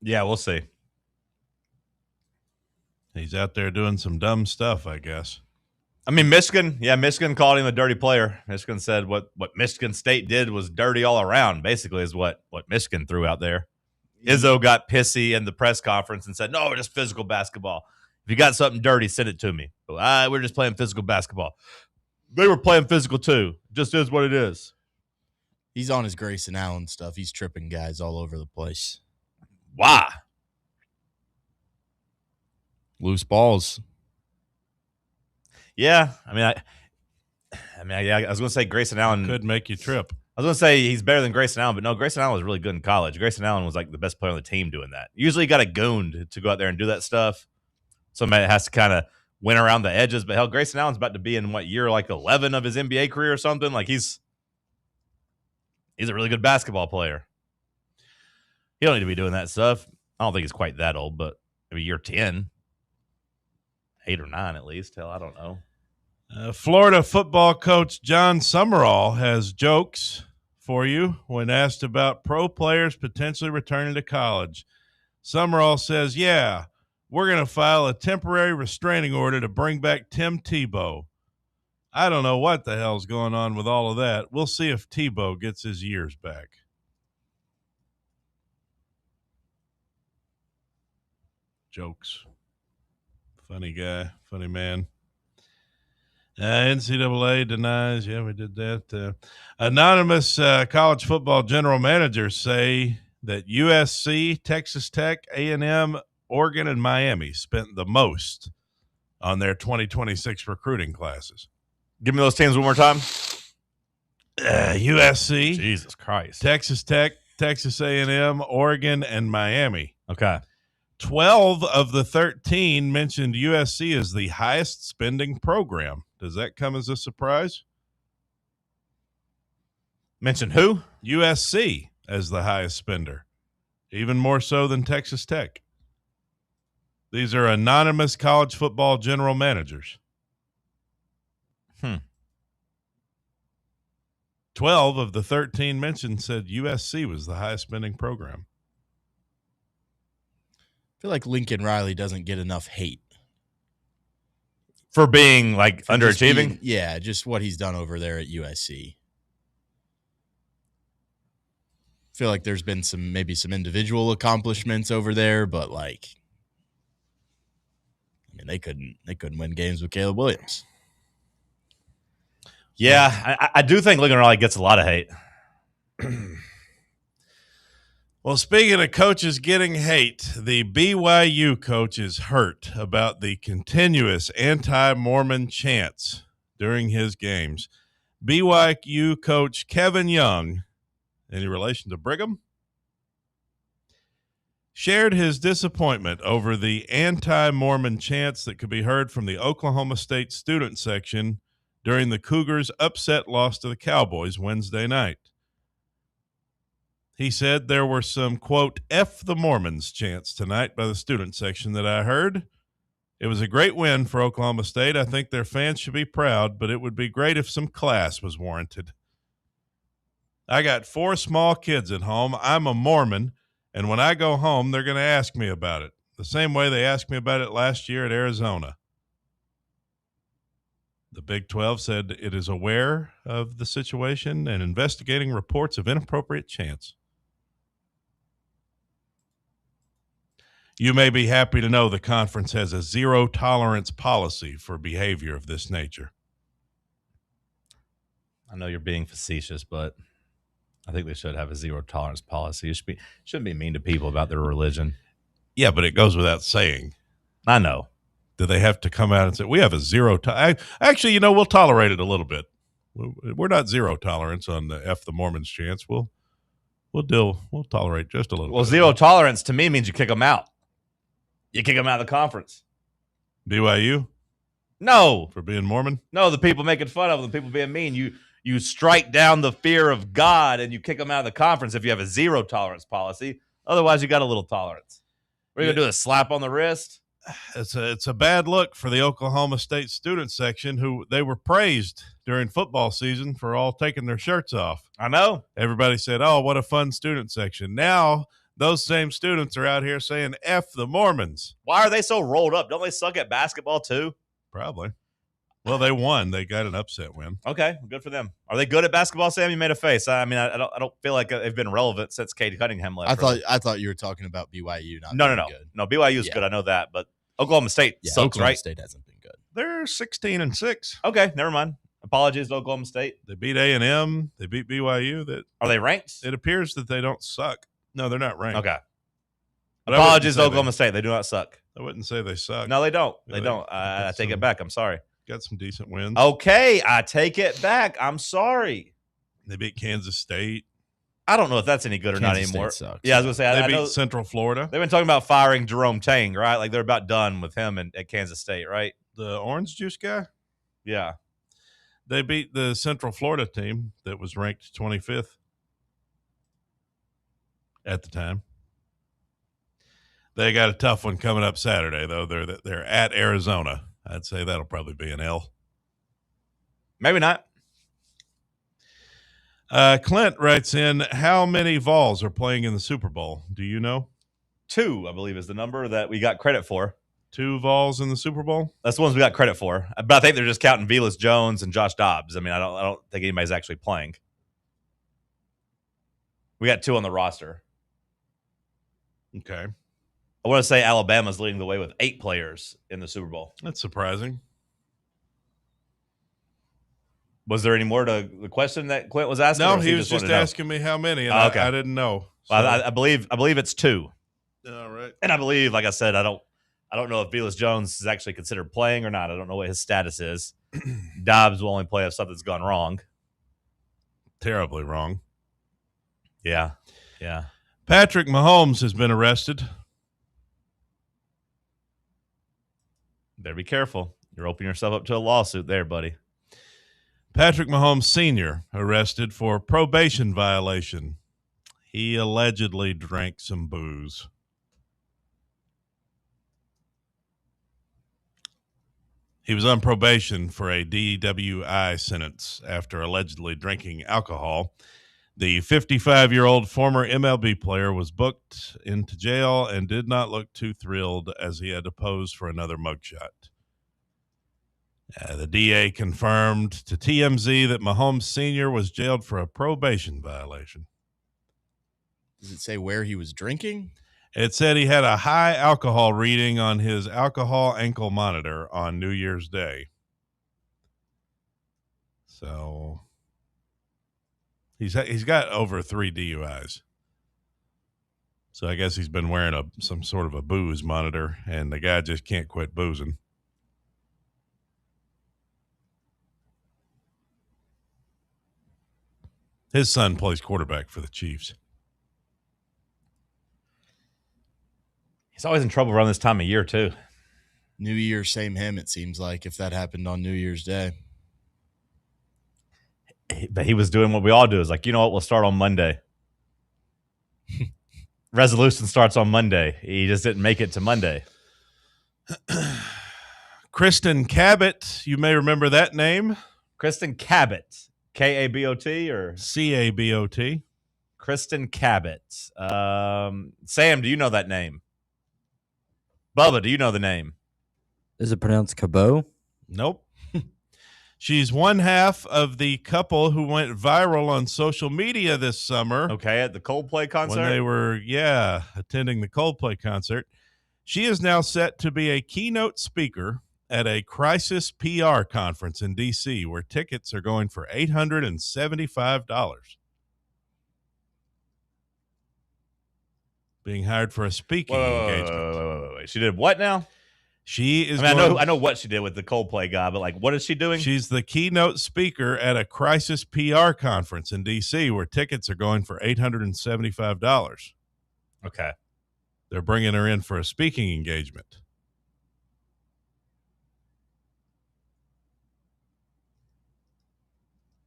Yeah, we'll see. He's out there doing some dumb stuff, I guess. I mean, Michigan called him a dirty player. Michigan said what Michigan State did was dirty all around, basically, is what Michigan threw out there. Izzo got pissy in the press conference and said, no, we're just physical basketball. If you got something dirty, send it to me. We're just playing physical basketball. They were playing physical too. Just is what it is. He's on his Grayson Allen stuff. He's tripping guys all over the place. Why? Loose balls. Yeah, I was going to say Grayson Allen could make you trip. I was going to say he's better than Grayson Allen, but no, Grayson Allen was really good in college. Grayson Allen was like the best player on the team doing that. Usually you got a goon to go out there and do that stuff. Somebody has to kind of win around the edges. But hell, Grayson Allen's about to be in year 11 of his NBA career or something. Like he's a really good basketball player. He don't need to be doing that stuff. I don't think he's quite that old, but maybe year 10, 8 or 9 at least. Hell, I don't know. Florida football coach John Summerall has jokes for you when asked about pro players potentially returning to college. Summerall says, yeah, we're going to file a temporary restraining order to bring back Tim Tebow. I don't know what the hell's going on with all of that. We'll see if Tebow gets his years back. Jokes. Funny guy, funny man. NCAA denies. Yeah, we did that. Anonymous college football general managers say that USC, Texas Tech, A&M, Oregon, and Miami spent the most on their 2026 recruiting classes. Give me those teams one more time. USC, Jesus Christ, Texas Tech, Texas A&M, Oregon, and Miami. Okay. 12 of the 13 mentioned USC as the highest spending program. Does that come as a surprise? Mentioned who? USC as the highest spender, even more so than Texas Tech. These are anonymous college football general managers. 12 of the 13 mentioned said USC was the highest spending program. I feel like Lincoln Riley doesn't get enough hate. For being like For just underachieving? just what he's done over there at USC. I feel like there's been maybe some individual accomplishments over there, but like, I mean, they couldn't win games with Caleb Williams. Yeah, I do think Lincoln Riley gets a lot of hate. Well, speaking of coaches getting hate, the BYU coach is hurt about the continuous anti-Mormon chants during his games. BYU coach Kevin Young, any relation to Brigham, shared his disappointment over the anti-Mormon chants that could be heard from the Oklahoma State student section during the Cougars' upset loss to the Cowboys Wednesday night. He said there were some, quote, F the Mormons chants tonight by the student section that I heard. It was a great win for Oklahoma State. I think their fans should be proud, but it would be great if some class was warranted. I got 4 small kids at home. I'm a Mormon, and when I go home, they're going to ask me about it, the same way they asked me about it last year at Arizona. The Big 12 said it is aware of the situation and investigating reports of inappropriate chants. You may be happy to know the conference has a zero-tolerance policy for behavior of this nature. I know you're being facetious, but I think they should have a zero-tolerance policy. You shouldn't be mean to people about their religion. Yeah, but it goes without saying. I know. Do they have to come out and say, we have a zero actually, we'll tolerate it a little bit. We're not zero tolerance on the F the Mormons chants. We'll tolerate just a little bit. Well, zero tolerance to me means you kick them out. You kick them out of the conference. BYU? No. For being Mormon? No, the people making fun of them, the people being mean. You strike down the fear of God and you kick them out of the conference if you have a zero tolerance policy. Otherwise, you got a little tolerance. What are you going to do, a slap on the wrist? It's a bad look for the Oklahoma State student section, who they were praised during football season for all taking their shirts off. I know. Everybody said, oh, what a fun student section. Now, those same students are out here saying F the Mormons. Why are they so rolled up? Don't they suck at basketball too? Probably. Well, they won. They got an upset win. Okay, good for them. Are they good at basketball, Sam? You made a face. I mean, I don't feel like they've been relevant since Cade Cunningham left. I thought you were talking about BYU. No. Good. No, BYU's good. I know that, but Oklahoma State sucks, Oklahoma right? State hasn't been good. They're 16-6. Okay, never mind. Apologies to Oklahoma State. They beat A&M. They beat BYU. Are they ranked? It appears that they don't suck. No, they're not ranked. Okay. But apologies to Oklahoma State. They do not suck. I wouldn't say they suck. No, they don't. They don't. I take it back. I'm sorry. Got some decent wins. Okay, I take it back. I'm sorry. They beat Kansas State. I don't know if that's any good or not anymore. Sucks. Yeah, I was going to say. They beat Central Florida. They've been talking about firing Jerome Tang, right? Like they're about done with him at Kansas State, right? The orange juice guy? Yeah. They beat the Central Florida team that was ranked 25th at the time. They got a tough one coming up Saturday, though. They're at Arizona. I'd say that'll probably be an L. Maybe not. Clint writes in, how many Vols are playing in the Super Bowl? Do you know? 2, I believe, is the number that we got credit for. 2 Vols in the Super Bowl? That's the ones we got credit for. But I think they're just counting Velas Jones and Josh Dobbs. I mean, I don't think anybody's actually playing. We got 2 on the roster. Okay. I want to say Alabama's leading the way with 8 players in the Super Bowl. That's surprising. Was there any more to the question that Clint was asking? No, he was just asking me how many, and I didn't know. So. Well, I believe it's 2. All right. And I believe, like I said, I don't know if Velas Jones is actually considered playing or not. I don't know what his status is. Dobbs will only play if something's gone wrong. Terribly wrong. Yeah. Patrick Mahomes has been arrested. Better be careful. You're opening yourself up to a lawsuit there, buddy. Patrick Mahomes Sr. arrested for probation violation. He allegedly drank some booze. He was on probation for a DWI sentence after allegedly drinking alcohol. The 55-year-old former MLB player was booked into jail and did not look too thrilled as he had to pose for another mugshot. The DA confirmed to TMZ that Mahomes Sr. was jailed for a probation violation. Does it say where he was drinking? It said he had a high alcohol reading on his alcohol ankle monitor on New Year's Day. So he's got over 3 DUIs. So I guess he's been wearing some sort of a booze monitor, and the guy just can't quit boozing. His son plays quarterback for the Chiefs. He's always in trouble around this time of year, too. New Year, same him, it seems like, if that happened on New Year's Day. But he was doing what we all do. Is like, you know what? We'll start on Monday. Resolution starts on Monday. He just didn't make it to Monday. Kristen Cabot, you may remember that name. Kristen Cabot. K-A-B-O-T or? C-A-B-O-T. Kristen Cabot. Sam, do you know that name? Bubba, do you know the name? Is it pronounced Cabot? Nope. She's one half of the couple who went viral on social media this summer. Okay, at the Coldplay concert? When they were, attending the Coldplay concert. She is now set to be a keynote speaker at a crisis PR conference in D.C. where tickets are going for $875. Being hired for a speaking engagement. Wait. She did what now? She is. I know what she did with the Coldplay guy, but like, what is she doing? She's the keynote speaker at a crisis PR conference in D.C. where tickets are going for $875. Okay, they're bringing her in for a speaking engagement.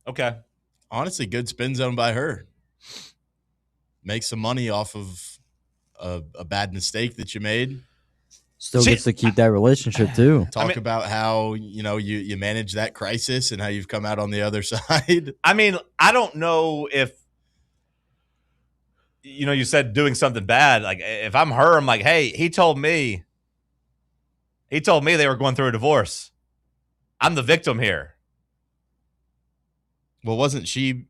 Okay, honestly, good spin zone by her. Make some money off of a bad mistake that you made. Still gets to keep that relationship too. Talk about how you manage that crisis and how you've come out on the other side. I mean, I don't know if you said doing something bad. Like if I'm her, I'm like, hey, he told me they were going through a divorce. I'm the victim here. Well, wasn't she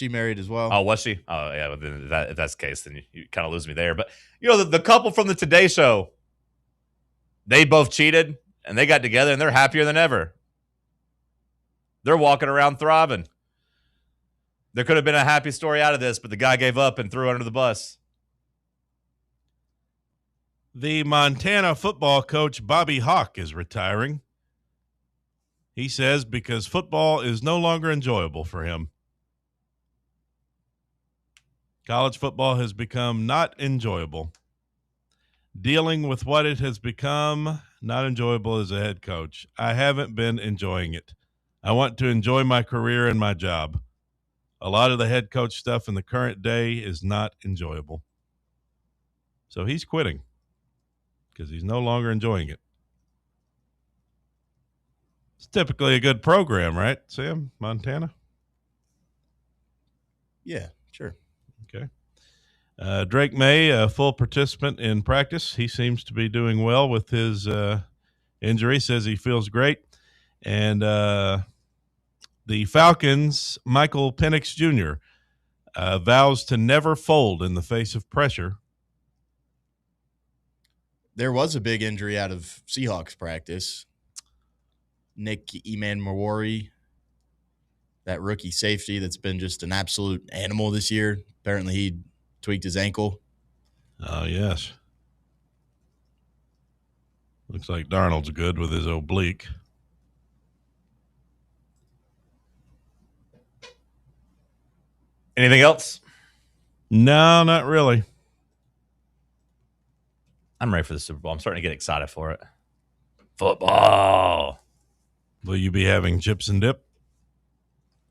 married as well? Oh, was she? Oh, yeah. Well, then if that's the case, then you kind of lose me there. But, the couple from the Today Show, they both cheated, and they got together, and they're happier than ever. They're walking around thriving. There could have been a happy story out of this, but the guy gave up and threw under the bus. The Montana football coach Bobby Hauck is retiring. He says because football is no longer enjoyable for him. College football has become not enjoyable. Dealing with what it has become, not enjoyable as a head coach. I haven't been enjoying it. I want to enjoy my career and my job. A lot of the head coach stuff in the current day is not enjoyable. So he's quitting because he's no longer enjoying it. It's typically a good program, right, Sam? Montana? Yeah, sure. Okay. Drake May, a full participant in practice. He seems to be doing well with his injury, says he feels great. And the Falcons, Michael Penix Jr., vows to never fold in the face of pressure. There was a big injury out of Seahawks practice. Nick Emanmawori, that rookie safety that's been just an absolute animal this year. Apparently he tweaked his ankle. Oh, yes. Looks like Darnold's good with his oblique. Anything else? No, not really. I'm ready for the Super Bowl. I'm starting to get excited for it. Football. Will you be having chips and dip?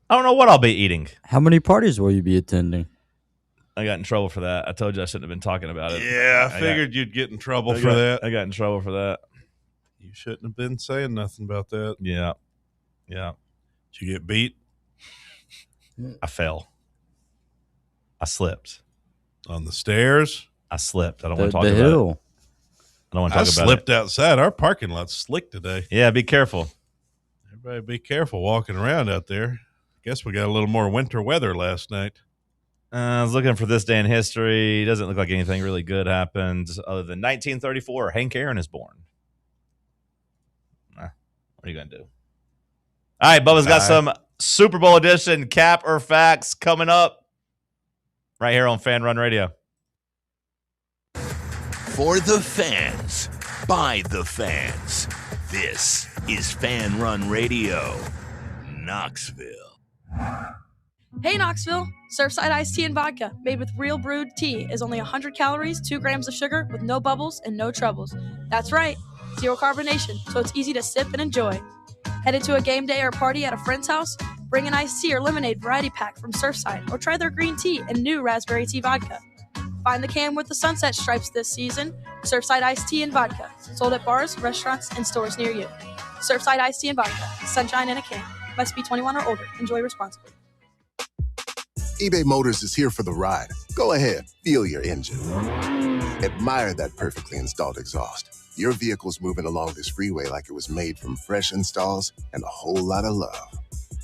I don't know what I'll be eating. How many parties will you be attending? I got in trouble for that. I told you I shouldn't have been talking about it. Yeah, I figured you'd get in trouble for that. I got in trouble for that. You shouldn't have been saying nothing about that. Yeah. Did you get beat? I fell. I slipped. On the stairs? I slipped. I don't want to talk the about hill. it. don't want to talk about it. Slipped outside. Our parking lot's slick today. Yeah, be careful. Everybody be careful walking around out there. Guess we got a little more winter weather last night. I was looking for this day in history. Doesn't look like anything really good happened other than 1934. Hank Aaron is born. What are you going to do? All right, Bubba's got some Super Bowl edition cap or facts coming up right here on Fan Run Radio. For the fans, by the fans, this is Fan Run Radio, Knoxville. Hey Knoxville, Surfside iced tea and vodka made with real brewed tea is only 100 calories, 2 grams of sugar with no bubbles and no troubles. That's right, zero carbonation, so it's easy to sip and enjoy. Headed to a game day or party at a friend's house? Bring an iced tea or lemonade variety pack from Surfside or try their green tea and new raspberry tea vodka. Find the can with the sunset stripes this season. Surfside iced tea and vodka, sold at bars, restaurants, and stores near you. Surfside iced tea and vodka, sunshine in a can. Must be 21 or older. Enjoy responsibly. eBay Motors is here for the ride. Go ahead, feel your engine. Admire that perfectly installed exhaust. Your vehicle's moving along this freeway like it was made from fresh installs and a whole lot of love.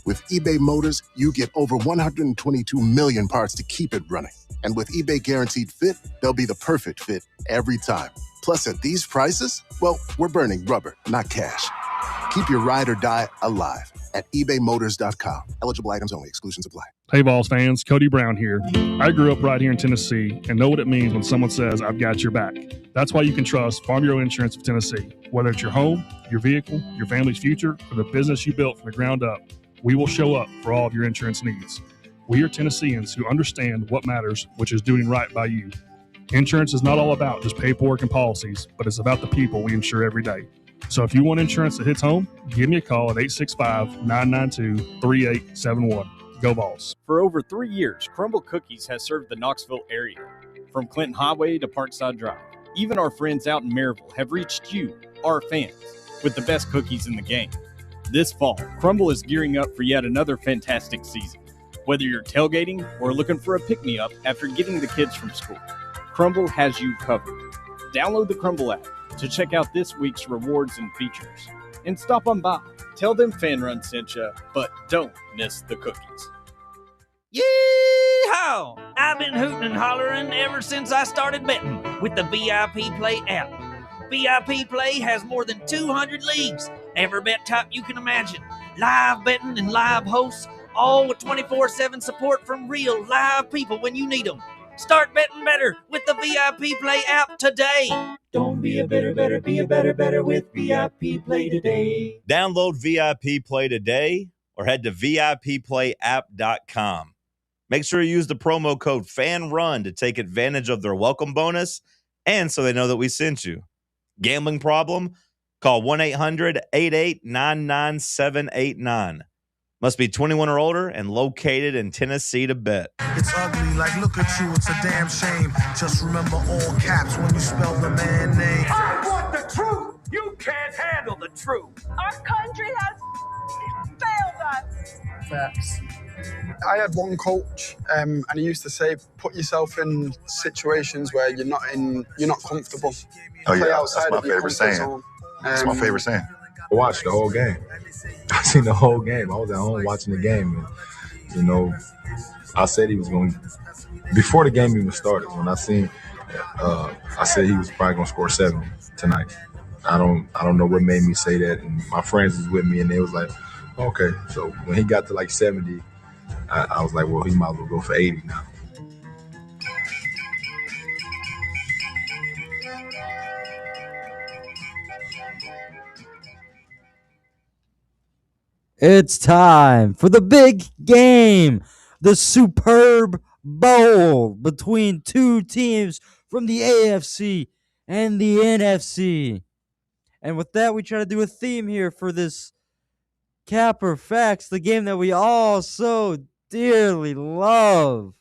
With eBay Motors, you get over 122 million parts to keep it running. And with eBay Guaranteed Fit, they'll be the perfect fit every time. Plus, at these prices, well, we're burning rubber, not cash. Keep your ride or die alive at ebaymotors.com. Eligible items only. Exclusions apply. Hey, Vols fans, Cody Brown here. I grew up right here in Tennessee and know what it means when someone says, I've got your back. That's why you can trust Farm Bureau Insurance of Tennessee. Whether it's your home, your vehicle, your family's future, or the business you built from the ground up, we will show up for all of your insurance needs. We are Tennesseans who understand what matters, which is doing right by you. Insurance is not all about just paperwork and policies, but it's about the people we insure every day. So if you want insurance that hits home, give me a call at 865-992-3871. Go Vols. For over 3 years, Crumble Cookies has served the Knoxville area. From Clinton Highway to Parkside Drive, even our friends out in Maryville have reached you, our fans, with the best cookies in the game. This fall, Crumble is gearing up for yet another fantastic season. Whether you're tailgating or looking for a pick-me-up after getting the kids from school, Crumble has you covered. Download the Crumble app to check out this week's rewards and features. And stop on by. Tell them Fan Run sent you, but don't miss the cookies. Yee-haw! I've been hooting and hollering ever since I started betting with the VIP Play app. VIP Play has more than 200 leagues, every bet type you can imagine, live betting and live hosts, all with 24/7 support from real live people when you need them. Start betting better with the VIP Play app today. Don't be a better, be a better with VIP Play today. Download VIP Play today or head to VIPPlayApp.com. Make sure you use the promo code FANRUN to take advantage of their welcome bonus and so they know that we sent you. Gambling problem? Call 1-800-88-99789. Must be 21 or older and located in Tennessee to bet. It's ugly, like look at you, it's a damn shame. Just remember all caps when you spell the man name. I want the truth! You can't handle the truth! Our country has failed us. Facts. I had one coach, and he used to say, "Put yourself in situations where you're not comfortable. Oh Play yeah, outside that's my of your favorite comfort saying. zone." That's my favorite saying. I watched the whole game. I seen the whole game. I was at home watching the game, and I said he was going. Before the game even started, when I seen, I said he was probably going to score 70 tonight. I don't know what made me say that, and my friends was with me, and they was like, "Okay." So when he got to like 70, I was like, "Well, he might as well go for 80 now." It's time for the big game, the Superb Bowl between two teams from the AFC and the NFC. And with that, we try to do a theme here for this Cap or Facts, the game that we all so dearly love.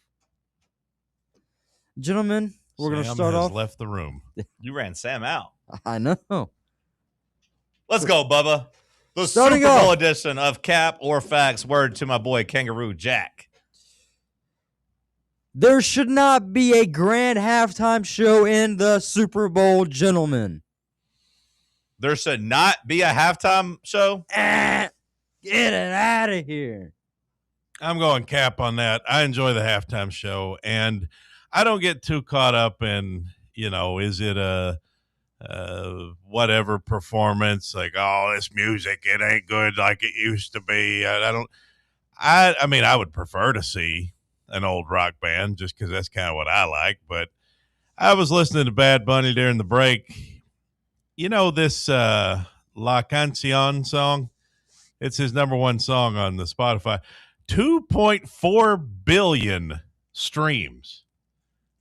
Gentlemen, we're going to start off. Left the room. You ran Sam out. I know. Let's go, Bubba. The Starting Super Bowl off. edition of Cap or Facts. Word to my boy Kangaroo Jack. There should not be a grand halftime show in the Super Bowl, gentlemen. There should not be a halftime show? Get it out of here. I'm going cap on that. I enjoy the halftime show, and I don't get too caught up in, is it a whatever performance, like, oh, this music, it ain't good like it used to be. I mean, I would prefer to see an old rock band just because that's kind of what I like, but I was listening to Bad Bunny during the break. This La Canción song? It's his number one song on the Spotify. 2.4 billion streams.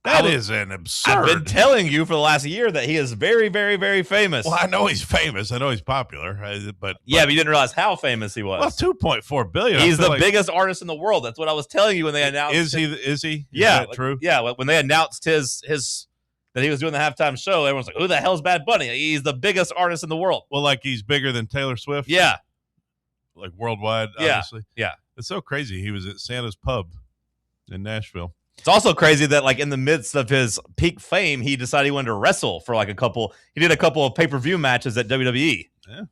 That is an absurd. I've been telling you for the last year that he is very, very, very famous. Well, I know he's famous. I know he's popular. But you didn't realize how famous he was. Well, 2.4 billion. He's the biggest artist in the world. That's what I was telling you when they announced. Is he? Yeah, is that true? Yeah, when they announced his that he was doing the halftime show, everyone's like, "Who the hell's Bad Bunny? He's the biggest artist in the world." Well, like he's bigger than Taylor Swift. Yeah, like worldwide. Yeah, obviously. Yeah. It's so crazy. He was at Santa's Pub in Nashville. It's also crazy that, like, in the midst of his peak fame, he decided he wanted to wrestle for he did a couple of pay-per-view matches at WWE. Yeah.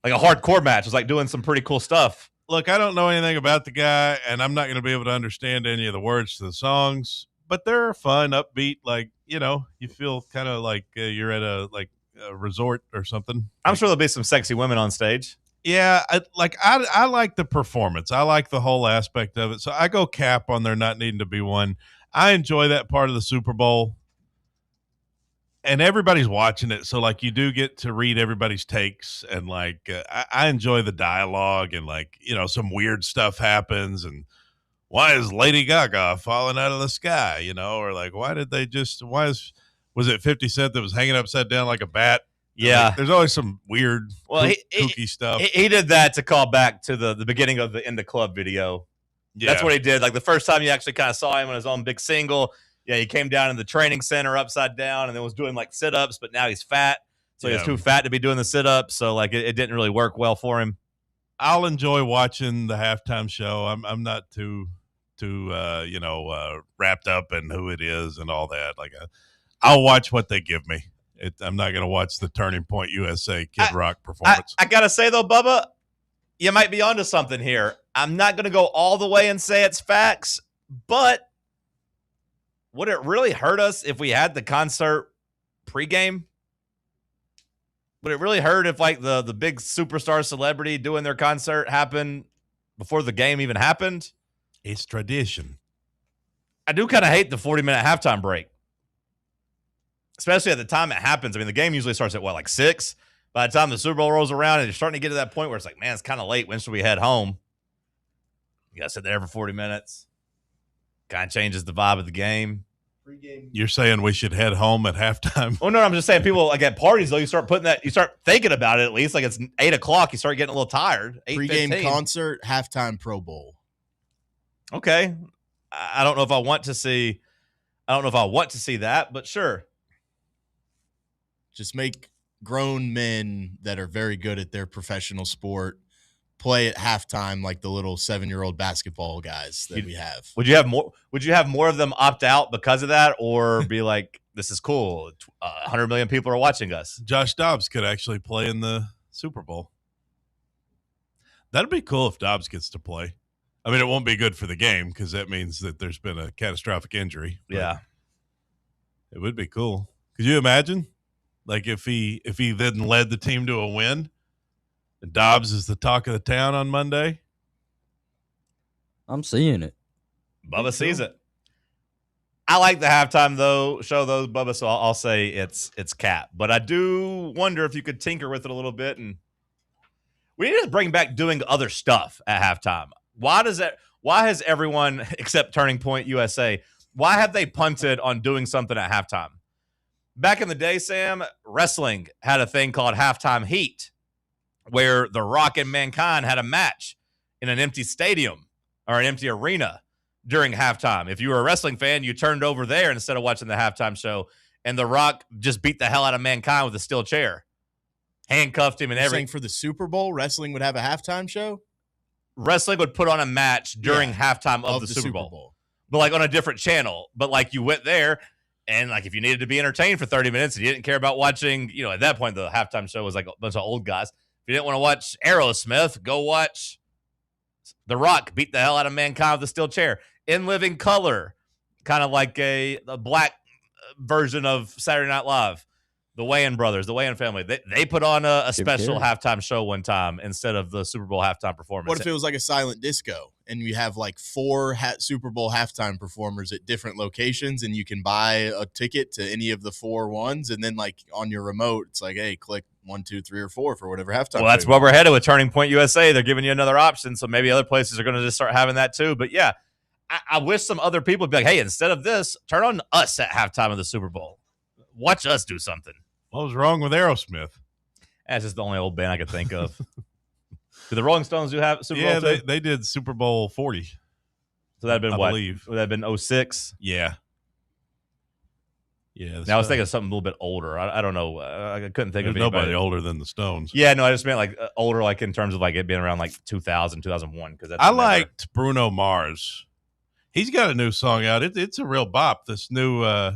Like a hardcore match. It was like doing some pretty cool stuff. Look, I don't know anything about the guy, and I'm not going to be able to understand any of the words to the songs, but they're fun, upbeat, like, you feel kind of like you're at a resort or something. I'm sure there'll be some sexy women on stage. Yeah, I like the performance. I like the whole aspect of it. So I go cap on there not needing to be one. I enjoy that part of the Super Bowl. And everybody's watching it. So, like, you do get to read everybody's takes. And, like, I enjoy the dialogue. And, like, some weird stuff happens. And why is Lady Gaga falling out of the sky? Or, like, was it 50 Cent that was hanging upside down like a bat? Yeah. There's always some weird, kooky stuff. He did that to call back to the beginning of the In the Club video. Yeah. That's what he did. Like, the first time you actually kind of saw him on his own big single, he came down in the training center upside down and then was doing, like, sit-ups, but now he's fat. So he was too fat to be doing the sit-ups. So, like, it didn't really work well for him. I'll enjoy watching the halftime show. I'm not too wrapped up in who it is and all that. Like, I'll watch what they give me. I'm not going to watch the Turning Point USA Kid Rock performance. I got to say, though, Bubba, you might be onto something here. I'm not going to go all the way and say it's facts, but would it really hurt us if we had the concert pregame? Would it really hurt if, like, the big superstar celebrity doing their concert happened before the game even happened? It's tradition. I do kind of hate the 40-minute halftime break. Especially at the time it happens. I mean, the game usually starts at 6? By the time the Super Bowl rolls around and you're starting to get to that point where it's like, man, it's kind of late. When should we head home? You got to sit there for 40 minutes. Kind of changes the vibe of the game. You're saying we should head home at halftime? Oh, no, I'm just saying people, like, at parties, though, you start thinking about it at least. Like, it's 8 o'clock. You start getting a little tired. Pre-game concert, halftime Pro Bowl. Okay. I don't know if I want to see that, but sure. Just make grown men that are very good at their professional sport play at halftime like the little 7-year-old basketball guys that we have. Would you have more of them opt out because of that, or be like, this is cool, 100 million people are watching us? Josh Dobbs could actually play in the Super Bowl. That'd be cool if Dobbs gets to play. I mean, it won't be good for the game because that means that there's been a catastrophic injury. Yeah. It would be cool. Could you imagine? Like, if he then led the team to a win, and Dobbs is the talk of the town on Monday. I'm seeing it. Bubba sees it. I like the halftime show though, Bubba. So I'll say it's cap. But I do wonder if you could tinker with it a little bit, and we need to bring back doing other stuff at halftime. Why has everyone except Turning Point USA? Why have they punted on doing something at halftime? Back in the day, Sam, wrestling had a thing called halftime heat, where The Rock and Mankind had a match in an empty stadium or an empty arena during halftime. If you were a wrestling fan, you turned over there instead of watching the halftime show, and The Rock just beat the hell out of Mankind with a steel chair, handcuffed him, and everything. For the Super Bowl, wrestling would have a halftime show? Wrestling would put on a match during halftime of the Super Bowl. But, like, on a different channel. But, like, you went there, And like, if you needed to be entertained for 30 minutes and you didn't care about watching, at that point, the halftime show was like a bunch of old guys. If you didn't want to watch Aerosmith, go watch The Rock beat the hell out of Mankind with a steel chair. In Living Color, kind of like a black version of Saturday Night Live. The Wayans brothers, the Wayans family, they put on a special halftime show one time instead of the Super Bowl halftime performance. What if it was like a silent disco and you have like 4 Super Bowl halftime performers at different locations and you can buy a ticket to any of the 4 ones, and then like on your remote, it's like, hey, click 1, 2, 3, or 4 for whatever halftime. Well, that's where we're headed with Turning Point USA. They're giving you another option, so maybe other places are going to just start having that too. But yeah, I wish some other people would be like, hey, instead of this, turn on us at halftime of the Super Bowl. Watch us do something. What was wrong with Aerosmith? That's just the only old band I could think of. Do the Rolling Stones do have Super Bowl? Yeah, they did Super Bowl 40. So that'd been I what? believe. Would that have been 06? Yeah. Yeah. Now I was thinking of something a little bit older. I don't know. I couldn't think of nobody anybody older than the Stones. Yeah, no, I just meant like older, like in terms of like it being around like 2000, 2001. Because I liked Bruno Mars. He's got a new song out. It's a real bop. This new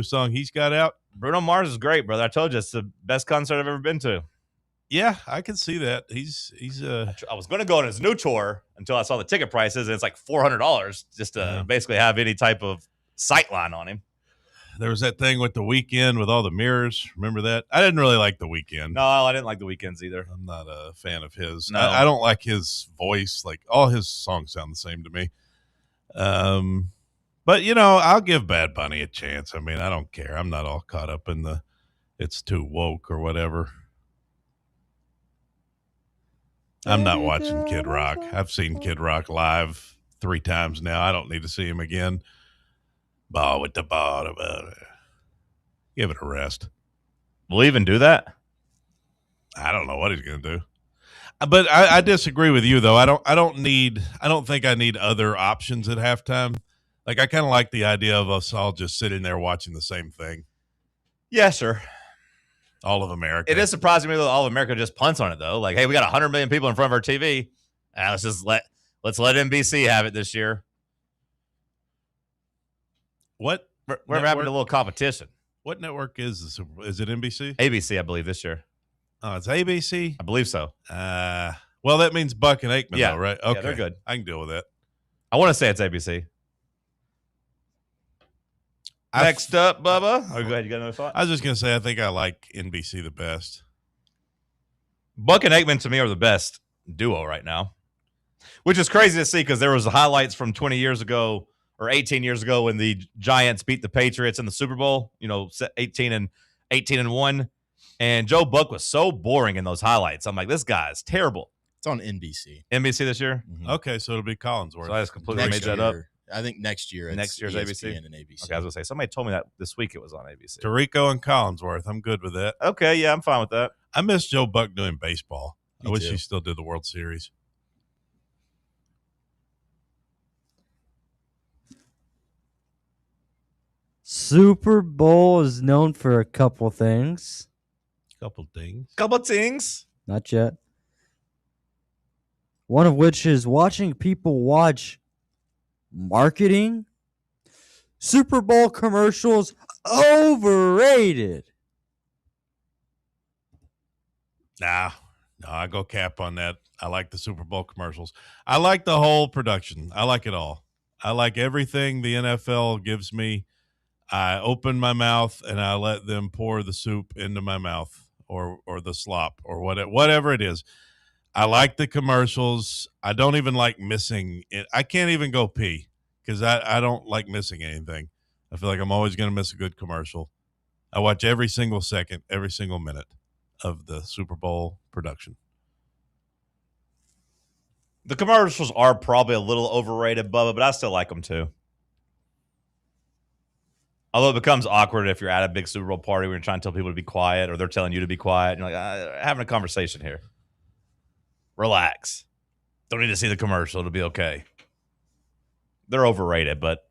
song he's got out. Bruno Mars is great, brother. I told you, it's the best concert I've ever been to. Yeah, I can see that. He's I was going to go on his new tour until I saw the ticket prices, and it's like $400 just to basically have any type of sight line on him. There was that thing with The Weeknd with all the mirrors. Remember that? I didn't really like The Weeknd. No, I didn't like The Weeknd's either. I'm not a fan of his. No. I don't like his voice. Like, all his songs sound the same to me. But, I'll give Bad Bunny a chance. I mean, I don't care. I'm not all caught up in the it's too woke or whatever. I'm not watching Kid Rock. I've seen Kid Rock live 3 times now. I don't need to see him again. Ball with the ball. Give it a rest. Will he even do that? I don't know what he's going to do. But I disagree with you, though. I don't think I need other options at halftime. Like, I kind of like the idea of us all just sitting there watching the same thing. Yeah, sure. All of America. It is surprising me that all of America just punts on it, though. Like, hey, we got 100 million people in front of our TV. Let's let NBC have it this year. What? We're having a little competition. What network is the Super Bowl? Is it NBC? ABC, I believe, this year. Oh, it's ABC? I believe so. Well, that means Buck and Aikman, though, right? Okay. Yeah, they're good. I can deal with that. I want to say it's ABC. Next up, Bubba. Oh, go ahead. You got another thought? I was just going to say, I think I like NBC the best. Buck and Aikman, to me, are the best duo right now, which is crazy to see because there was highlights from 20 years ago or 18 years ago when the Giants beat the Patriots in the Super Bowl, 18-1. And Joe Buck was so boring in those highlights. I'm like, this guy is terrible. It's on NBC. NBC this year? Mm-hmm. Okay, so it'll be Collinsworth. So I just completely made that up. I think next year. Next year's ABC? And ABC. Okay, I was going to say, somebody told me that this week it was on ABC. Tirico and Collinsworth. I'm good with that. Okay, yeah, I'm fine with that. I miss Joe Buck doing baseball. I wish too. he still did the World Series. Super Bowl is known for a couple things. Couple things. Not yet. One of which is watching people watch marketing. Super Bowl commercials overrated. No, I go cap on that. I like the Super Bowl commercials. I like the whole production. I like it all. I like everything the NFL gives me. I open my mouth and I let them pour the soup into my mouth or the slop or whatever it is. I like the commercials. I don't even like missing it. I can't even go pee because I don't like missing anything. I feel like I'm always going to miss a good commercial. I watch every single second, every single minute of the Super Bowl production. The commercials are probably a little overrated, Bubba, but I still like them too. Although it becomes awkward if you're at a big Super Bowl party where you're trying to tell people to be quiet or they're telling you to be quiet. And you're like, having a conversation here. Relax. Don't need to see the commercial. It'll be okay. They're overrated, but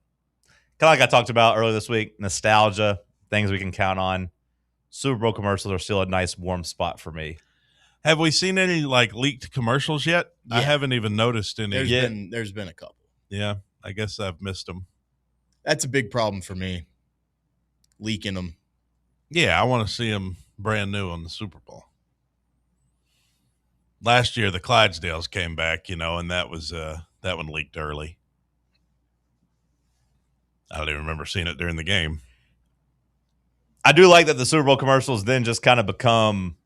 kind of like I talked about earlier this week, nostalgia, things we can count on. Super Bowl commercials are still a nice warm spot for me. Have we seen any leaked commercials yet? Yeah. I haven't even noticed any. There's been a couple. Yeah, I guess I've missed them. That's a big problem for me. leaking them. Yeah, I want to see them brand new on the Super Bowl. Last year, the Clydesdales came back, and that was that one leaked early. I don't even remember seeing it during the game. I do like that the Super Bowl commercials then just kind of become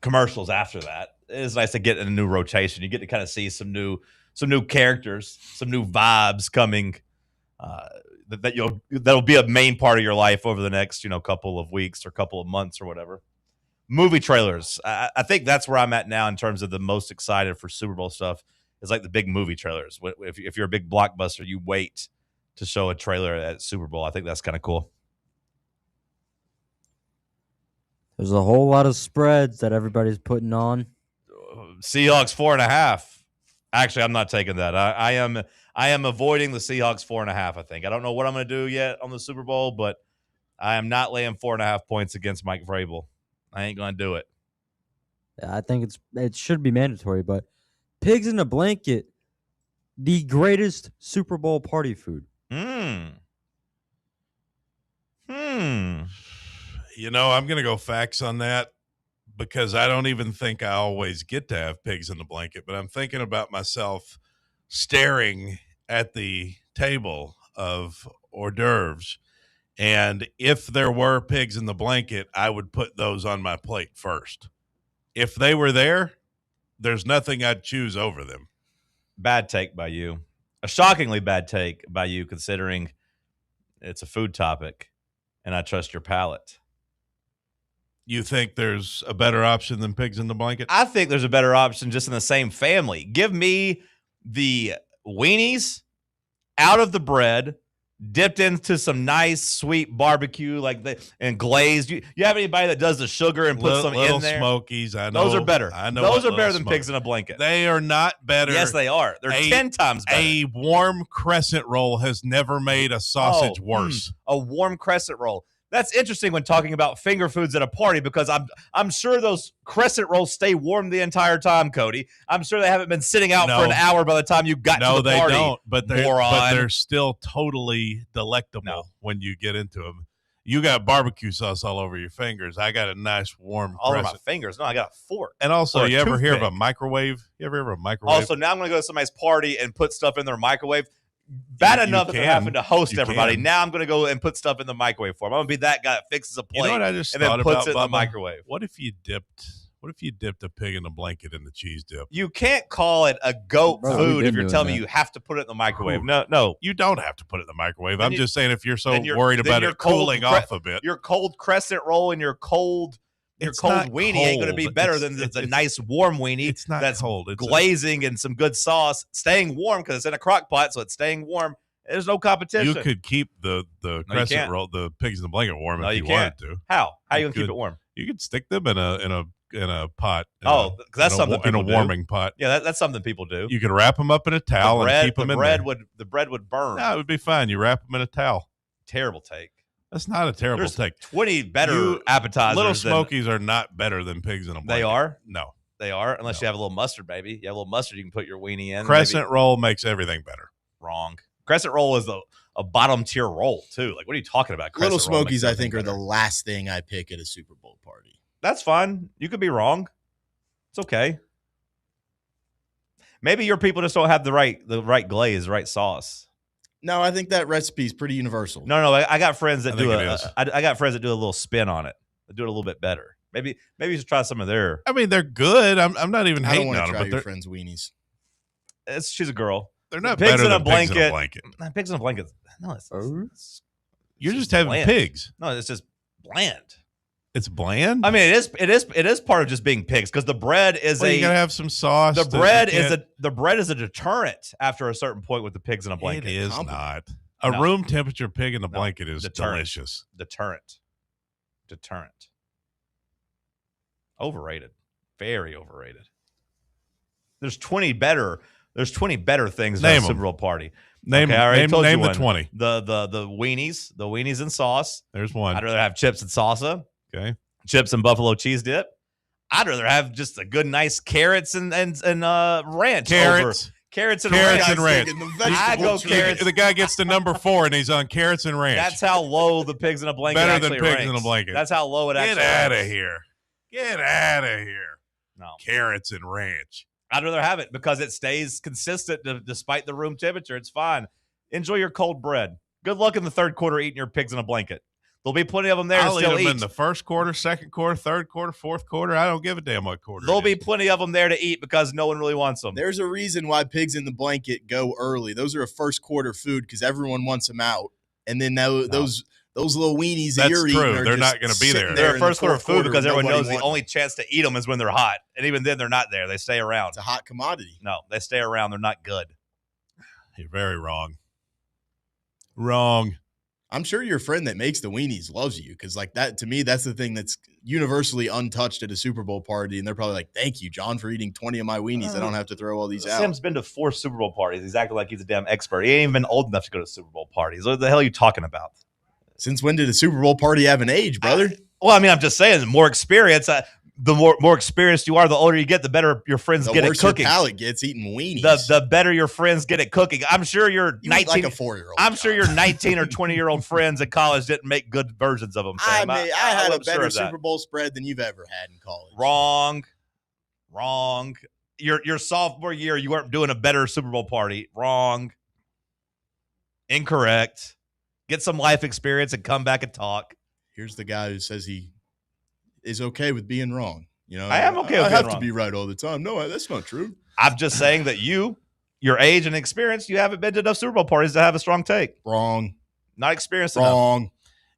commercials after that. It is nice to get in a new rotation. You get to kind of see some new characters, some new vibes coming that'll be a main part of your life over the next couple of weeks or couple of months or whatever. Movie trailers. I think that's where I'm at now in terms of the most excited for Super Bowl stuff is like the big movie trailers. If you're a big blockbuster, you wait to show a trailer at Super Bowl. I think that's kind of cool. There's a whole lot of spreads that everybody's putting on. Seahawks 4.5. Actually, I'm not taking that. I am avoiding the Seahawks 4.5. I think I don't know what I'm going to do yet on the Super Bowl, but I am not laying 4.5 points against Mike Vrabel. I ain't going to do it. Yeah, I think it should be mandatory, but pigs in a blanket, the greatest Super Bowl party food. I'm going to go facts on that because I don't even think I always get to have pigs in the blanket, but I'm thinking about myself staring at the table of hors d'oeuvres. And if there were pigs in the blanket, I would put those on my plate first. If they were there, there's nothing I'd choose over them. Bad take by you. A shockingly bad take by you considering it's a food topic and I trust your palate. You think there's a better option than pigs in the blanket? I think there's a better option just in the same family. Give me the weenies out of the bread, dipped into some nice sweet barbecue and glazed. You have anybody that does the sugar and puts some in there? Smokies, I know. Those are better. I know. Those are better than pigs in a blanket. They are not better. Yes, they are. They're 10 times better. A warm crescent roll has never made a sausage worse. A warm crescent roll. That's interesting when talking about finger foods at a party because I'm sure those crescent rolls stay warm the entire time, Cody. I'm sure they haven't been sitting out for an hour by the time you got to the party. No, they don't. But they're still totally delectable when you get into them. You got barbecue sauce all over your fingers. I got a nice warm all crescent. over my fingers. No, I got a fork. And also, you ever hear of a microwave? You ever hear of a microwave? Also, now I'm going to go to somebody's party and put stuff in their microwave. Bad enough that they're having to host everybody. Now I'm going to go and put stuff in the microwave for them. I'm going to be that guy that fixes a plate You know what I just and thought then puts about, it in the Bubba? microwave. What if you dipped a pig in a blanket in the cheese dip? You can't call it a goat food if you're telling me you have to put it in the microwave. No. You don't have to put it in the microwave. Then I'm just saying if you're so then worried about your it cooling off a bit. Your cold crescent roll and your cold weenie ain't going to be better than the nice warm weenie it's not that's cold. It's glazing and some good sauce, staying warm because it's in a crock pot, so it's staying warm. There's no competition. You could keep the crescent roll, the pigs in the blanket warm if you wanted to. How you gonna keep it warm? You could stick them in a pot. That's something in a people warming do. pot. Yeah, that's something people do. You could wrap them up in a towel and keep them in there. The bread would burn. No, it would be fine. You wrap them in a towel. Terrible take. That's not a terrible take. 20 better appetizers. Little Smokies are not better than pigs in a blanket. They are? No. They are, unless you have a little mustard, baby. You have a little mustard, you can put your weenie in. Crescent roll makes everything better. Wrong. Crescent roll is a bottom tier roll, too. Like, what are you talking about? Little Smokies, I think, are the last thing I pick at a Super Bowl party. That's fine. You could be wrong. It's okay. Maybe your people just don't have the right glaze, right sauce. No, I think that recipe is pretty universal. No. I got friends that I got friends that do a little spin on it. They do it a little bit better. Maybe you should try some of their. I mean, they're good. I'm not even hating on them. I don't want to try but your friends' weenies. She's a girl. They're not pigs better in a than blanket. pigs in a blanket. Pigs in a blanket. No, You're just having bland. pigs. No, it's just bland. It's bland. I mean, it is part of just being pigs because the bread is you gotta have some sauce. The bread is a deterrent after a certain point with the pigs in a blanket. It is not. A room temperature pig in a blanket is delicious. Deterrent. Overrated. Very overrated. There's 20 better things at a Super Bowl party. Name the 20. The weenies and sauce. There's one. I'd rather have chips and salsa. Okay. Chips and buffalo cheese dip. I'd rather have just a good nice carrots and ranch. Carrots and Carrots ranch. and ranch. I go carrots. The guy gets to number 4, and he's on carrots and ranch. That's how low the pigs in a blanket Better actually than pigs ranks. in a blanket. That's how low it actually Get out of ranks. here. Get out of here. No. Carrots and ranch. I'd rather have it because it stays consistent despite the room temperature. It's fine. Enjoy your cold bread. Good luck in the third quarter eating your pigs in a blanket. There'll be plenty of them there I'll to still eat them eat. in the first quarter, second quarter, third quarter, fourth quarter. I don't give a damn what quarter. There'll be plenty of them there to eat because no one really wants them. There's a reason why pigs in the blanket go early. Those are a first quarter food because everyone wants them out. And then those little weenies that you're eating are They're just not going to be there. They're a first quarter food because everyone knows the wants only chance to eat them is when they're hot. And even then, they're not there. They stay around. It's a hot commodity. No, they stay around. They're not good. You're very wrong. Wrong. I'm sure your friend that makes the weenies loves you because, like, that to me, that's the thing that's universally untouched at a Super Bowl party. And they're probably like, thank you, John, for eating 20 of my weenies. I don't have to throw all these out. Sam's been to 4 Super Bowl parties. He's acting like he's a damn expert. He ain't even been old enough to go to Super Bowl parties. What the hell are you talking about? Since when did a Super Bowl party have an age, brother? Well, I mean, I'm just saying, more experience. The more experienced you are, the older you get, the better your friends get at cooking. The worse your palate gets eating weenies. The better your friends get at cooking. I'm sure you're 19, like a 4-year-old. I'm sure your 19 or 20-year-old friends at college didn't make good versions of them. Sam. I had a I'm sure better of that. Super Bowl spread than you've ever had in college. Wrong. Your sophomore year, you weren't doing a better Super Bowl party. Wrong. Incorrect. Get some life experience and come back and talk. Here's the guy who says he is okay with being wrong. You know, I am okay with I being have wrong. to be right all the time. No, that's not true. I'm just saying that your age and experience, you haven't been to enough Super Bowl parties to have a strong take. Wrong. Not experienced enough. Wrong.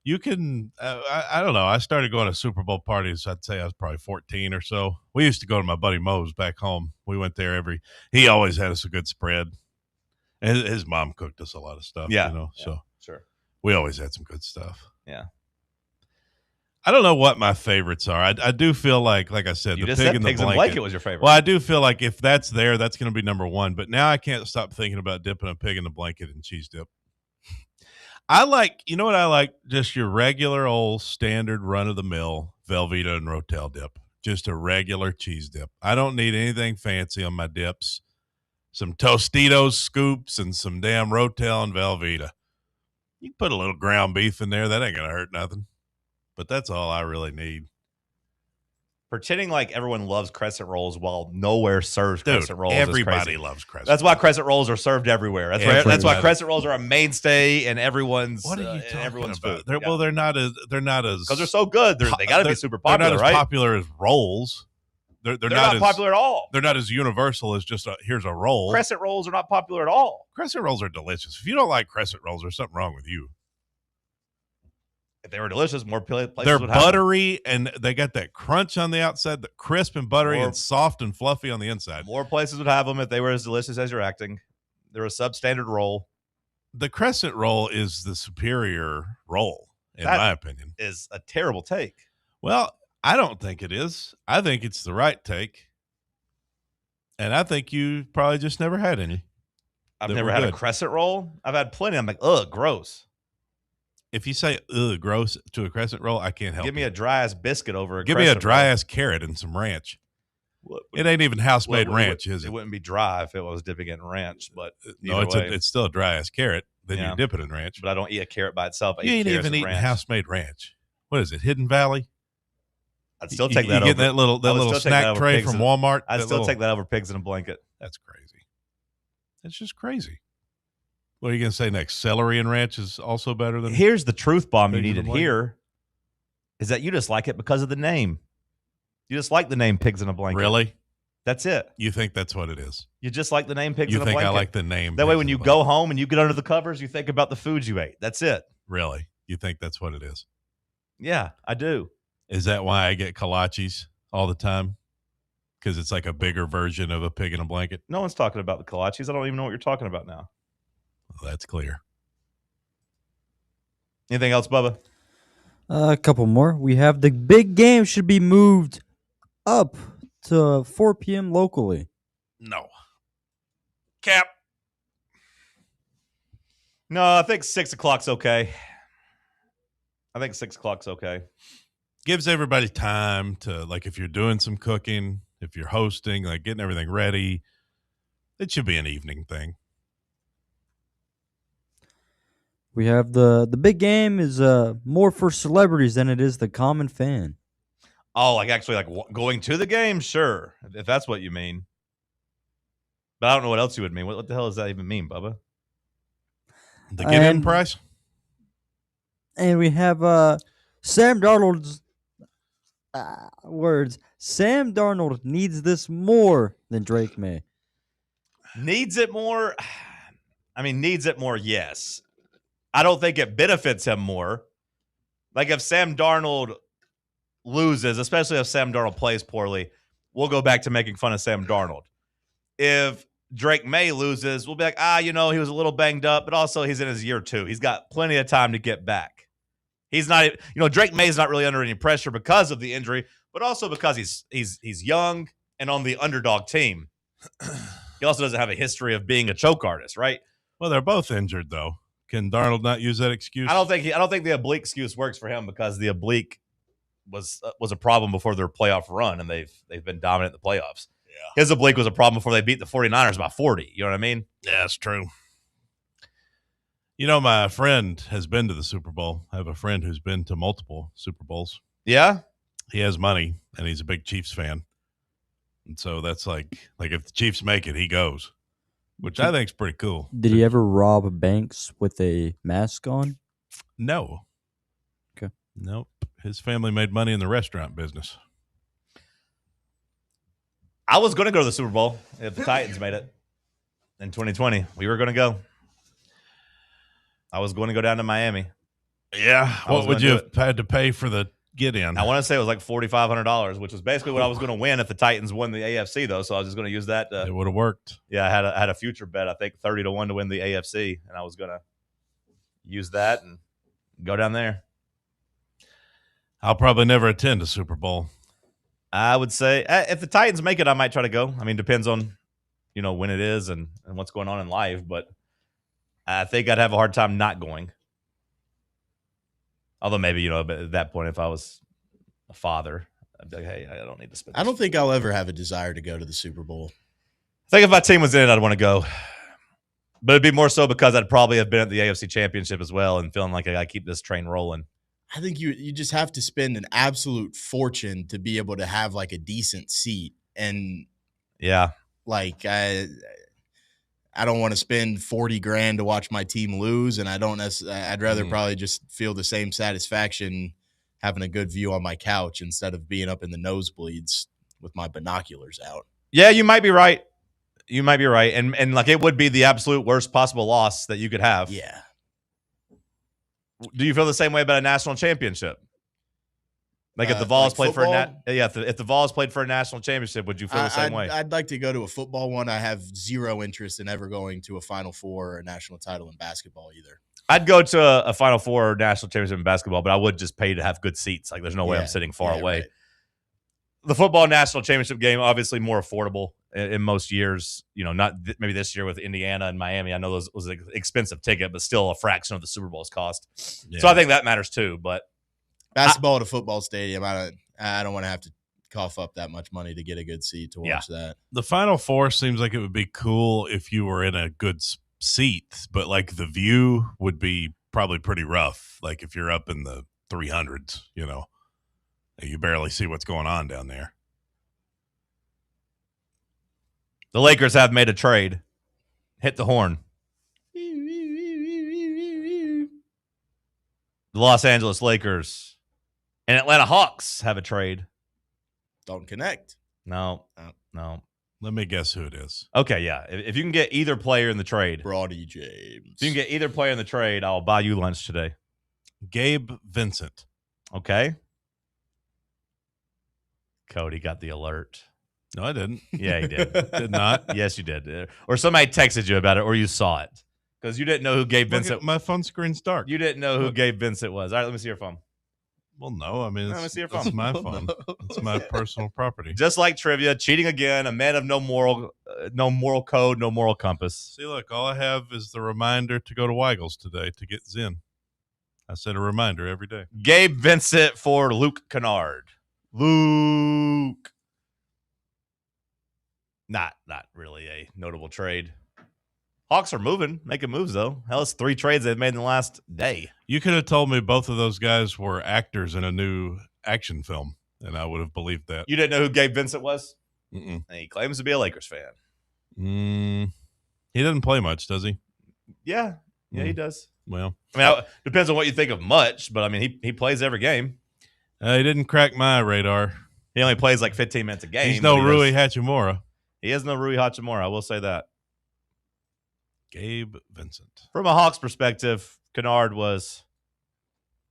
You can, I don't know. I started going to Super Bowl parties. I'd say I was probably 14 or so. We used to go to my buddy Mo's back home. We went there he always had us a good spread. And his mom cooked us a lot of stuff, Yeah. you know, Yeah, so sure. we always had some good stuff. Yeah. I don't know what my favorites are. I do feel like I said, You the just pig said in the pigs in the blanket. blanket was your favorite. Well, I do feel like if that's there, that's going to be number 1. But now I can't stop thinking about dipping a pig in the blanket and cheese dip. I like, you know what I like? Just your regular old standard run-of-the-mill Velveeta and Rotel dip. Just a regular cheese dip. I don't need anything fancy on my dips. Some Tostitos scoops and some damn Rotel and Velveeta. You can put a little ground beef in there. That ain't going to hurt nothing. But that's all I really need. Pretending like everyone loves crescent rolls while nowhere serves crescent rolls. Everybody is crazy. loves crescent. That's why crescent rolls are served everywhere. That's why crescent rolls are a mainstay in everyone's. What are you talking everyone's about? food. Well, they're not as because they're so good. They got to be super popular, They're not as right? popular as rolls. They're not as popular at all. They're not as universal as just here's a roll. Crescent rolls are not popular at all. Crescent rolls are delicious. If you don't like crescent rolls, there's something wrong with you. If they were delicious, more places They're would have them. buttery and they got that crunch on the outside, the crisp and buttery and soft and fluffy on the inside. More places would have them if they were as delicious as you're acting. They're a substandard roll. The crescent roll is the superior roll, in my opinion. Is a terrible take. Well, I don't think it is. I think it's the right take. And I think you probably just never had any. I've that never were had a good. crescent roll. I've had plenty. I'm like, ugh, gross. If you say ugh, gross to a crescent roll, I can't help Give me you. a dry ass biscuit over a Give me a crescent dry roll. ass carrot and some ranch. It ain't even house made ranch, is it? It wouldn't be dry if it was dipping it in ranch, but No, it's still a dry ass carrot. Then you dip it in ranch. But I don't eat a carrot by itself. I You eat ain't carrots even and eating ranch. house made ranch. What is it? Hidden Valley? I'd still You- take that you over. get that little I would still take that snack over tray pigs from in- Walmart. I'd that still little- take that over pigs in a blanket. That's crazy. It's just crazy. What are you going to say next? Celery and ranch is also better than. Here's the truth bomb you pigs in need a to blanket? hear is that you just like it because of the name. You just like the name pigs in a blanket. Really? That's it. You think that's what it is? You just like the name pigs You in a think I blanket. like the name That way pigs when in you a go home and you get under the covers, you think about the foods you ate. That's it. Really? You think that's what it is? Yeah, I do. Is that why I get kolaches all the time? Because it's like a bigger version of a pig in a blanket? No one's talking about the kolaches. I don't even know what you're talking about now. Well, that's clear. Anything else, Bubba? A couple more. We have the big game should be moved up to 4 p.m. locally. No. Cap. No, I think 6 o'clock's okay. I think 6 o'clock's okay. Gives everybody time to, like, if you're doing some cooking, if you're hosting, like getting everything ready, It should be an evening thing. We have the big game is more for celebrities than it is the common fan. Oh, like actually like going to the game? Sure, if that's what you mean. But I don't know what else you would mean. What the hell does that even mean, Bubba? The get-in price? And we have Sam Darnold's words. Sam Darnold needs this more than Drake May. Needs it more? I mean, needs it more, yes. I don't think it benefits him more. Like if Sam Darnold loses, especially if Sam Darnold plays poorly, we'll go back to making fun of Sam Darnold. If Drake May loses, we'll be like, he was a little banged up, but also he's in his year 2. He's got plenty of time to get back. He's not, Drake May's not really under any pressure because of the injury, but also because he's young and on the underdog team. He also doesn't have a history of being a choke artist, right? Well, they're both injured, though. Can Darnold not use that excuse? I don't think the oblique excuse works for him because the oblique was a problem before their playoff run, and they've been dominant in the playoffs. Yeah. His oblique was a problem before they beat the 49ers by 40. You know what I mean? Yeah, that's true. My friend has been to the Super Bowl. I have a friend who's been to multiple Super Bowls. Yeah? He has money, and he's a big Chiefs fan. And so that's like if the Chiefs make it, he goes, which I think is pretty cool. Did he ever rob banks with a mask on? No. Okay. Nope. His family made money in the restaurant business. I was going to go to the Super Bowl if the Titans made it in 2020. We were going to go. I was going to go down to Miami. Yeah. What would you have had to pay for the get-in? I want to say it was like $4,500, which was basically what I was going to win if the Titans won the AFC, though. So I was just going to use that. It would have worked. Yeah, I had a future bet, I think 30-1 to win the AFC, and I was going to use that and go down there. I'll probably never attend a Super Bowl. I would say if the Titans make it, I might try to go. I mean, depends on, when it is and what's going on in life. But I think I'd have a hard time not going. Although maybe, at that point, if I was a father, I'd be like, hey, I don't need to spend. I don't think I'll ever have a desire to go to the Super Bowl. I think if my team was in it, I'd want to go. But it'd be more so because I'd probably have been at the AFC Championship as well and feeling like I got to keep this train rolling. I think you just have to spend an absolute fortune to be able to have like a decent seat. And yeah, like I don't want to spend $40,000 to watch my team lose. And I'd rather probably just feel the same satisfaction having a good view on my couch instead of being up in the nosebleeds with my binoculars out. Yeah, you might be right. And like it would be the absolute worst possible loss that you could have. Yeah. Do you feel the same way about a national championship? Like if the Vols played football? if the Vols played for a national championship, would you feel the same way? I'd like to go to a football one. I have zero interest in ever going to a Final Four or a national title in basketball either. I'd go to a Final Four or national championship in basketball, but I would just pay to have good seats. Like there's no way I'm sitting far away. Right. The football national championship game, obviously more affordable in most years. Not maybe this year with Indiana and Miami. I know those was an expensive ticket, but still a fraction of the Super Bowl's cost. Yeah. So I think that matters too. But basketball at a football stadium, I don't want to have to cough up that much money to get a good seat to watch that. The Final Four seems like it would be cool if you were in a good seat, but like the view would be probably pretty rough. Like if you're up in the 300s, you barely see what's going on down there. The Lakers have made a trade. Hit the horn. The Los Angeles Lakers and Atlanta Hawks have a trade. Don't connect. No. Let me guess who it is. Okay, yeah. If you can get either player in the trade. Brody James. If you can get either player in the trade, I'll buy you lunch today. Gabe Vincent. Okay. Cody got the alert. No, I didn't. Yeah, he did. Did not. Yes, you did. Or somebody texted you about it, or you saw it. Because you didn't know who Gabe Vincent was. My phone screen's dark. You didn't know who Gabe Vincent was. All right, let me see your phone. Well, no. I mean, let me see your phone. It's my phone. It's my personal property. Just like trivia, cheating again, a man of no moral code, no moral compass. See, look, all I have is the reminder to go to Weigel's today to get Zen. I set a reminder every day. Gabe Vincent for Luke Kennard. Luke. Not really a notable trade. Hawks are making moves, though. Hell, it's 3 trades they've made in the last day. You could have told me both of those guys were actors in a new action film, and I would have believed that. You didn't know who Gabe Vincent was? Mm-mm. And he claims to be a Lakers fan. He doesn't play much, does he? Yeah, he does. Well, I mean, depends on what you think of much, but I mean, he plays every game. He didn't crack my radar. He only plays like 15 minutes a game. He's no Rui Hachimura. He is no Rui Hachimura, I will say that. Gabe Vincent. From a Hawks perspective, Kennard was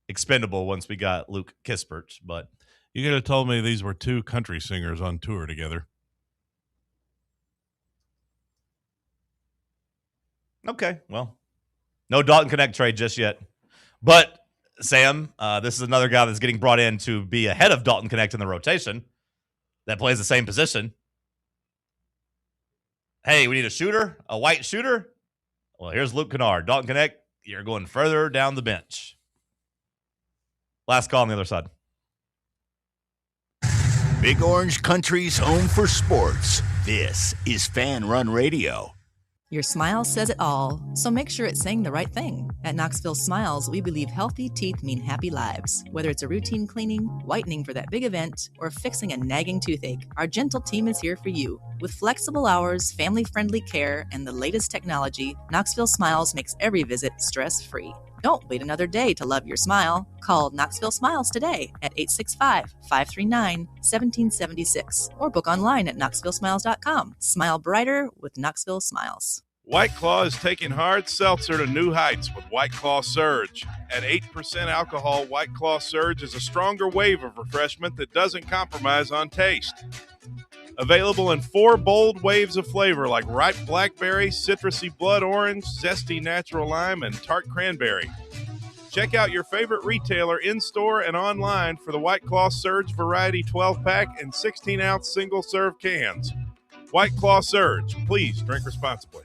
expendable once we got Luke Kispert, but you could have told me these were 2 country singers on tour together. Okay, well, no Dalton Connect trade just yet. But, Sam, this is another guy that's getting brought in to be ahead of Dalton Connect in the rotation that plays the same position. Hey, we need a shooter, a white shooter. Well, here's Luke Kennard. Dalton Connect, you're going further down the bench. Last call on the other side. Big Orange Country's home for sports. This is Fan Run Radio. Your smile says it all, so make sure it's saying the right thing. At Knoxville Smiles, we believe healthy teeth mean happy lives. Whether it's a routine cleaning, whitening for that big event, or fixing a nagging toothache, our gentle team is here for you. With flexible hours, family-friendly care, and the latest technology, Knoxville Smiles makes every visit stress-free. Don't wait another day to love your smile. Call Knoxville Smiles today at 865-539-1776 or book online at knoxvillesmiles.com. Smile brighter with Knoxville Smiles. White Claw is taking hard seltzer to new heights with White Claw Surge. At 8% alcohol, White Claw Surge is a stronger wave of refreshment that doesn't compromise on taste. Available in 4 bold waves of flavor like ripe blackberry, citrusy blood orange, zesty natural lime, and tart cranberry. Check out your favorite retailer in-store and online for the White Claw Surge Variety 12-pack and 16-ounce single-serve cans. White Claw Surge. Please drink responsibly.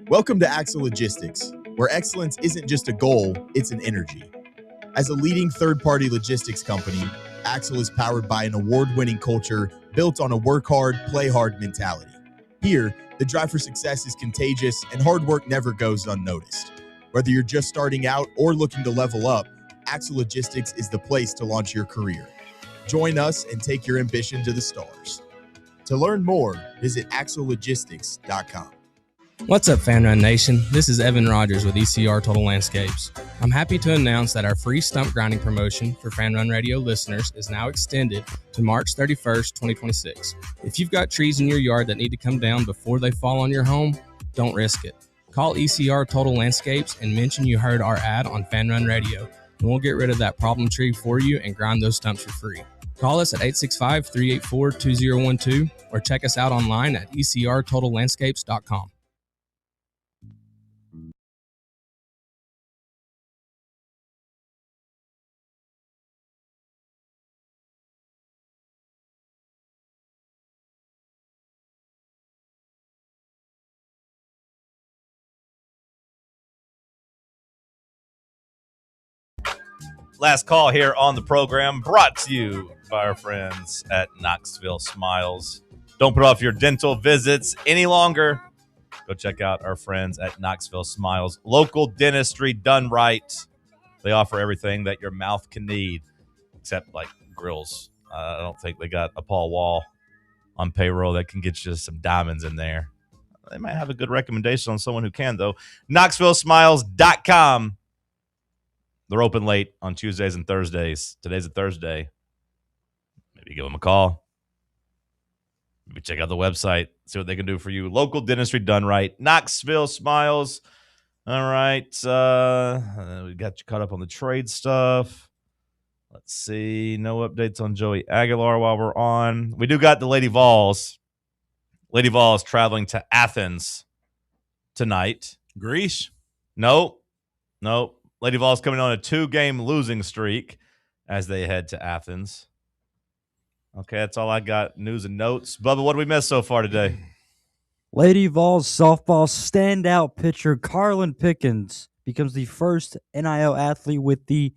Welcome to Axle Logistics, where excellence isn't just a goal, it's an energy. As a leading third-party logistics company, Axle is powered by an award-winning culture built on a work hard, play hard mentality. Here, the drive for success is contagious and hard work never goes unnoticed. Whether you're just starting out or looking to level up, Axle Logistics is the place to launch your career. Join us and take your ambition to the stars. To learn more, visit axlelogistics.com. What's up, Fan Run Nation? This is Evan Rogers with ECR Total Landscapes. I'm happy to announce that our free stump grinding promotion for Fan Run Radio listeners is now extended to March 31st, 2026. If you've got trees in your yard that need to come down before they fall on your home, don't risk it. Call ECR Total Landscapes and mention you heard our ad on Fan Run Radio, and we'll get rid of that problem tree for you and grind those stumps for free. Call us at 865-384-2012 or check us out online at ecrtotallandscapes.com. Last call here on the program, brought to you by our friends at Knoxville Smiles. Don't put off your dental visits any longer. Go check out our friends at Knoxville Smiles. Local dentistry done right. They offer everything that your mouth can need, except like grills. I don't think they got a Paul Wall on payroll that can get you some diamonds in there. They might have a good recommendation on someone who can, though. KnoxvilleSmiles.com. They're open late on Tuesdays and Thursdays. Today's a Thursday. Maybe give them a call. Maybe check out the website. See what they can do for you. Local dentistry done right. Knoxville Smiles. All right. We got you caught up on the trade stuff. Let's see. No updates on Joey Aguilar while we're on. We do got the Lady Vols. Lady Vols traveling to Athens tonight. Greece? Nope. Lady Vols coming on a 2-game losing streak as they head to Athens. Okay, that's all I got. News and notes. Bubba, what did we miss so far today? Lady Vols softball standout pitcher Carlin Pickens becomes the first NIL athlete with the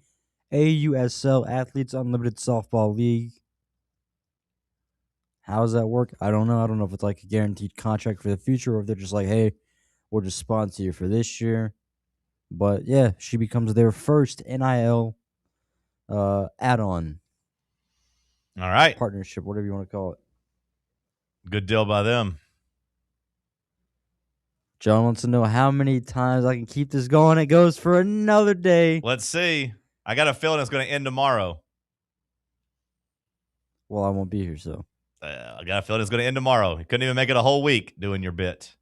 AUSL Athletes Unlimited Softball League. How does that work? I don't know. I don't know if it's like a guaranteed contract for the future or if they're just like, hey, we'll just sponsor you for this year. But yeah, she becomes their first NIL add-on. All right. Partnership, whatever you want to call it. Good deal by them. John wants to know how many times I can keep this going. It goes for another day. Let's see. I got a feeling it's going to end tomorrow. Well, I won't be here, so. I got a feeling it's going to end tomorrow. You couldn't even make it a whole week doing your bit.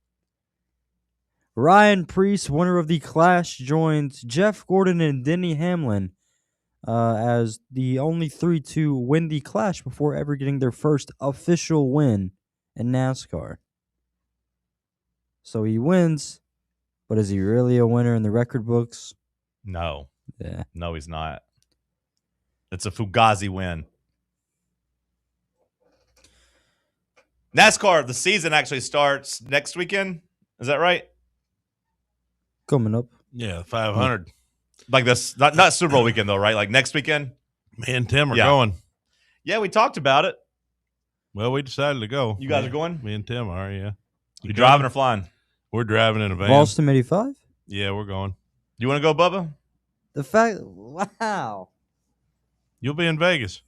Ryan Preece, winner of the Clash, joins Jeff Gordon and Denny Hamlin as the only three to win the Clash before ever getting their first official win in NASCAR. So he wins, but is he really a winner in the record books? No. Yeah. No, he's not. It's a Fugazi win. NASCAR, the season actually starts next weekend. Is that right? Coming up. Yeah, 500. Like this, not Super Bowl weekend, though, right? Like next weekend? Me and Tim are going. Yeah, we talked about it. Well, we decided to go. You guys are going? Me and Tim are, yeah. You driving or flying? We're driving in a van. Boston 85? Yeah, we're going. You want to go, Bubba? The fact, wow. You'll be in Vegas.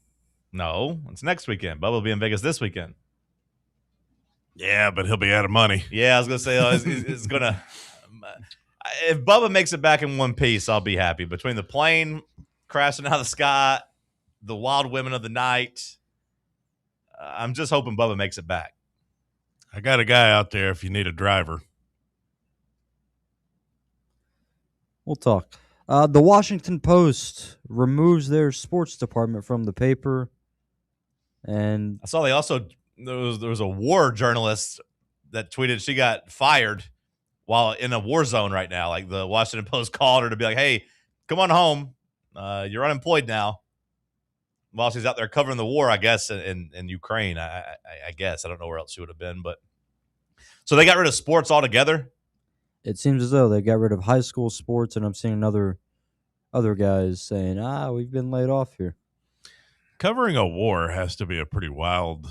No, it's next weekend. Bubba will be in Vegas this weekend. Yeah, but he'll be out of money. Yeah, I was going to say, it's going to. If Bubba makes it back in one piece, I'll be happy. Between the plane crashing out of the sky, the wild women of the night, I'm just hoping Bubba makes it back. I got a guy out there if you need a driver. We'll talk. The Washington Post removes their sports department from the paper. And I saw they also, there was a war journalist that tweeted she got fired while in a war zone right now. Like the Washington Post called her to be like, hey, come on home. You're unemployed now. While she's out there covering the war, I guess, in Ukraine. I guess. I don't know where else she would have been. But so they got rid of sports altogether? it seems as though they got rid of high school sports, and I'm seeing other guys saying, we've been laid off here. Covering a war has to be a pretty wild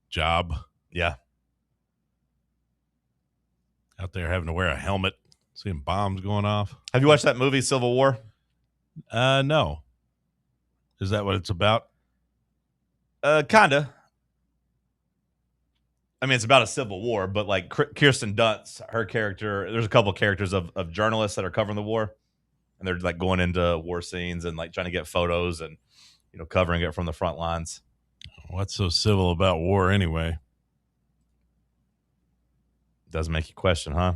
job. Yeah. Out there having to wear a helmet, seeing bombs going off. Have you watched that movie, Civil War? No. Is that what it's about? Kinda. I mean, it's about a civil war, but like Kirsten Dunst, her character, there's a couple of characters of journalists that are covering the war, and they're like going into war scenes and like trying to get photos and, you know, covering it from the front lines. What's so civil about war anyway? Does make you question, huh?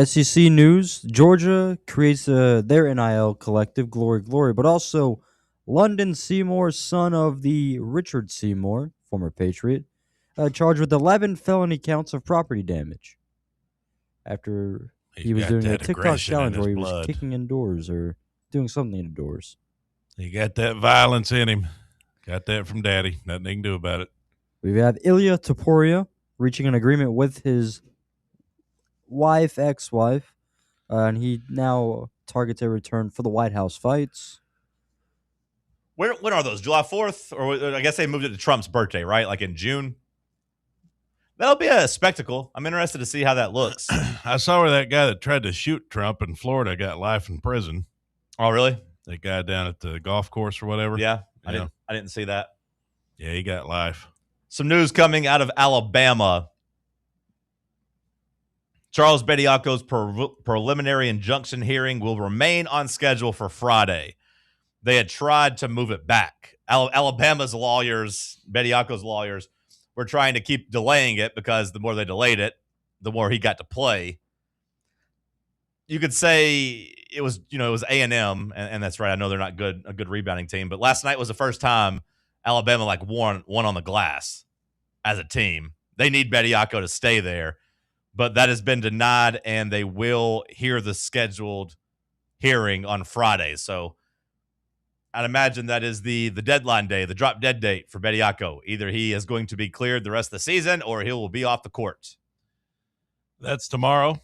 SEC news, Georgia creates their NIL collective, Glory Glory, but also London Seymour, son of the Richard Seymour, former Patriot, charged with 11 felony counts of property damage after he was doing a TikTok challenge where he was kicking indoors or doing something indoors. He got that violence in him. Got that from Daddy. Nothing he can do about it. We have Ilya Topuria reaching an agreement with his ex-wife, and he now targets a return for the White House fights. When are those? July 4th? Or I guess they moved it to Trump's birthday, right? Like in June? That'll be a spectacle. I'm interested to see how that looks. I saw where that guy that tried to shoot Trump in Florida got life in prison. Oh, really? That guy down at the golf course or whatever. Yeah, I didn't see that. Yeah, he got life. Some news coming out of Alabama. Charles Bediaco's preliminary injunction hearing will remain on schedule for Friday. They had tried to move it back. Alabama's lawyers, Bediaco's lawyers, were trying to keep delaying it because the more they delayed it, the more he got to play. You could say it was A&M, and that's right. I know they're not a good rebounding team, but last night was the first time Alabama won on the glass as a team. They need Bediaco to stay there, but that has been denied, and they will hear the scheduled hearing on Friday. So I'd imagine that is the deadline day, the drop dead date for Bediaco. Either he is going to be cleared the rest of the season or he will be off the court. That's tomorrow.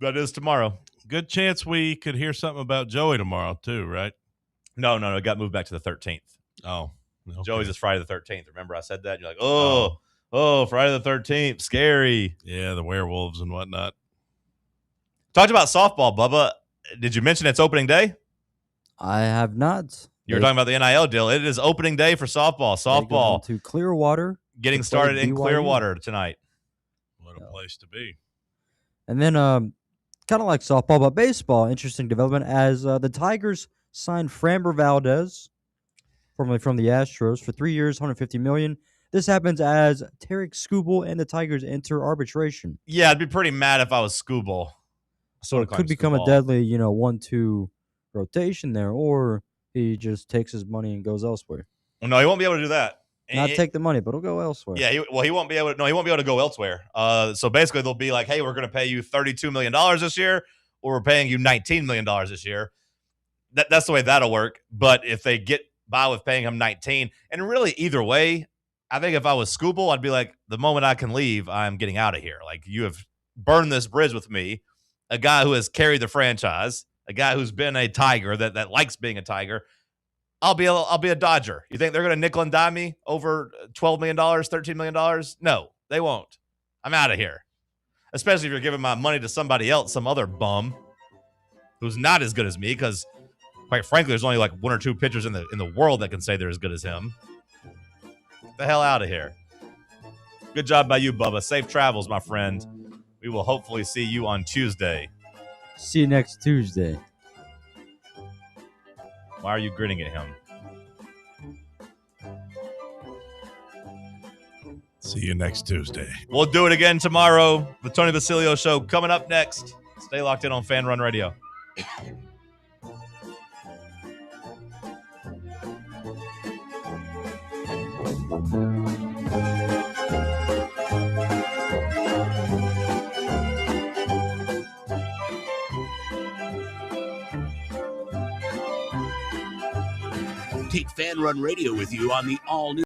That is tomorrow. Good chance we could hear something about Joey tomorrow too, right? No, it got moved back to the 13th. Oh. Okay. Joey's is Friday the 13th. Remember I said that? You're like, oh, Friday the 13th. Scary. Yeah, the werewolves and whatnot. Talked about softball, Bubba. Did you mention it's opening day? I have not. You were talking about the NIL deal. It is opening day for softball. Softball to Clearwater. getting started in Clearwater tonight. What a place to be. And then kind of like softball, but baseball, interesting development as the Tigers signed Framber Valdez, formerly from the Astros, for 3 years, $150 million. This happens as Tarek Skubal and the Tigers enter arbitration. Yeah, I'd be pretty mad if I was Skubal. So it could become a deadly, 1-2 rotation there, or he just takes his money and goes elsewhere. Well, no, he won't be able to do that. Not take the money, but he'll go elsewhere. Yeah, he won't be able to. No, he won't be able to go elsewhere. So basically, they'll be like, "Hey, we're going to pay you $32 million this year, or we're paying you $19 million this year." That's the way that'll work. But if they get by with paying him 19, and really either way, I think if I was Skubal, I'd be like, the moment I can leave, I'm getting out of here. Like, you have burned this bridge with me, a guy who has carried the franchise, a guy who's been a Tiger that likes being a Tiger. I'll be a Dodger. You think they're going to nickel and dime me over $12 million, $13 million? No, they won't. I'm out of here. Especially if you're giving my money to somebody else, some other bum who's not as good as me, because quite frankly, there's only like one or two pitchers in the world that can say they're as good as him. Get the hell out of here. Good job by you, Bubba. Safe travels, my friend. We will hopefully see you on Tuesday. See you next Tuesday. Why are you grinning at him? See you next Tuesday. We'll do it again tomorrow. The Tony Basilio Show coming up next. Stay locked in on Fan Run Radio. Take Fan Run Radio with you on the all-new